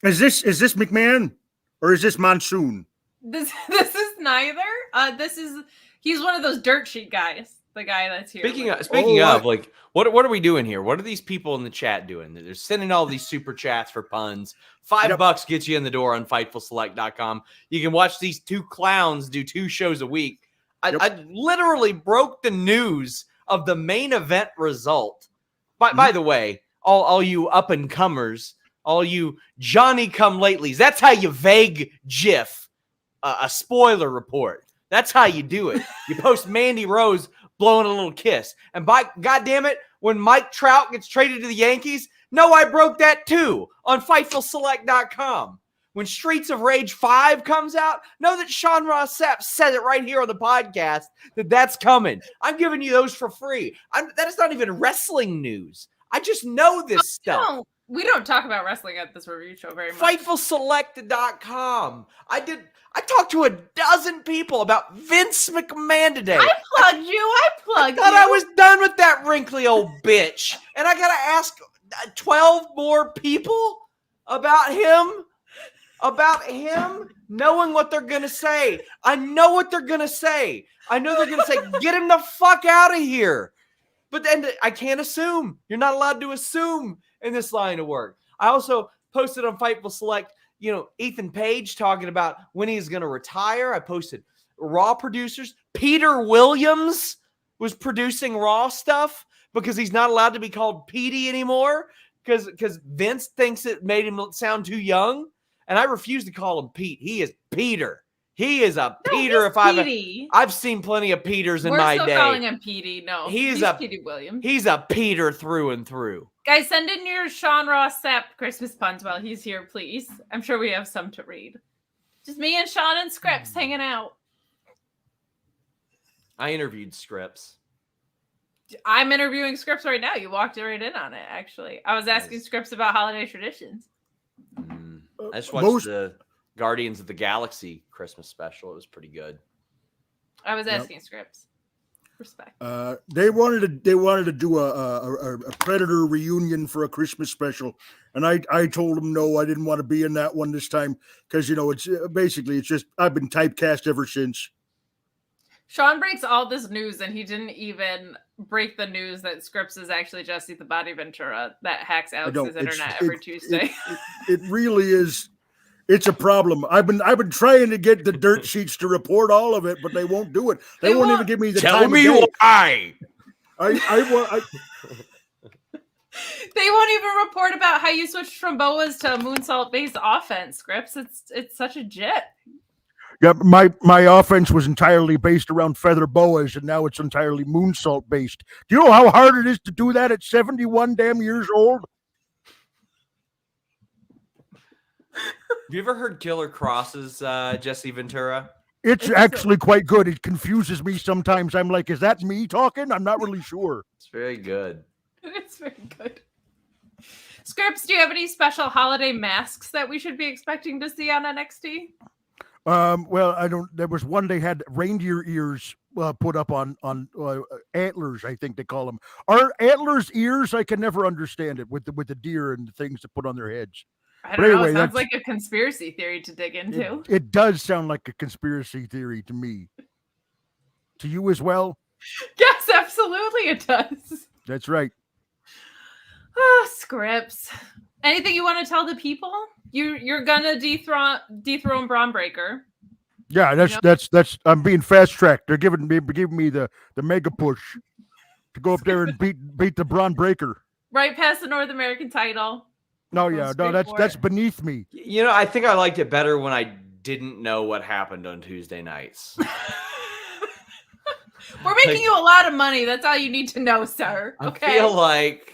Is this McMahon or is this Monsoon? This is neither. He's one of those dirt sheet guys. The guy that's here. Speaking Oh, of, like, what are we doing here? What are these people in the chat doing? They're sending all these super chats for puns. $5 gets you in the door on FightfulSelect.com. You can watch these two clowns do 2 shows a week. I literally broke the news of the main event result. By the way, all you up and comers, all you Johnny come latelys, that's how you vague GIF a spoiler report. That's how you do it. You post Mandy Rose blowing a little kiss. And by goddamn it, when Mike Trout gets traded to the Yankees, no, I broke that too on FightfulSelect.com. When Streets of Rage 5 comes out, know that Sean Ross Sapp said it right here on the podcast that's coming. I'm giving you those for free. That is not even wrestling news. I just know this stuff. We don't talk about wrestling at this review show very much. FightfulSelect.com. I talked to a dozen people about Vince McMahon today. I plugged you. I thought I was done with that wrinkly old bitch. And I got to ask 12 more people about him, knowing what they're going to say. I know what they're going to say. I know they're going to say, get him the fuck out of here. But then I can't assume. You're not allowed to assume in this line of work. I also posted on Fightful Select, Ethan Page talking about when he's going to retire. I posted Raw producers. Peter Williams was producing Raw stuff because he's not allowed to be called Petey anymore because Vince thinks it made him sound too young. And I refuse to call him Pete. He is Peter. He is a Peter. I've seen plenty of Peters in my day. We're still calling him Petey. No, he's Petey Williams. He's a Peter through and through. Guys, send in your Sean Ross Sapp Christmas puns while he's here, please. I'm sure we have some to read. Just me and Sean and Scripps hanging out. I interviewed Scripps. I'm interviewing Scripps right now. You walked right in on it, actually. I was asking Scripps about holiday traditions. I just watched the Guardians of the Galaxy Christmas special. It was pretty good. I was asking Scripps. Respect. They wanted to do a Predator reunion for a Christmas special, and I told them no, I didn't want to be in that one this time because it's basically it's just I've been typecast ever since. Sean breaks all this news, and he didn't even break the news that Scripps is actually Jesse the Body Ventura that hacks Alex's internet every Tuesday. It really is. It's a problem. I've been trying to get the dirt sheets to report all of it, but they won't do it. They won't even give me the time. Tell me why. I They won't even report about how you switched from boas to moonsault based offense, Scripps. It's such a jip. Yeah, my offense was entirely based around feather boas, and now it's entirely moonsault based. Do you know how hard it is to do that at 71 damn years old? Have you ever heard Killer Cross's Jesse Ventura? It's actually quite good. It confuses me sometimes. I'm like, is that me talking? I'm not really sure. It's very good. It's very good. Scripts, do you have any special holiday masks that we should be expecting to see on NXT? Well, I don't. There was one they had reindeer ears put up on antlers. I think they call them. Are antlers ears? I can never understand it with the deer and the things to put on their heads. I don't know. It sounds like a conspiracy theory to dig into. It does sound like a conspiracy theory to me. To you as well? Yes, absolutely it does. That's right. Oh, Scripts. Anything you want to tell the people? You're gonna dethrone Braun Breaker. Yeah, that's. I'm being fast tracked. They're giving me the mega push to go up there and beat the Braun Breaker. Right past the North American title. No, yeah, no, that's beneath me. You know, I think I liked it better when I didn't know what happened on Tuesday nights. We're making you a lot of money. That's all you need to know, sir. Okay. I feel like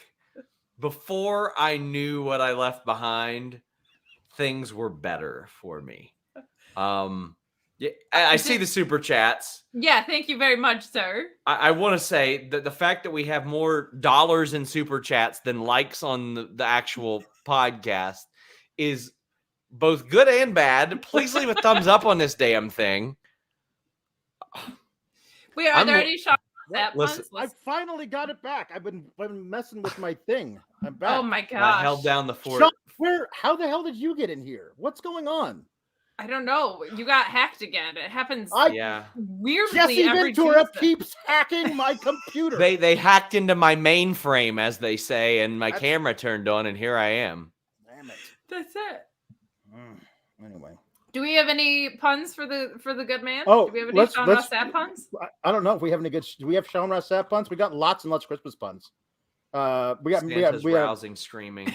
before I knew what I left behind, things were better for me. Yeah, I see the super chats. Yeah, thank you very much, sir. I want to say that the fact that we have more dollars in super chats than likes on the actual podcast is both good and bad. Please leave a thumbs up on this damn thing. Wait, are there any shots? Listen, I finally got it back. I've been messing with my thing. I'm back. Oh my gosh. I held down the fort. Sean, how the hell did you get in here? What's going on? I don't know. You got hacked again. It happens weirdly Jesse every Ventura Tuesday. keeps hacking my computer. They hacked into my mainframe, as they say, and my camera turned on, and here I am. Damn it. That's it. Anyway. Do we have any puns for the good man? Oh, do we have any Sean Ross Sapp puns? I don't know if we have any good. Do we have Sean Ross Sapp puns? We got lots and lots of Christmas puns. We have rousing screaming.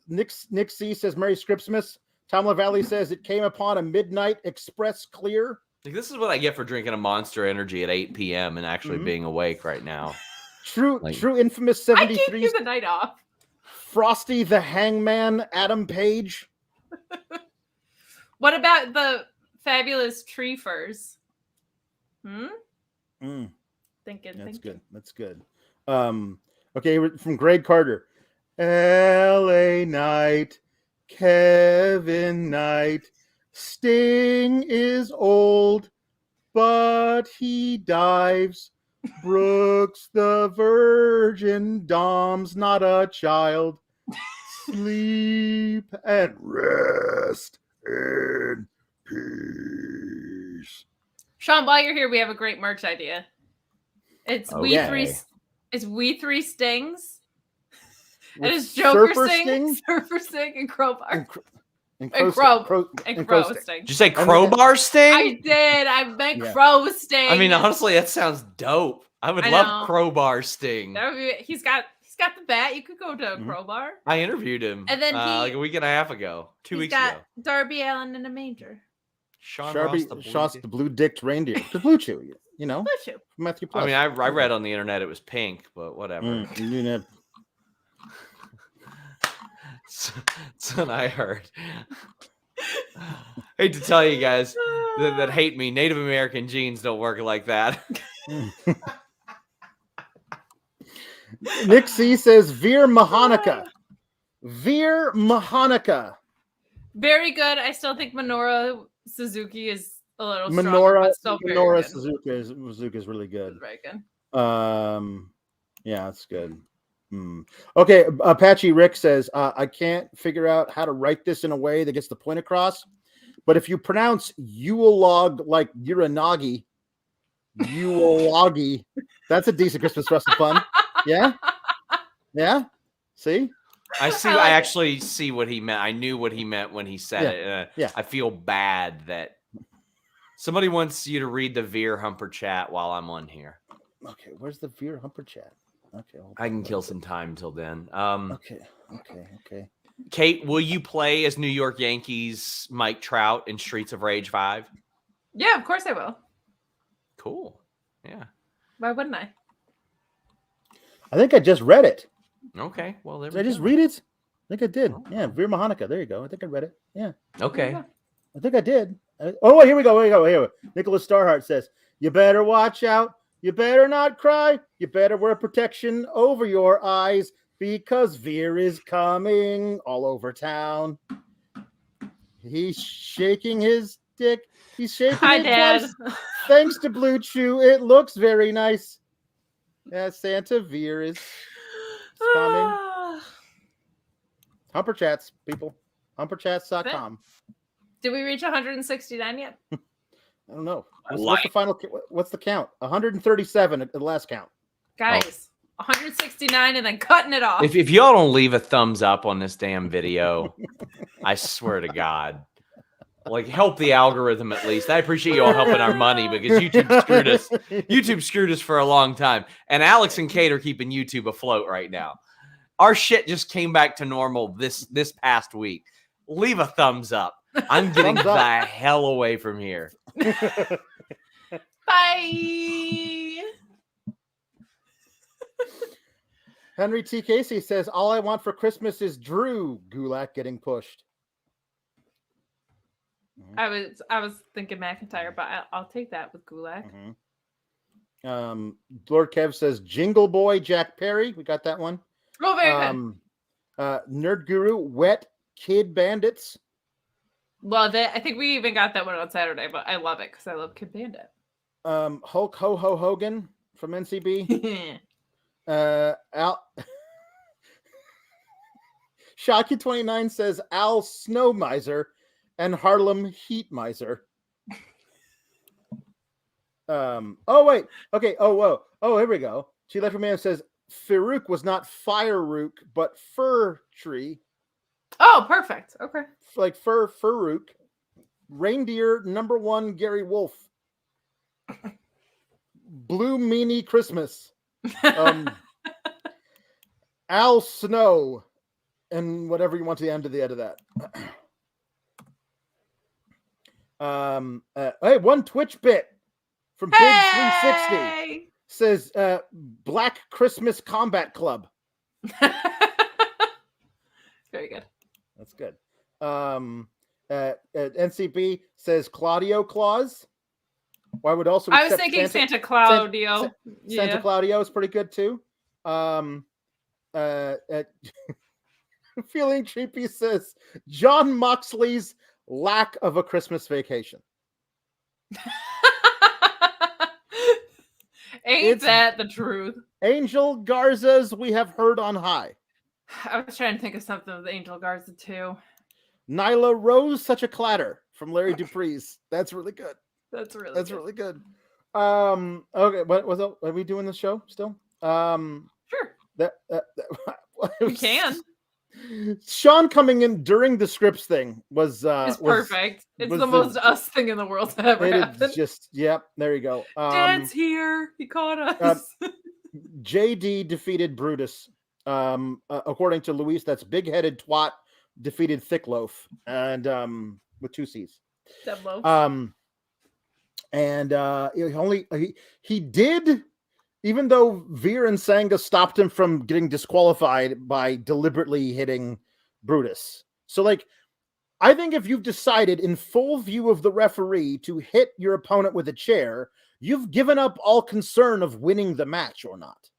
Nick C says Merry Scripsmas. Tom LaValle says it came upon a midnight express clear. Like, this is what I get for drinking a Monster Energy at 8 p.m. and actually being awake right now. True infamous 73. I gave you the night off. Frosty the Hangman, Adam Page. What about the fabulous tree furs? Thinking. That's good. That's good. Okay, from Greg Carter. LA Knight, Kevin Knight, Sting is old, but he dives. Brooks the Virgin, Dom's not a child. Sleep and rest in peace. Sean, while you're here, we have a great merch idea. It's We Three Stings. And it's Joker Sting, Surfer Sting, and Crowbar. And Crow Sting. Did you say Crowbar Sting? I did. I meant Crow Sting. I mean, honestly, that sounds dope. I would love Crowbar Sting. That would be, he's got the bat. You could go to Crowbar. I interviewed him and then like a week and a half ago. 2 weeks ago. Darby Allin in a manger. Shot's the blue-dicked reindeer. The Bluechew, you know? Bluechew. Matthew Plus. I mean, I read on the internet it was pink, but whatever. That's what I heard. Hate to tell you guys that hate me, Native American genes don't work like that. Nick C says Veer Mahanika. Veer Mahanika. Very good. I still think Minoru Suzuki is a little stronger, but still Minoru Suzuki is really good. Very good. Yeah, that's good. Okay, Apache Rick says, I can't figure out how to write this in a way that gets the point across, but if you pronounce Yule-log like Uranagi, that's a decent Christmas wrestling fun. Yeah? See? I actually see what he meant. I knew what he meant when he said it. I feel bad that somebody wants you to read the Veer Humper chat while I'm on here. Okay, where's the Veer Humper chat? Okay, I can kill some time till then. Okay. Kate, will you play as New York Yankees Mike Trout in Streets of Rage 5? Yeah, of course I will. Cool. Yeah. Why wouldn't I? I think I just read it. Okay. Well, there Did I we just go. read it? I think I did. Oh. Yeah, Veer Mahanika. There you go. I think I read it. Yeah. Okay. I think I did. Oh, here we go. Here we go. Nicholas Starhart says, "You better watch out. You better not cry. You better wear protection over your eyes because Veer is coming all over town. He's shaking his dick. He's shaking Hi, it Dad. twice. Thanks to Bluechew, it looks very nice. Yeah, Santa Veer is coming. Humper chats, people. Humperchats.com. Did we reach 169 yet? I don't know. What's the final? What's the count? 137 at the last count. Guys, 169 and then cutting it off. If y'all don't leave a thumbs up on this damn video, I swear to God. Like, help the algorithm at least. I appreciate you all helping our money because YouTube screwed us. YouTube screwed us for a long time. And Alex and Kate are keeping YouTube afloat right now. Our shit just came back to normal this past week. Leave a thumbs up. I'm getting the hell away from here. Bye. Henry T. Casey says, "All I want for Christmas is Drew Gulak getting pushed." I was thinking McIntyre, but I'll take that with Gulak. Lord Kev says, "Jingle Boy Jack Perry." We got that one. Oh, very good. Nerd Guru, Wet Kid Bandits. Love it. I think we even got that one on Saturday, but I love it because I love Kid Bandit. Hulk Ho Ho Hogan from NCB. Al Shocky29 says Al Snow Miser and Harlem Heat Miser. Oh wait. Okay. Oh whoa. Oh, here we go. She left her man says Farouk was not Firerook, but Fur Tree. Oh, perfect. Okay. Like Farouk. Reindeer #1 Gary Wolf. Blue Meanie Christmas. Al Snow. And whatever you want to the end of that. Hey, one Twitch bit from Big 360 says Black Christmas Combat Club. Very good. That's good. NCB says Claudio Claus. Why would also I was thinking Santa Claudio. Santa Claudio is pretty good too. Feeling Creepy says John Moxley's lack of a Christmas vacation. Ain't that the truth? Angel Garza's We Have Heard on High. I was trying to think of something with Angel Garza too. Nyla Rose, Such a Clatter from Larry Dupree's. That's really good. That's really good. Okay, what was it? Are we doing the show still? Sure. We can. Sean coming in during the scripts thing was perfect. It's the most us thing in the world to ever happen. It's just, yep, there you go. Dad's here. He caught us. JD defeated Brutus. According to Luis, that's big-headed twat defeated Thick Loaf, and with 2 C's. Dead Loaf. He did, even though Veer and Sangha stopped him from getting disqualified by deliberately hitting Brutus. So, like, I think if you've decided in full view of the referee to hit your opponent with a chair, you've given up all concern of winning the match or not.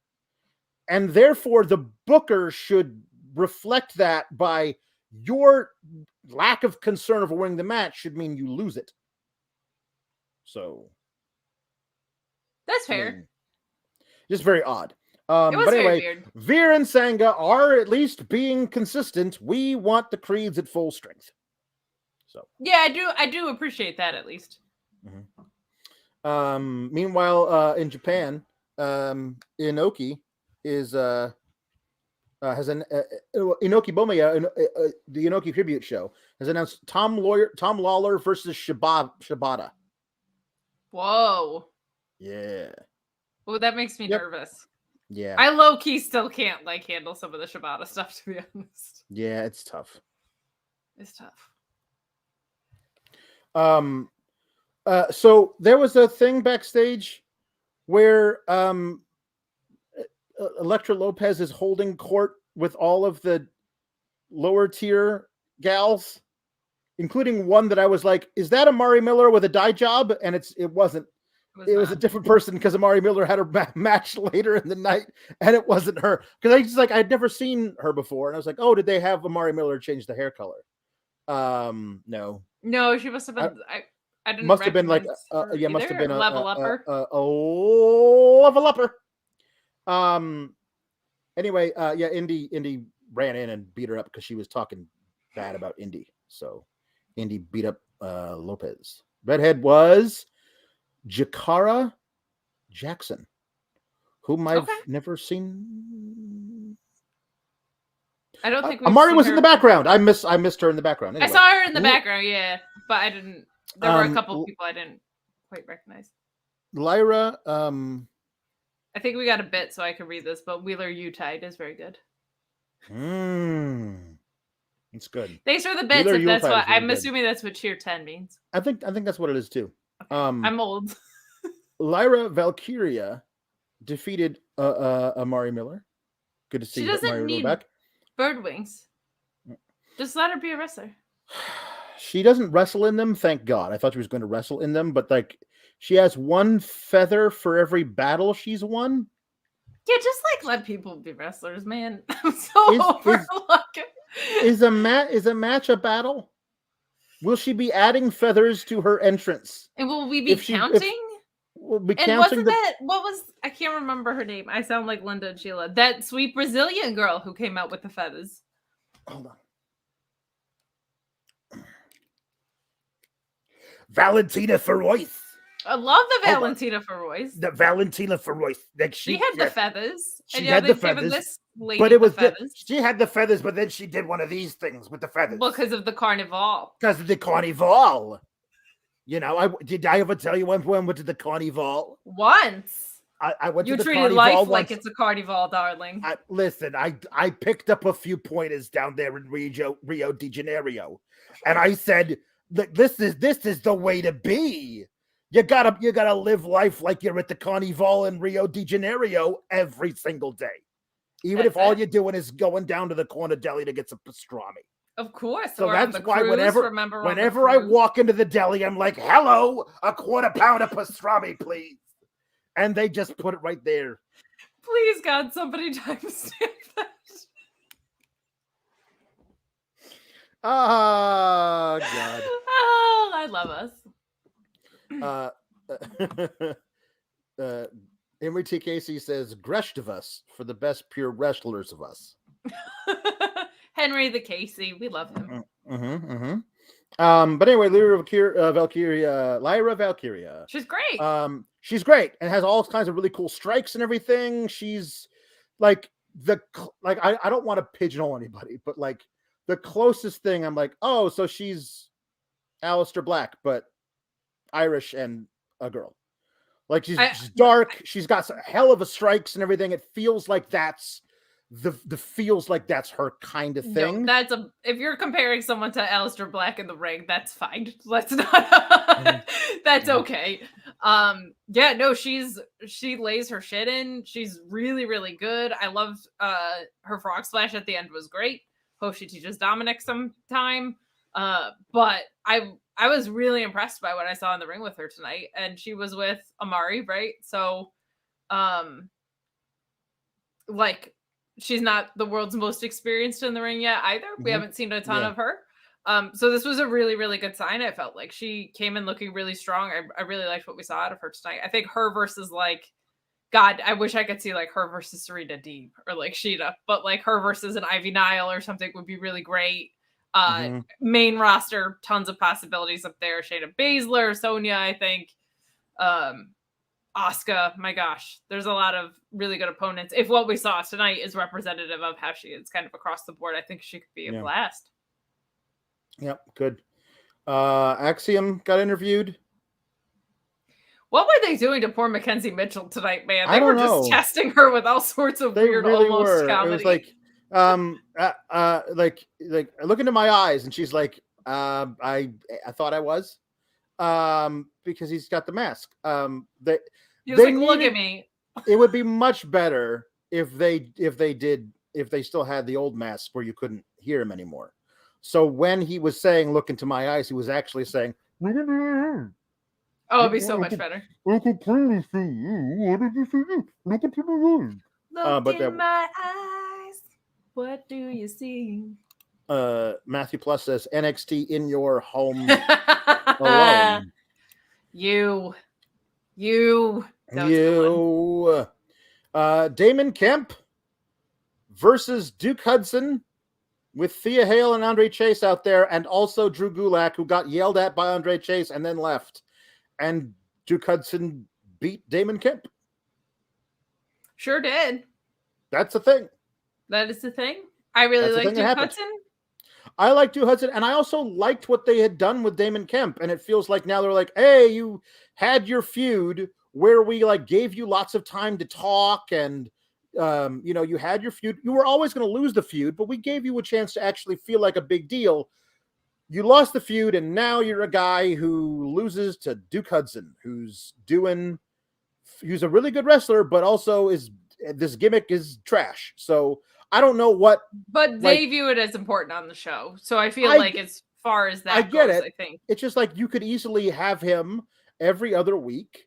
And therefore, the booker should reflect that by your lack of concern of winning the match should mean you lose it. So. That's fair. Just very odd. It was but anyway, very weird. Veer and Sangha are at least being consistent. We want the creeds at full strength. So yeah, I do appreciate that at least. Mm-hmm. Meanwhile, in Japan, Inoki is has an Inoki Bomiya, the Inoki tribute show has announced Tom Lawler versus Shibata. Whoa. Yeah. Well, that makes me nervous. Yeah. I low key still can't like handle some of the Shibata stuff, to be honest. Yeah, it's tough. It's tough. So there was a thing backstage where Elektra Lopez is holding court with all of the lower tier gals, including one that I was like, is that Amari Miller with a dye job? And it wasn't. It was a different person because Amari Miller had a match later in the night, and it wasn't her. Because I'd never seen her before, and I was like, oh, did they have Amari Miller change the hair color? No. No, she must have been. I didn't. Must have been like yeah, must have been a level upper. A level upper. Anyway, yeah, Indy ran in and beat her up because she was talking bad about Indy. So Indy beat up Lopez. Redhead was Jakara Jackson, whom I've never seen. I don't think Amari was in the background. I missed her in the background. Anyway. I saw her in the background, yeah, but I didn't. There were a couple people I didn't quite recognize. Lyra, I think we got a bit so I can read this, but Wheeler U-Tide is very good. It's good. Thanks for the bits. Wheeler if that's what really I'm good. assuming that's what Cheer 10 means. I think that's what it is too. Okay. I'm old. Lyra Valkyria defeated Amari Miller. Good to see she doesn't Amari need back. Bird wings. Just let her be a wrestler. She doesn't wrestle in them, thank God. I thought she was going to wrestle in them, but like she has one feather for every battle she's won. Yeah, just like let people be wrestlers, man. I'm so over Is a match a battle? Will she be adding feathers to her entrance? And will we be counting? We'll be and counting I can't remember her name. I sound like Linda and Sheila. That sweet Brazilian girl who came out with the feathers. Hold on. Valentina Feroz. I love the Valentina Feroz. The Valentina Feroz. Like she had the feathers. She had the feathers. But it was feathers. She had the feathers, but then she did one of these things with the feathers. Because of the carnival. Because of the carnival. You know, did I ever tell you when we went to the carnival? Once. I went to the carnival. You treated life like it's a carnival, darling. Listen, I picked up a few pointers down there in Rio de Janeiro, and I said, this is the way to be. You gotta live life like you're at the carnival in Rio de Janeiro every single day, even if all you're doing is going down to the corner deli to get some pastrami. Of course. So that's why whenever I walk into the deli, I'm like, hello, a quarter pound of pastrami, please. And they just put it right there. Please, God, somebody timestamp that. Oh, God. Oh, I love us. Henry T. Casey says, Greshed of us for the best pure wrestlers of us. Henry the Casey. We love him. But anyway, Lyra Valkyria. She's great. She's great and has all kinds of really cool strikes and everything. She's like I don't want to pigeonhole anybody, but like the closest thing I'm like, oh, so she's Aleister Black, but Irish and a girl. Like she's dark. She's got some hell of a strikes and everything. It feels like that's feels like that's her kind of thing. No, if you're comparing someone to Aleister Black in the ring, that's fine. Let's not. That's okay. Yeah, no, she lays her shit in. She's really, really good. I loved her frog splash at the end was great. Hope she teaches Dominic sometime. But I was really impressed by what I saw in the ring with her tonight, and she was with Amari, right? So, like. She's not the world's most experienced in the ring yet either. We haven't seen a ton of her. So this was a really, really good sign. I felt like she came in looking really strong. I really liked what we saw out of her tonight. I think her versus God, I wish I could see like her versus Serena Deeb or like Sheeta, but like her versus an Ivy Nile or something would be really great. Main roster, tons of possibilities up there. Shayna Baszler, Sonya, I think. Asuka, my gosh, there's a lot of really good opponents. If what we saw tonight is representative of how she is kind of across the board, I think she could be a blast. Yep, good. Axiom got interviewed. What were they doing to poor Mackenzie Mitchell tonight, man? They I don't were just know. testing her with all sorts of They weird really almost were. comedy. It was like look into my eyes, and she's like, I thought I was, because he's got the mask. he was they like, look needed- at me. It would be much better if they still had the old mask where you couldn't hear him anymore. So when he was saying, look into my eyes, he was actually saying, Oh, it'd be so much better. I can clearly see you. What did you see? Look into my eyes. Look but in that- my eyes. What do you see? Matthew Plus says NXT in your home alone. You. That was a good one. You. Damon Kemp versus Duke Hudson with Thea Hale and Andre Chase out there, and also Drew Gulak, who got yelled at by Andre Chase and then left. And Duke Hudson beat Damon Kemp. Sure did. That's the thing. That is the thing. I really That's the like thing that Duke happened. Hudson. I like Duke Hudson, and I also liked what they had done with Damon Kemp. And it feels like now they're like, hey, you had your feud where we like gave you lots of time to talk, and you had your feud. You were always going to lose the feud, but we gave you a chance to actually feel like a big deal. You lost the feud, and now you're a guy who loses to Duke Hudson, who's a really good wrestler, but also this gimmick is trash. So I don't know what. But they view it as important on the show. So I feel like as far as that I get goes, it. I think. It's just like you could easily have him every other week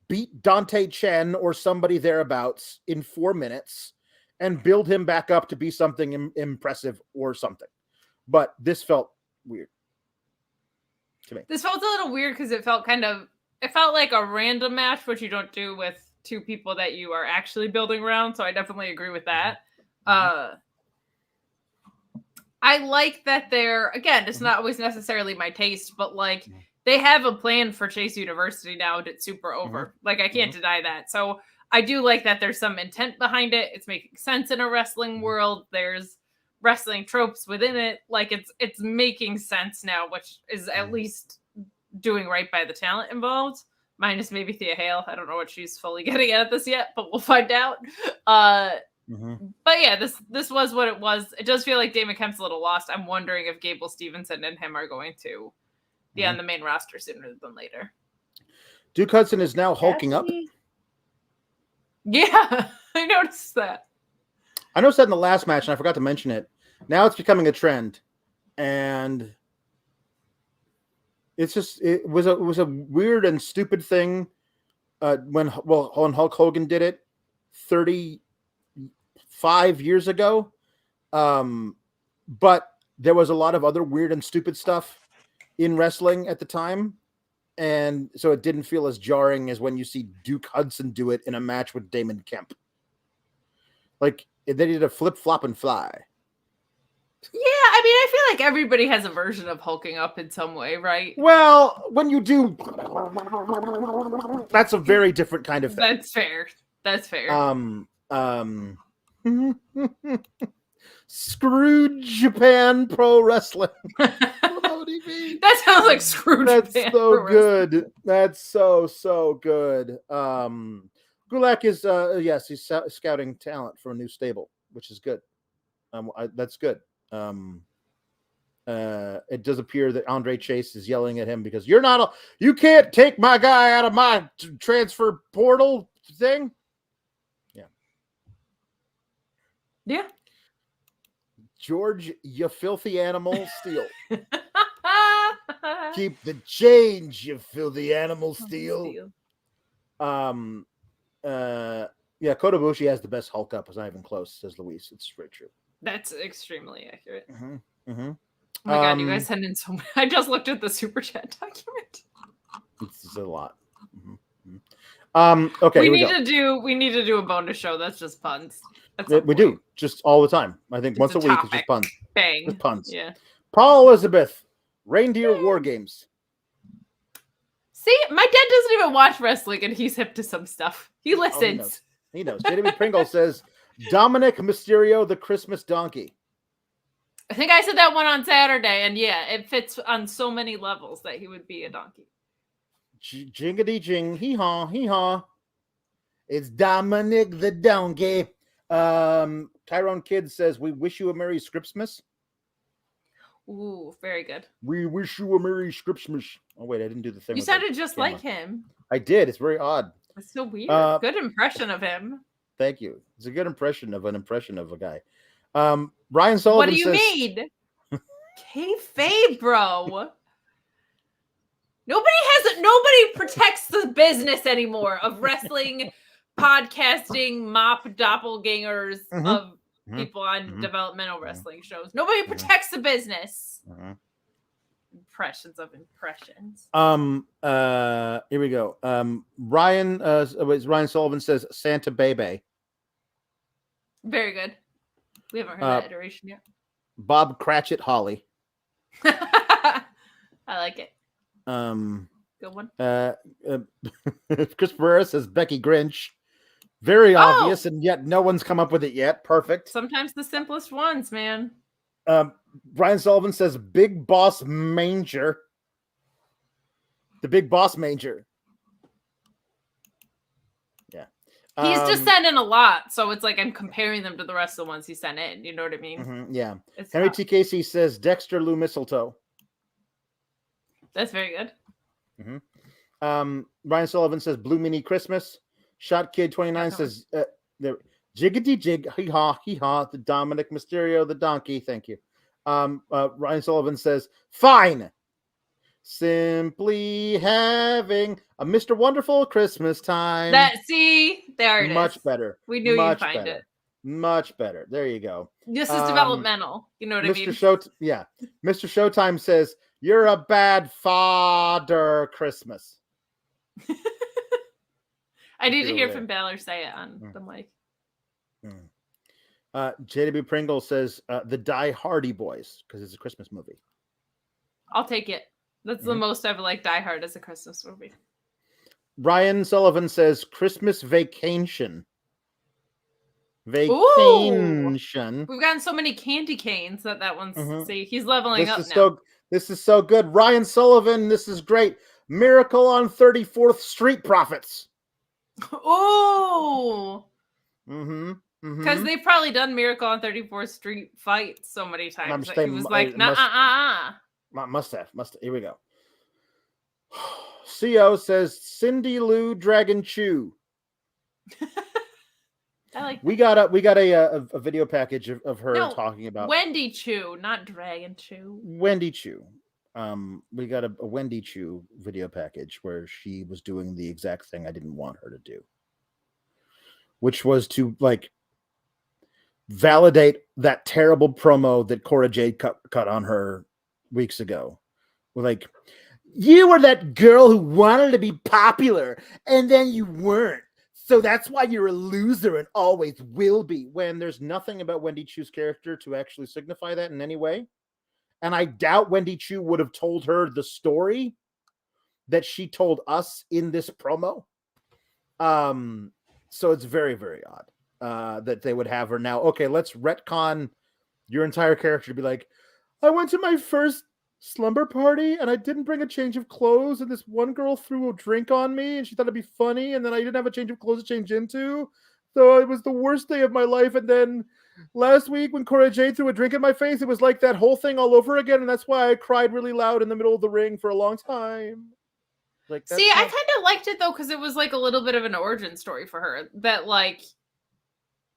beat Dante Chen or somebody thereabouts in 4 minutes and build him back up to be something impressive or something. But this felt weird to me. This felt a little weird because it felt like a random match, which you don't do with two people that you are actually building around. So I definitely agree with that. I like that it's not always necessarily my taste, but like they have a plan for Chase University now that's super over. Like I can't deny that. So I do like that there's some intent behind it. It's making sense in a wrestling world. There's wrestling tropes within it. Like it's making sense now, which is at least doing right by the talent involved. Minus maybe Thea Hale. I don't know what she's fully getting at this yet, but we'll find out. But yeah, this was what it was. It does feel like Damon Kemp's a little lost. I'm wondering if Gable Stevenson and him are going to be on the main roster sooner than later. Duke Hudson is now hulking up. Yeah, I noticed that. I noticed that in the last match, and I forgot to mention it. Now it's becoming a trend, and it was a weird and stupid thing when Hulk Hogan did it 35 years ago. But there was a lot of other weird and stupid stuff in wrestling at the time, and so it didn't feel as jarring as when you see Duke Hudson do it in a match with Damon Kemp. Like they did a flip, flop, and fly. Yeah, I mean, I feel like everybody has a version of hulking up in some way, right? Well, when you do, that's a very different kind of thing. That's fair. Screw Japan Pro Wrestling. That sounds like Screw That's Japan so Pro Wrestling. good. That's so good. Gulak is yes, he's scouting talent for a new stable, which is good. That's good. It does appear that Andre Chase is yelling at him because you can't take my guy out of my transfer portal thing. Yeah. George, you filthy animal, steal. Keep the change, you filthy animal, steal. Yeah, Kota Ibushi has the best Hulk up. It's not even close, says Luis. It's very true. That's extremely accurate. Oh my God, you guys send in so many. I just looked at the super chat document. It's a lot. Okay, we need to do a bonus show. That's just puns. We do just all the time. I think once a week topic. it's just puns. Bang. Just puns. Yeah. Paul Elizabeth, Reindeer War Games. See, my dad doesn't even watch wrestling, and he's hip to some stuff. He listens. He knows. Jeremy Pringle says Dominic Mysterio, the Christmas donkey. I think I said that one on Saturday, and yeah, it fits on so many levels that he would be a donkey. Jingity jing, hee haw, hee haw. It's Dominic the Donkey. Tyrone Kidd says, "We wish you a Merry Scripsmas." Ooh, very good. We wish you a Merry Scripsmas. Oh wait, I didn't do the thing. You with the sounded just camera. like him. I did. It's very odd. It's so weird. Good impression of him. Thank you. It's a good impression of a guy. Ryan Sullivan. What do you says, mean? Kayfabe, bro. Nobody protects the business anymore of wrestling, podcasting, mop doppelgangers of people on developmental wrestling shows. Nobody protects the business. Impressions of impressions. Here we go. Ryan Sullivan says Santa Bebe. Very good. We haven't heard that iteration yet. Bob Cratchit Holly. I like it. Good one. Chris Pereira says Becky Grinch. Very obvious, and yet no one's come up with it yet. Perfect. Sometimes the simplest ones, man. Brian Sullivan says Big Boss Manger. The Big Boss Manger. Yeah. He's just sent in a lot, so it's like I'm comparing them to the rest of the ones he sent in. You know what I mean? Yeah. It's Henry tough. T. Casey says Dexter Lou Mistletoe. That's very good. Ryan Sullivan says Blue Mini Christmas. Shot Kid 29 says Jiggity Jig, hee haw, the Dominic Mysterio, the donkey. Thank you. Ryan Sullivan says, fine. Simply having a Mr. Wonderful Christmas time. There it is. Much better. We knew you'd find it. Much better. There you go. This is developmental. You know what I mean? Mr. Showtime says, you're a bad father, Christmas. I need to hear from Balor say it on the mic. JW Pringle says the Die Hardy Boys because it's a Christmas movie. I'll take it. That's the most I've liked Die Hard as a Christmas movie. Ryan Sullivan says Christmas Vacation. Vacation. Ooh. We've gotten so many candy canes that one's see he's leveling up now. This is so good. Ryan Sullivan, this is great. Miracle on 34th Street Profits. Ooh. Because they've probably done Miracle on 34th Street fight so many times. He was like, Must have. Here we go. CO says Cindy Lou Dragon Chew. I like that. We got a video package of her talking about Wendy Chew, not Dragon Chew. Wendy Chew. We got a Wendy Chew video package where she was doing the exact thing I didn't want her to do, which was to like validate that terrible promo that Cora Jade cut on her weeks ago. With like, you were that girl who wanted to be popular and then you weren't. So that's why you're a loser and always will be, when there's nothing about Wendy Chew's character to actually signify that in any way. And I doubt Wendy Chew would have told her the story that she told us in this promo. So it's very, very odd that they would have her now. Okay, let's retcon your entire character to be like, I went to my first slumber party and I didn't bring a change of clothes, and this one girl threw a drink on me and she thought it'd be funny, and then I didn't have a change of clothes to change into, so it was the worst day of my life. And then last week when Cora Jade threw a drink in my face, it was like that whole thing all over again, and that's why I cried really loud in the middle of the ring for a long time. Like, I kind of liked it though, because it was like a little bit of an origin story for her, that like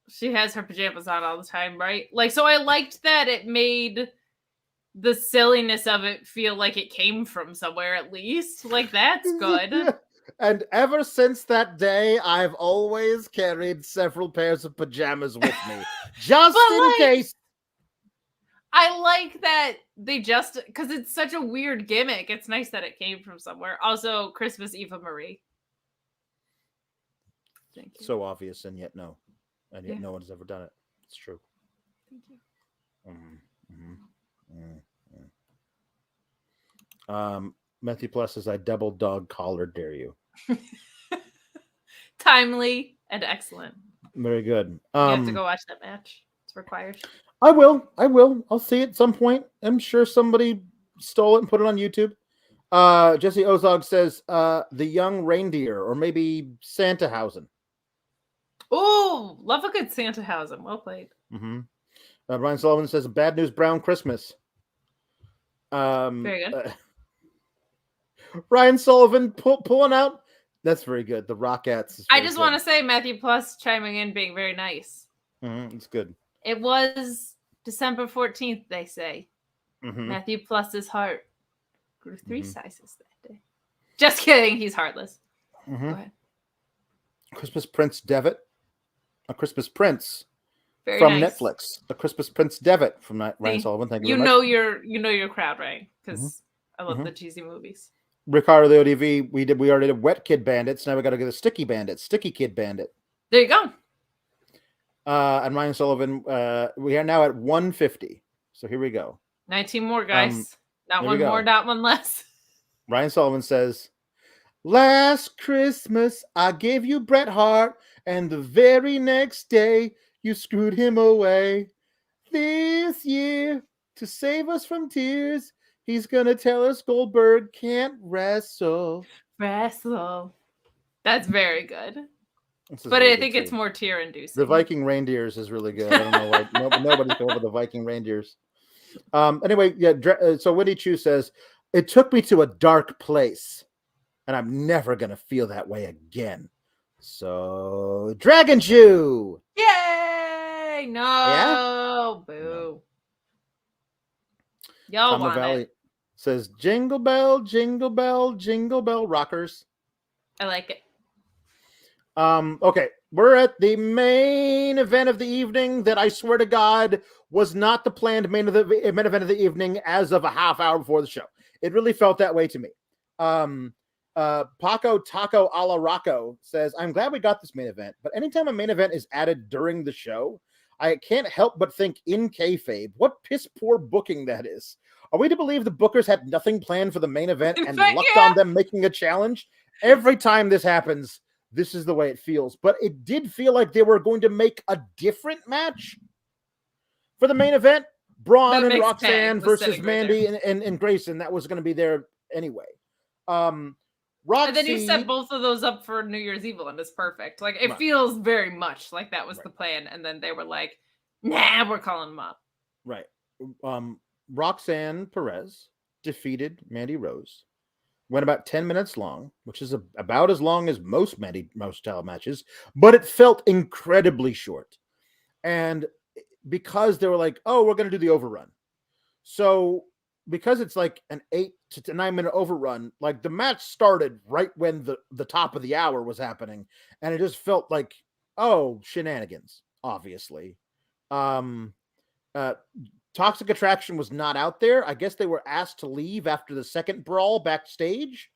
she has her pajamas on all the time, right? Like, so I liked that it made the silliness of it feel like it came from somewhere, at least. Like, that's good. Yeah. And ever since that day, I've always carried several pairs of pajamas with me, just in case. I like that they just, because it's such a weird gimmick. It's nice that it came from somewhere. Also, Christmas Eva Marie. Thank you. So obvious, and yet no. And yet no one's ever done it. It's true. Thank you. Matthew Plus says, I double dog collar dare you. Timely and excellent. Very good. You have to go watch that match. It's required. I will. I'll see it at some point. I'm sure somebody stole it and put it on YouTube. Jesse Ozog says the young reindeer, or maybe Santahausen. Oh, love a good Santahausen. Well played. Mm-hmm. Brian Sullivan says Bad News Brown Christmas. Very good. Ryan Sullivan pulling out. That's very good. The Rockettes. I just want to say Matthew Plus chiming in, being very nice. It's good. It was December 14th, they say. Mm-hmm. Matthew Plus's heart grew 3 sizes that day. Just kidding. He's heartless. Mm-hmm. Go ahead. Christmas Prince Devitt. A Christmas Prince Very from nice. Netflix. A Christmas Prince Devitt from Ryan Sullivan. Thank you very much. You know your crowd, right? Because I love the cheesy movies. Ricardo the ODV, we already did Wet Kid Bandits. Now we got to get a Sticky Kid Bandit. There you go. And Ryan Sullivan, we are now at 150. So here we go. 19 more, guys. Not one go. more, not one less. Ryan Sullivan says, last Christmas I gave you Bret Hart, and the very next day you screwed him away. This year, to save us from tears, he's gonna tell us Goldberg can't wrestle. Wrestle. That's very good. But I think it's more tear-inducing. The Viking Reindeers is really good. I don't know why nobody's over the Viking Reindeers. Anyway, yeah. So Winnie Chu says, it took me to a dark place, and I'm never gonna feel that way again. So Dragon Chew. Yay! No. Yeah? Boo. Y'all Tom want Valley it. says, jingle bell, jingle bell, jingle bell rockers. I like it. Okay, we're at the main event of the evening that I swear to God was not the planned main event of the evening as of a half hour before the show. It really felt that way to me. Paco Taco a la Rocco says, I'm glad we got this main event, but anytime a main event is added during the show, I can't help but think in kayfabe, what piss poor booking that is. Are we to believe the bookers had nothing planned for the main event and lucked on them making a challenge? Every time this happens, this is the way it feels. But it did feel like they were going to make a different match for the main event. Braun and Roxanne versus Mandy and Grayson. That was going to be there anyway. Roxy, and then you set both of those up for New Year's Evil, and it's perfect. Like, it feels very much like that was the plan. And then they were like, nah, we're calling them up. Right. Roxanne Perez defeated Mandy Rose. Went about 10 minutes long, which is about as long as most style matches, but it felt incredibly short. And because they were like, oh, we're going to do the overrun. So because it's like an 8 to 9 minute overrun, like the match started right when the top of the hour was happening. And it just felt like, oh, shenanigans, obviously. Toxic Attraction was not out there. I guess they were asked to leave after the second brawl backstage.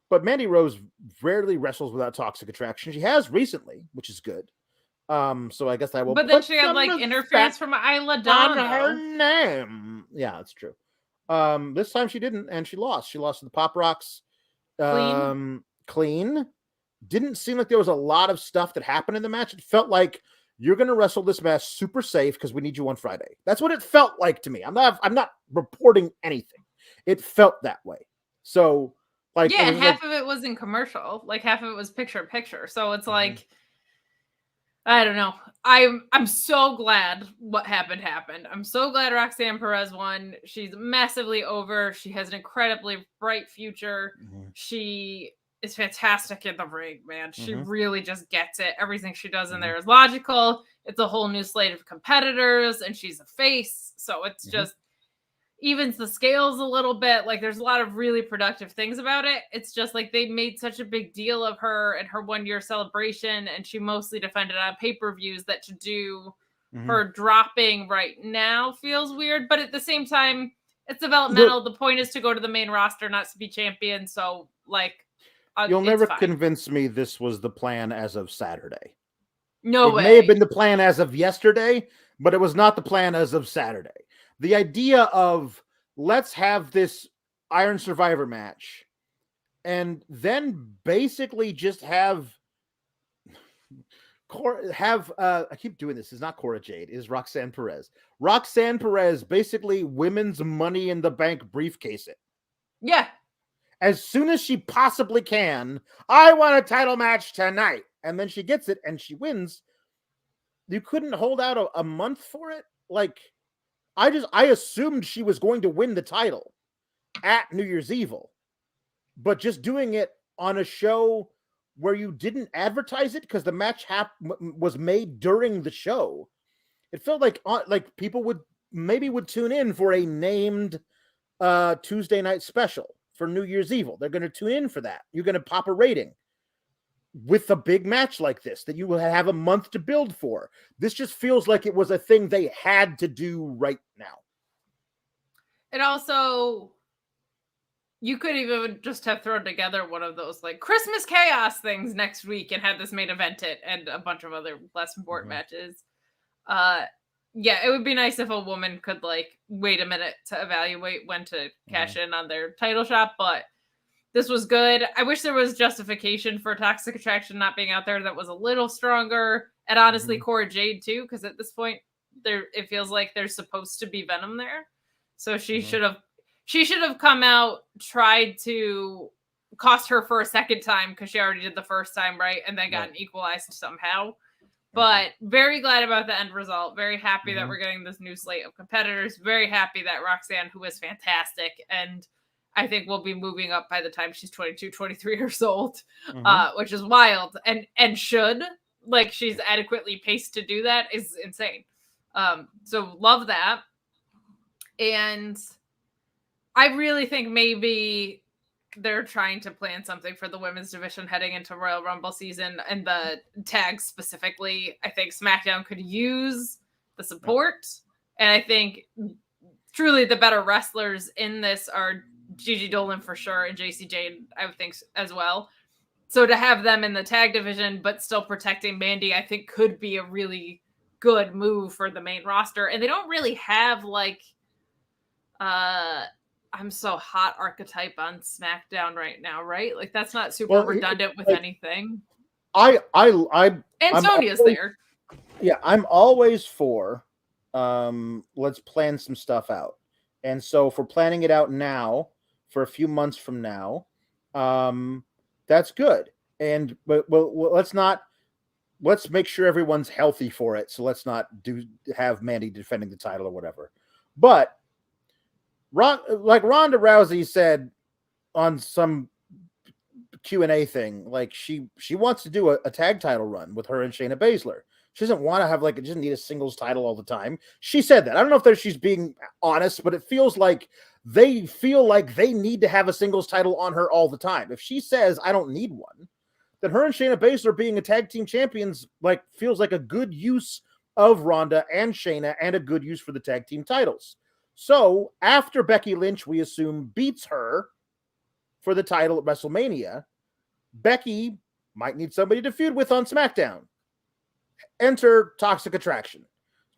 But Mandy Rose rarely wrestles without Toxic Attraction. She has recently, which is good. So I guess I will. But then she had like interference from Isla Dawn on her name. Yeah, that's true. This time she didn't, and she lost. She lost to the Pop Rocks. Clean. Didn't seem like there was a lot of stuff that happened in the match. It felt like you're going to wrestle this match super safe because we need you on Friday. That's what it felt like to me. I'm not reporting anything. It felt that way. So, like, yeah, and half of it was in commercial. Like half of it was picture. So it's like, I don't know. I'm so glad what happened. I'm so glad Roxanne Perez won. She's massively over. She has an incredibly bright future. She is fantastic in the ring, man. She really just gets it. Everything she does in there is logical. It's a whole new slate of competitors, and she's a face. So it's just evens the scales a little bit. Like, there's a lot of really productive things about it. It's just like they made such a big deal of her and her 1 year celebration, and she mostly defended on pay-per-views, that to do her dropping right now feels weird. But at the same time, it's developmental. The point is to go to the main roster, not to be champion. So, like, you'll never convince me this was the plan as of Saturday. No way. It may have been the plan as of yesterday, but it was not the plan as of Saturday. The idea of let's have this Iron Survivor match and then basically just have I keep doing this. It's not Cora Jade. It is Roxanne Perez. Roxanne Perez basically women's Money in the Bank briefcase it. Yeah. as soon as she possibly can. I want a title match tonight. And then she gets it and she wins. You couldn't hold out a month for it? Like, I assumed she was going to win the title at New Year's Evil. But just doing it on a show where you didn't advertise it because the match was made during the show, it felt like people would tune in for a named Tuesday night special for New Year's Evil. They're going to tune in for that. You're going to pop a rating with a big match like this that you will have a month to build for. This just feels like it was a thing they had to do right now. It also, you could even just have thrown together one of those like Christmas chaos things next week and had this main event it and a bunch of other less important matches. Yeah, it would be nice if a woman could like wait a minute to evaluate when to cash in on their title shot, but this was good. I wish there was justification for Toxic Attraction not being out there that was a little stronger. And honestly, Cora Jade too, because at this point, it feels like there's supposed to be Venom there. So she should have come out, tried to cost her for a second time because she already did the first time, right? And then got equalized somehow. But very glad about the end result. Very happy that we're getting this new slate of competitors. Very happy that Roxanne, who is fantastic, and I think will be moving up by the time she's 22, 23 years old, which is wild and should. Like, she's adequately paced to do that is insane. So love that. And I really think maybe they're trying to plan something for the women's division heading into Royal Rumble season and the tags specifically. I think SmackDown could use the support. And I think truly the better wrestlers in this are Gigi Dolan for sure and JC Jane, I would think as well. So to have them in the tag division, but still protecting Mandy, I think could be a really good move for the main roster. And they don't really have like, I'm so hot archetype on SmackDown right now, right? Like that's not super redundant with anything. And Sonya's there. Yeah, I'm always for let's plan some stuff out. And so if we're planning it out now for a few months from now, that's good. And but let's make sure everyone's healthy for it. So let's not have Mandy defending the title or whatever. But like Ronda Rousey said on some Q&A thing, like she wants to do a tag title run with her and Shayna Baszler. She doesn't want to have she doesn't need a singles title all the time. She said that. I don't know if she's being honest, but it feels like they feel like they need to have a singles title on her all the time. If she says I don't need one, then her and Shayna Baszler being a tag team champions feels like a good use of Ronda and Shayna and a good use for the tag team titles. So after Becky Lynch, we assume, beats her for the title at WrestleMania, Becky might need somebody to feud with on SmackDown. Enter Toxic Attraction.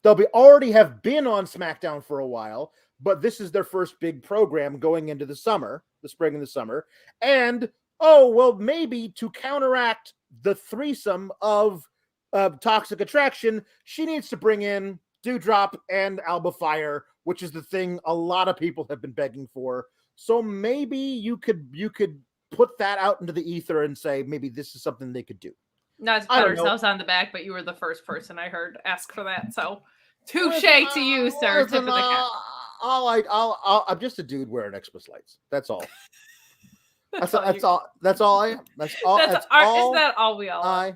They'll already have been on SmackDown for a while, but this is their first big program going into the summer, the spring and the summer. And, maybe to counteract the threesome of Toxic Attraction, she needs to bring in Doudrop and Alba Fire, which is the thing a lot of people have been begging for. So maybe you could put that out into the ether and say maybe this is something they could do. Not to pat ourselves on the back, but you were the first person I heard ask for that. So touche to you, sir. Tip of the cap. I'm just a dude wearing Xmas lights. That's all. That's all I am. Is that all we all are? I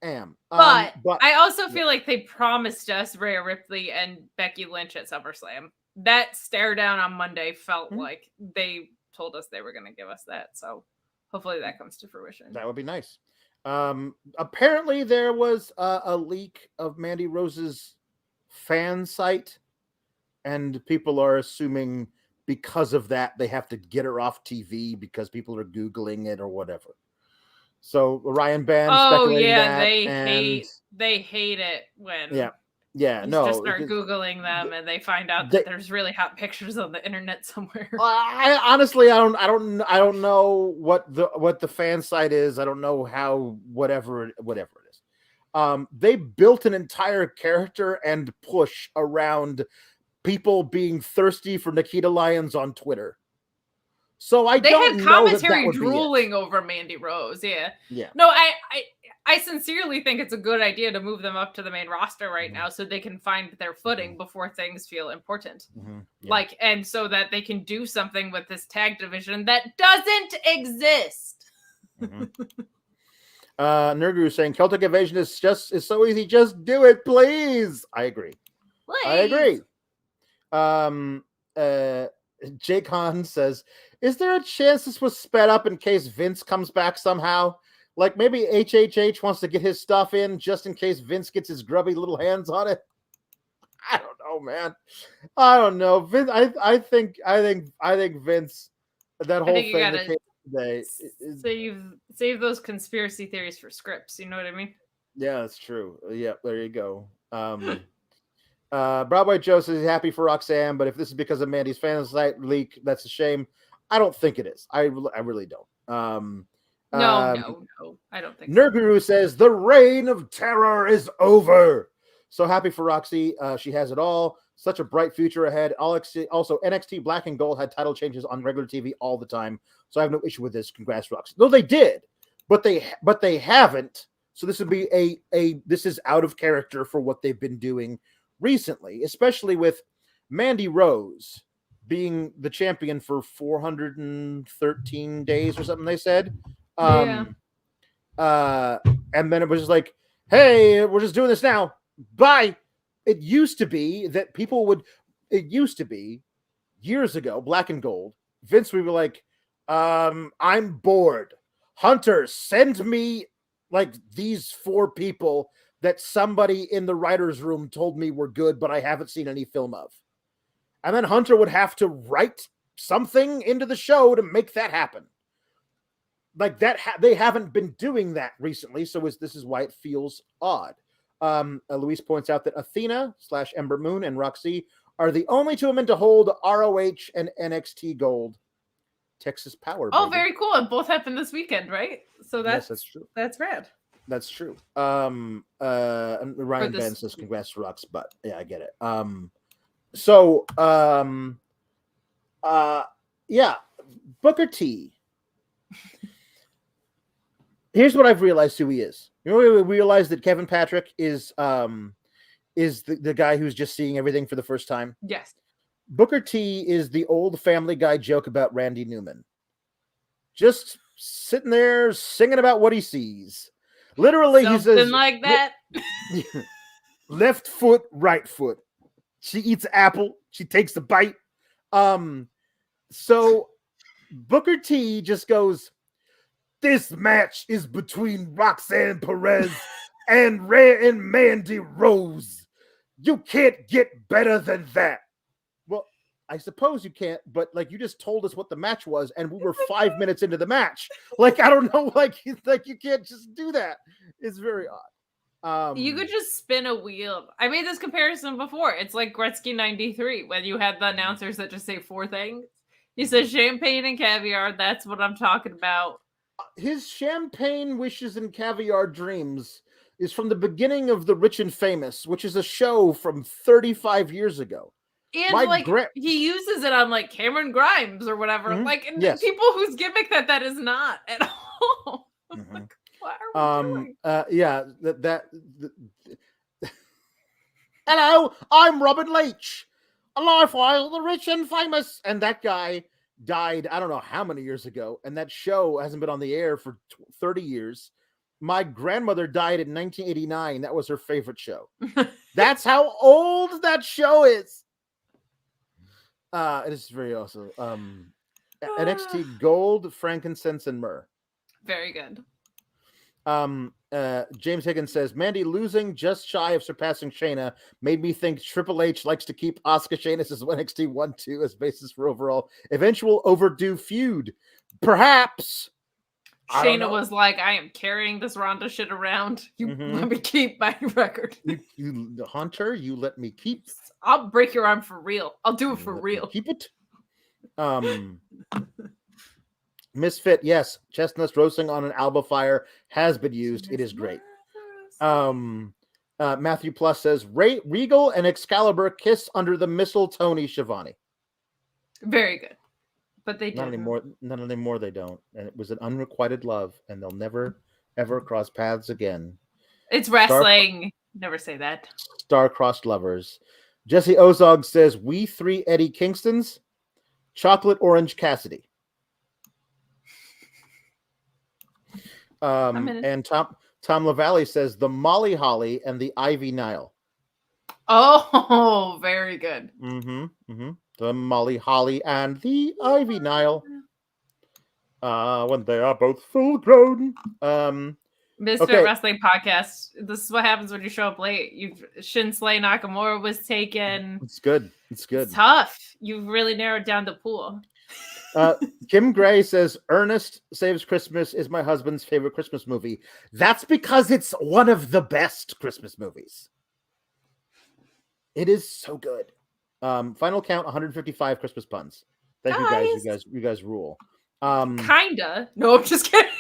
am. But I also feel like they promised us Rhea Ripley and Becky Lynch at SummerSlam. That stare down on Monday felt like they told us they were going to give us that. So hopefully that comes to fruition. That would be nice. Apparently there was a leak of Mandy Rose's fan site, and people are assuming because of that they have to get her off TV because people are Googling it or whatever. So Ryan Band speculating that, they hate it when just start Googling them and they find out that there's really hot pictures on the internet somewhere. I honestly I don't know what the fan site is. I don't know how whatever it is. They built an entire character and push around people being thirsty for Nikita Lyons on Twitter. So They don't had know commentary that would drooling over Mandy Rose. Yeah. Yeah. No, I sincerely think it's a good idea to move them up to the main roster right now so they can find their footing before things feel important. Yeah. And so that they can do something with this tag division that doesn't exist. Nurguru saying Celtic Invasion is so easy. Just do it, please. I agree. Please. I agree. Jake Hahn says, is there a chance this was sped up in case Vince comes back somehow? Like maybe HHH wants to get his stuff in just in case Vince gets his grubby little hands on it. I don't know, man. I don't know. Vince, I think Vince, that whole thing that came today save those conspiracy theories for scripts. You know what I mean? Yeah, that's true. Yeah, there you go. Broadway Joe says he's happy for Roxanne, but if this is because of Mandy's fan site leak, that's a shame. I don't think it is. I really don't. No, I don't think Nurguru says the reign of terror is over. So happy for Roxy. She has it all. Such a bright future ahead. Also, NXT Black and Gold had title changes on regular TV all the time, so I have no issue with this. Congrats, Roxy. No, they did, but they haven't. So this would be this is out of character for what they've been doing recently, especially with Mandy Rose being the champion for 413 days or something. They said, and then it was just like, hey, we're just doing this now. Bye. It used to be that people would. It used to be years ago, Black and Gold. Vince would be like, I'm bored. Hunter, send me like these 4 people that somebody in the writer's room told me were good, but I haven't seen any film of. And then Hunter would have to write something into the show to make that happen. Like that, they haven't been doing that recently, so this is why it feels odd. Luis points out that Athena / Ember Moon and Roxy are the only 2 women to hold ROH and NXT Gold. Texas Power. Oh, baby. very cool. And both happened this weekend, right? So that's true. That's rad. That's true. And Ryan Ben says congrats to Rox, but yeah, I get it. Yeah, Booker T. Here's what I've realized who he is. You know, we realized that Kevin Patrick is the guy who's just seeing everything for the first time. Yes. Booker T is the old Family Guy joke about Randy Newman. Just sitting there singing about what he sees. Literally, something he says like that. Left foot, right foot. She eats an apple. She takes a bite. So Booker T just goes, this match is between Roxanne Perez and Mandy Rose. You can't get better than that. Well, I suppose you can't, but like you just told us what the match was, and we were 5 minutes into the match. Like, I don't know, like you can't just do that. It's very odd. You could just spin a wheel. I made this comparison before. It's like Gretzky 93 when you had the announcers that just say 4 things. He says champagne and caviar. That's what I'm talking about. His champagne wishes and caviar dreams is from the beginning of The Rich and Famous, which is a show from 35 years ago. And he uses it on like Cameron Grimes or whatever. Mm-hmm. Like yes. people whose gimmick that is not at all. Mm-hmm. Like, what are we doing? Yeah, Hello, I'm Robin Leach. A life of the rich and famous. And that guy died, I don't know how many years ago. And that show hasn't been on the air for 30 years. My grandmother died in 1989. That was her favorite show. That's how old that show is. It is very awesome. NXT Gold, Frankincense, and Myrrh. Very good. James Higgins says Mandy losing just shy of surpassing Shayna made me think Triple H likes to keep Asuka Shayna's NXT 1-2 as basis for overall eventual overdue feud. Perhaps Shayna was like, I am carrying this Ronda shit around. You let me keep my record. You Hunter, you let me keep. I'll break your arm for real. I'll do it for real. Keep it. Misfit, yes. Chestnuts roasting on an Alba fire has been used. It is great. Matthew Plus says Regal and Excalibur kiss under the mistletoe, Shivani. Very good. But they Not didn't. anymore. Not anymore. They don't. And it was an unrequited love, and they'll never, ever cross paths again. It's wrestling. Never say that. Star-crossed lovers. Jesse Ozog says, "We three Eddie Kingstons, Chocolate Orange Cassidy." And Tom LaValle says, "The Molly Holly and the Ivy Nile." Oh, very good. The Molly Holly and the Ivy Nile. When they are both full grown. Misfit Wrestling Podcast. This is what happens when you show up late. Shinsley Nakamura was taken. It's good. It's good. It's tough. You've really narrowed down the pool. Kim Gray says, "Ernest Saves Christmas is my husband's favorite Christmas movie." That's because it's one of the best Christmas movies. It is so good. Final count, 155 Christmas puns. Thank you guys. You guys rule. Kinda. No, I'm just kidding.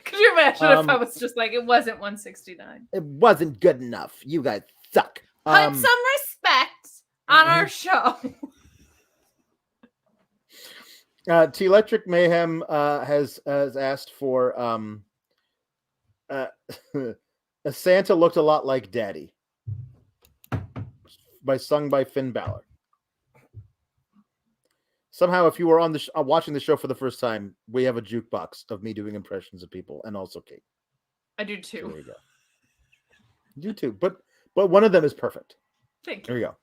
Could you imagine if I was just like, it wasn't 169? It wasn't good enough. You guys suck. Put some respect on our show. T Electric Mayhem has asked for Santa looked a lot like Daddy, sung by Finn Balor. Somehow, if you were on watching the show for the first time, we have a jukebox of me doing impressions of people, and also Kate. I do too. So there you go. You too, but one of them is perfect. Thank you. There you go.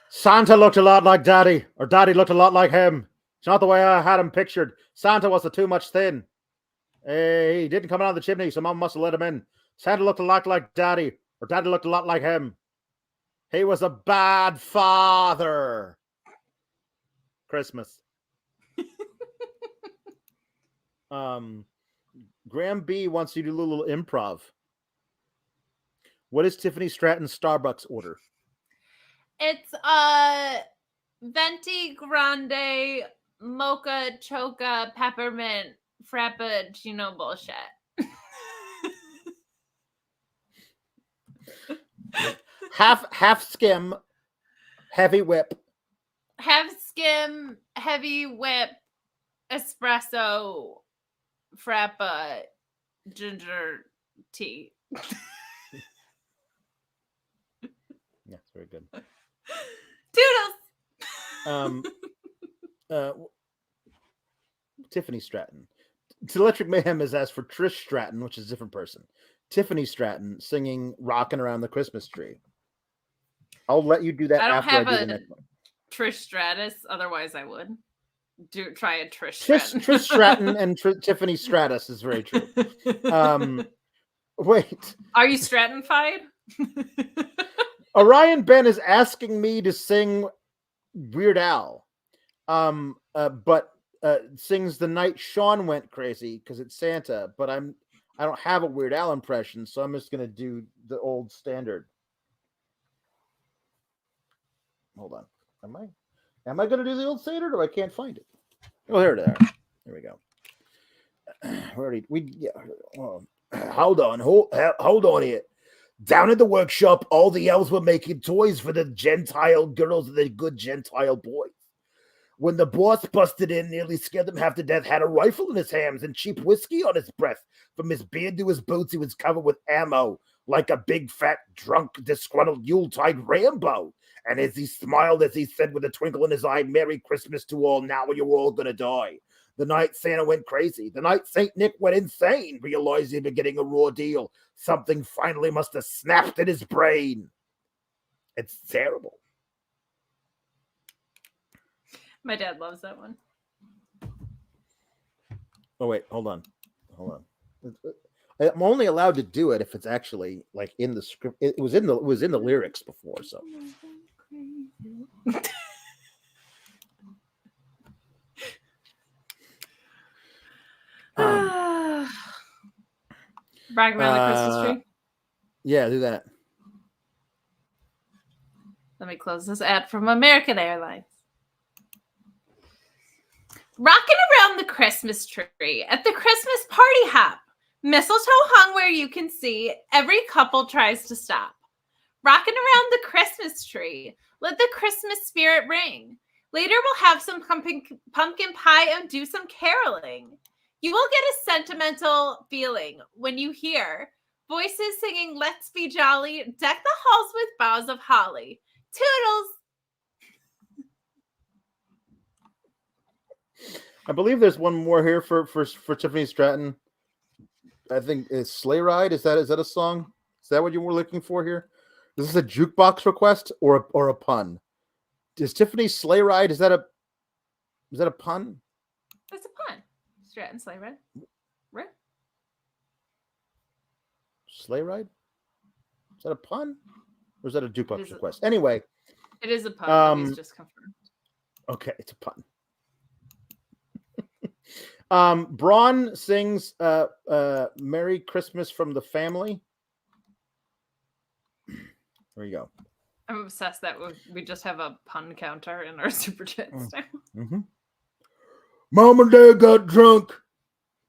Santa looked a lot like Daddy, or Daddy looked a lot like him. It's not the way I had him pictured. Santa was too much thin. He didn't come out of the chimney, so Mom must have let him in. Santa looked a lot like Daddy, or Daddy looked a lot like him. He was a bad father. Christmas. Graham B wants you to do a little improv. What is Tiffany Stratton's Starbucks order? It's venti grande mocha choca peppermint frappuccino bullshit. half skim, heavy whip. Half skim, heavy whip, espresso, frappa, ginger tea. Yeah, very good. Toodles. Tiffany Stratton. Electric Mayhem has asked for Trish Stratton, which is a different person. Tiffany Stratton singing "Rockin' Around the Christmas Tree." I'll let you do that. I don't after have I do a the next one. Trish Stratus. Otherwise, I would try a Trish Stratton. Trish Stratton and Tiffany Stratus is very true. Wait, are you Stratton-fied? Orion Ben is asking me to sing Weird Al, but sings "The Night Sean Went Crazy" because it's Santa. But I don't have a Weird Al impression, so I'm just gonna do the old standard. Hold on, am I gonna do the old standard, or I can't find it? Oh, there it is. There we go. Hold on here. Down at the workshop, all the elves were making toys for the Gentile girls and the good Gentile boys. When the boss busted in, nearly scared them half to death, had a rifle in his hands and cheap whiskey on his breath. From his beard to his boots, he was covered with ammo, like a big, fat, drunk, disgruntled Yuletide Rambo. And as he smiled, as he said with a twinkle in his eye, "Merry Christmas to all, now you're all gonna die." The night Santa went crazy. The night St. Nick went insane, realized he'd been getting a raw deal. Something finally must have snapped in his brain. It's terrible. My dad loves that one. Oh, wait, hold on. I'm only allowed to do it if it's actually like in the script. It was in the lyrics before, so. Rock around the Christmas tree. Yeah, do that. Let me close this ad from American Airlines. Rocking around the Christmas tree at the Christmas party hop. Mistletoe hung where you can see. Every couple tries to stop. Rocking around the Christmas Christmas tree. Let the Christmas spirit ring. Later, we'll have some pumpkin pie and do some caroling. You will get a sentimental feeling when you hear voices singing Let's Be Jolly, deck the halls with boughs of holly. Toodles! I believe there's one more here for Tiffany Stratton. I think it's Sleigh Ride. Is that a song? Is that what you were looking for here? Is this a jukebox request or a pun? Is Tiffany's Sleigh Ride? Is that a pun? It's a pun. Stratton Sleigh Ride. Right? Sleigh Ride? Is that a pun? Or is that a jukebox request? Anyway. It is a pun. He's just confirmed. Okay, it's a pun. Braun sings Merry Christmas from the Family. There you go. I'm obsessed that we just have a pun counter in our super chats now. Mm-hmm. Mom and Dad got drunk.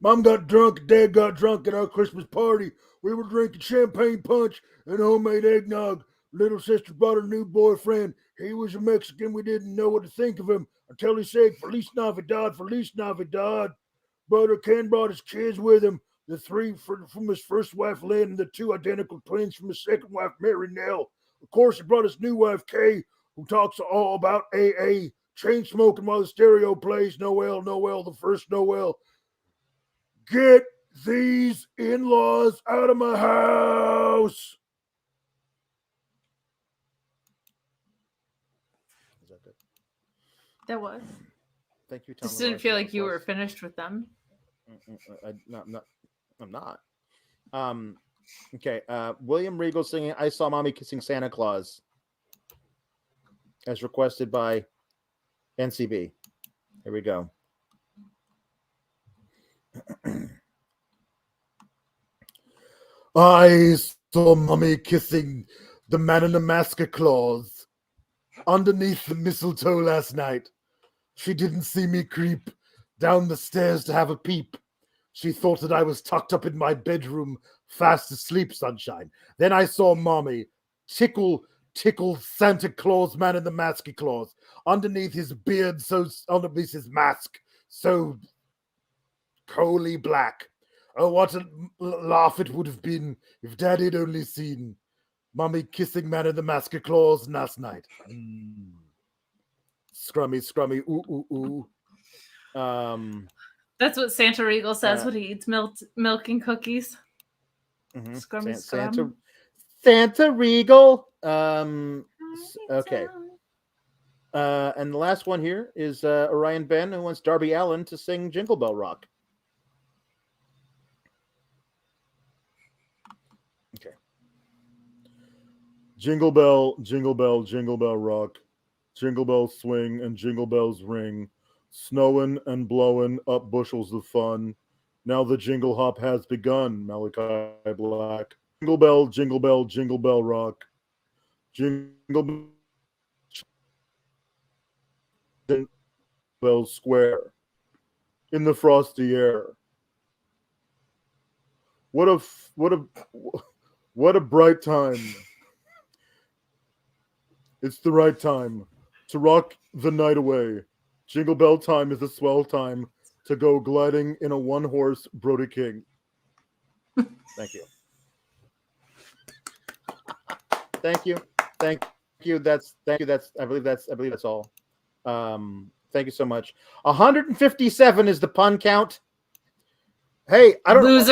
Mom got drunk. Dad got drunk at our Christmas party. We were drinking champagne punch and homemade eggnog. Little sister brought her new boyfriend. He was a Mexican. We didn't know what to think of him until he said, Feliz Navidad, Feliz Navidad. Brother Ken brought his kids with him. The three from his first wife, Lynn, and the two identical twins from his second wife, Mary Nell. Of course, he brought his new wife, Kay, who talks all about AA, chain smoking while the stereo plays Noel, Noel, the first Noel. Get these in-laws out of my house. That was. Thank you, Tom. Just didn't feel like you were finished with them. I'm not. Okay. William Regal singing I Saw Mommy Kissing Santa Claus as requested by NCB. Here we go. I saw Mommy kissing the man in the mask of claws underneath the mistletoe last night. She didn't see me creep down the stairs to have a peep. She thought that I was tucked up in my bedroom, fast asleep, sunshine. Then I saw Mommy tickle Santa Claus, man in the masky claws, underneath his beard, underneath his mask, so coaly black. Oh, what a laugh it would have been if Daddy had only seen Mommy kissing man in the masky claws last night. Scrummy, ooh, ooh, ooh. That's what Santa Regal says when he eats milk and cookies. Mm-hmm. Scrum. Santa Regal. Okay. And the last one here is Orion Ben, who wants Darby Allin to sing Jingle Bell Rock. Okay. Jingle bell, jingle bell, jingle bell rock. Jingle bells swing and jingle bells ring. Snowing and blowing up bushels of fun. Now the jingle hop has begun, Malachi Black. Jingle bell, jingle bell, jingle bell rock. Jingle bell square. In the frosty air. What a bright time. It's the right time to rock the night away. Jingle bell time is a swell time to go gliding in a one-horse Brody King. Thank you. Thank you. Thank you. I believe that's all. Thank you so much. 157 is the pun count. Hey, I don't know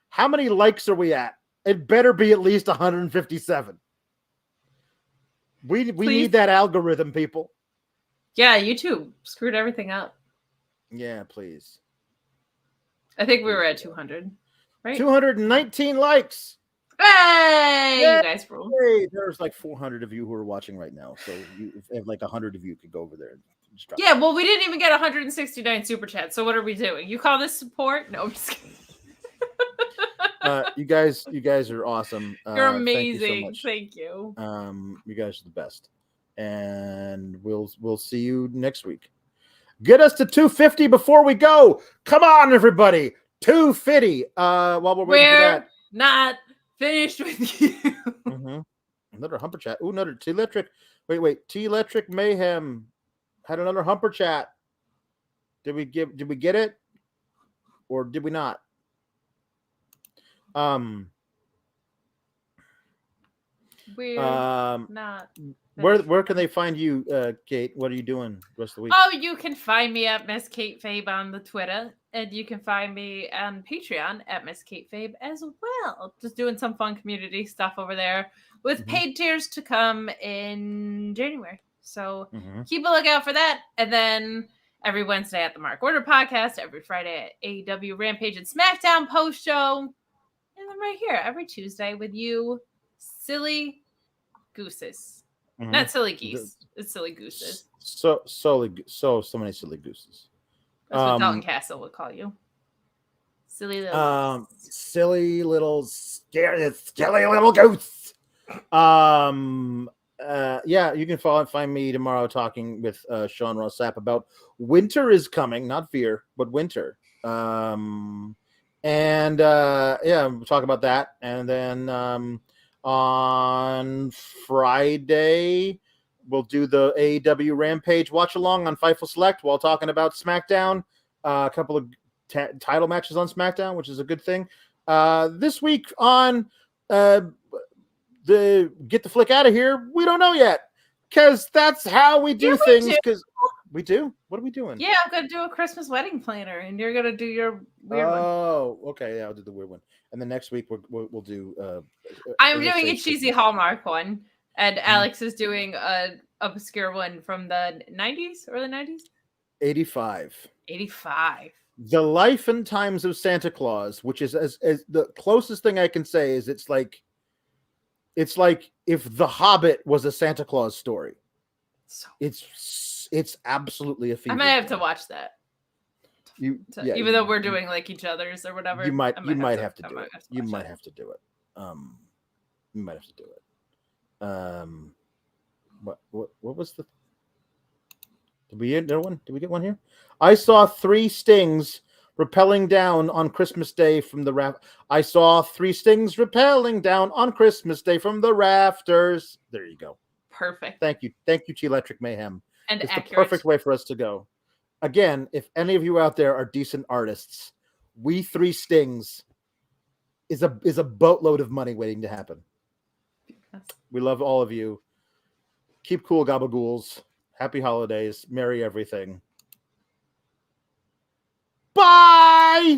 how many likes are we at? It better be at least 157. We need that algorithm, people. Yeah, YouTube screwed everything up. Yeah, please. I think we were at 200, right? 219 likes. Hey, Yay! You guys rule. Hey, there's like 400 of you who are watching right now. So if like 100 of you could go over there. Yeah, well, we didn't even get 169 super chats. So what are we doing? You call this support? No, I'm just kidding. You guys are awesome. You're amazing. Thank you so much. You guys are the best. And we'll see you next week. Get us to 250 before we go. Come on, everybody. 250. While we're waiting for that. Not finished with you. Mm-hmm. Another humper chat. Ooh, another T-Electric. Wait. T-Electric Mayhem had another humper chat. Did we get it? Or did we not? We're not. Where can they find you, Kate? What are you doing the rest of the week? Oh, you can find me at Miss Kate Fabe on the Twitter, and you can find me on Patreon at Miss Kate Fabe as well. Just doing some fun community stuff over there with paid tiers to come in January. So keep a lookout for that. And then every Wednesday at the Mark Order podcast, every Friday at AEW Rampage and SmackDown post show, and then right here every Tuesday with you, silly gooses. Not silly geese. It's silly gooses. So many silly gooses. That's what Dalton Castle would call you. Silly little silly little scary little goose. Yeah, you can find me tomorrow talking with Sean Rossap about winter is coming, not fear, but winter. Yeah, we'll talk about that. And then on Friday, we'll do the AEW Rampage watch along on Fightful Select while talking about SmackDown. A couple of title matches on SmackDown, which is a good thing. This week on the Get the Flick Out of Here, we don't know yet because that's how we do things. Because we do. What are we doing? Yeah, I'm gonna do a Christmas wedding planner, and you're gonna do your weird one. Oh, okay. Yeah, I'll do the weird one. And then next week we'll do. I'm doing a cheesy Hallmark one, and Alex is doing a obscure one from the 90s or the 90s. 85. 85. The Life and Times of Santa Claus, which is as the closest thing I can say is it's like if The Hobbit was a Santa Claus story. So it's absolutely a fever. I might have to watch that. Even though we're doing like each other's or whatever, you might have to do it. You might have to do it. What was the? Did we get one? Did we get one here? I saw 3 stings rappelling down on Christmas Day from the raft. I saw 3 stings rappelling down on Christmas Day from the rafters. There you go. Perfect. Thank you, T-Electric Mayhem. And it's accurate. The perfect way for us to go. Again, if any of you out there are decent artists, We 3 Stings is a boatload of money waiting to happen. We love all of you. Keep cool, gabagools. Happy holidays. Merry everything. Bye!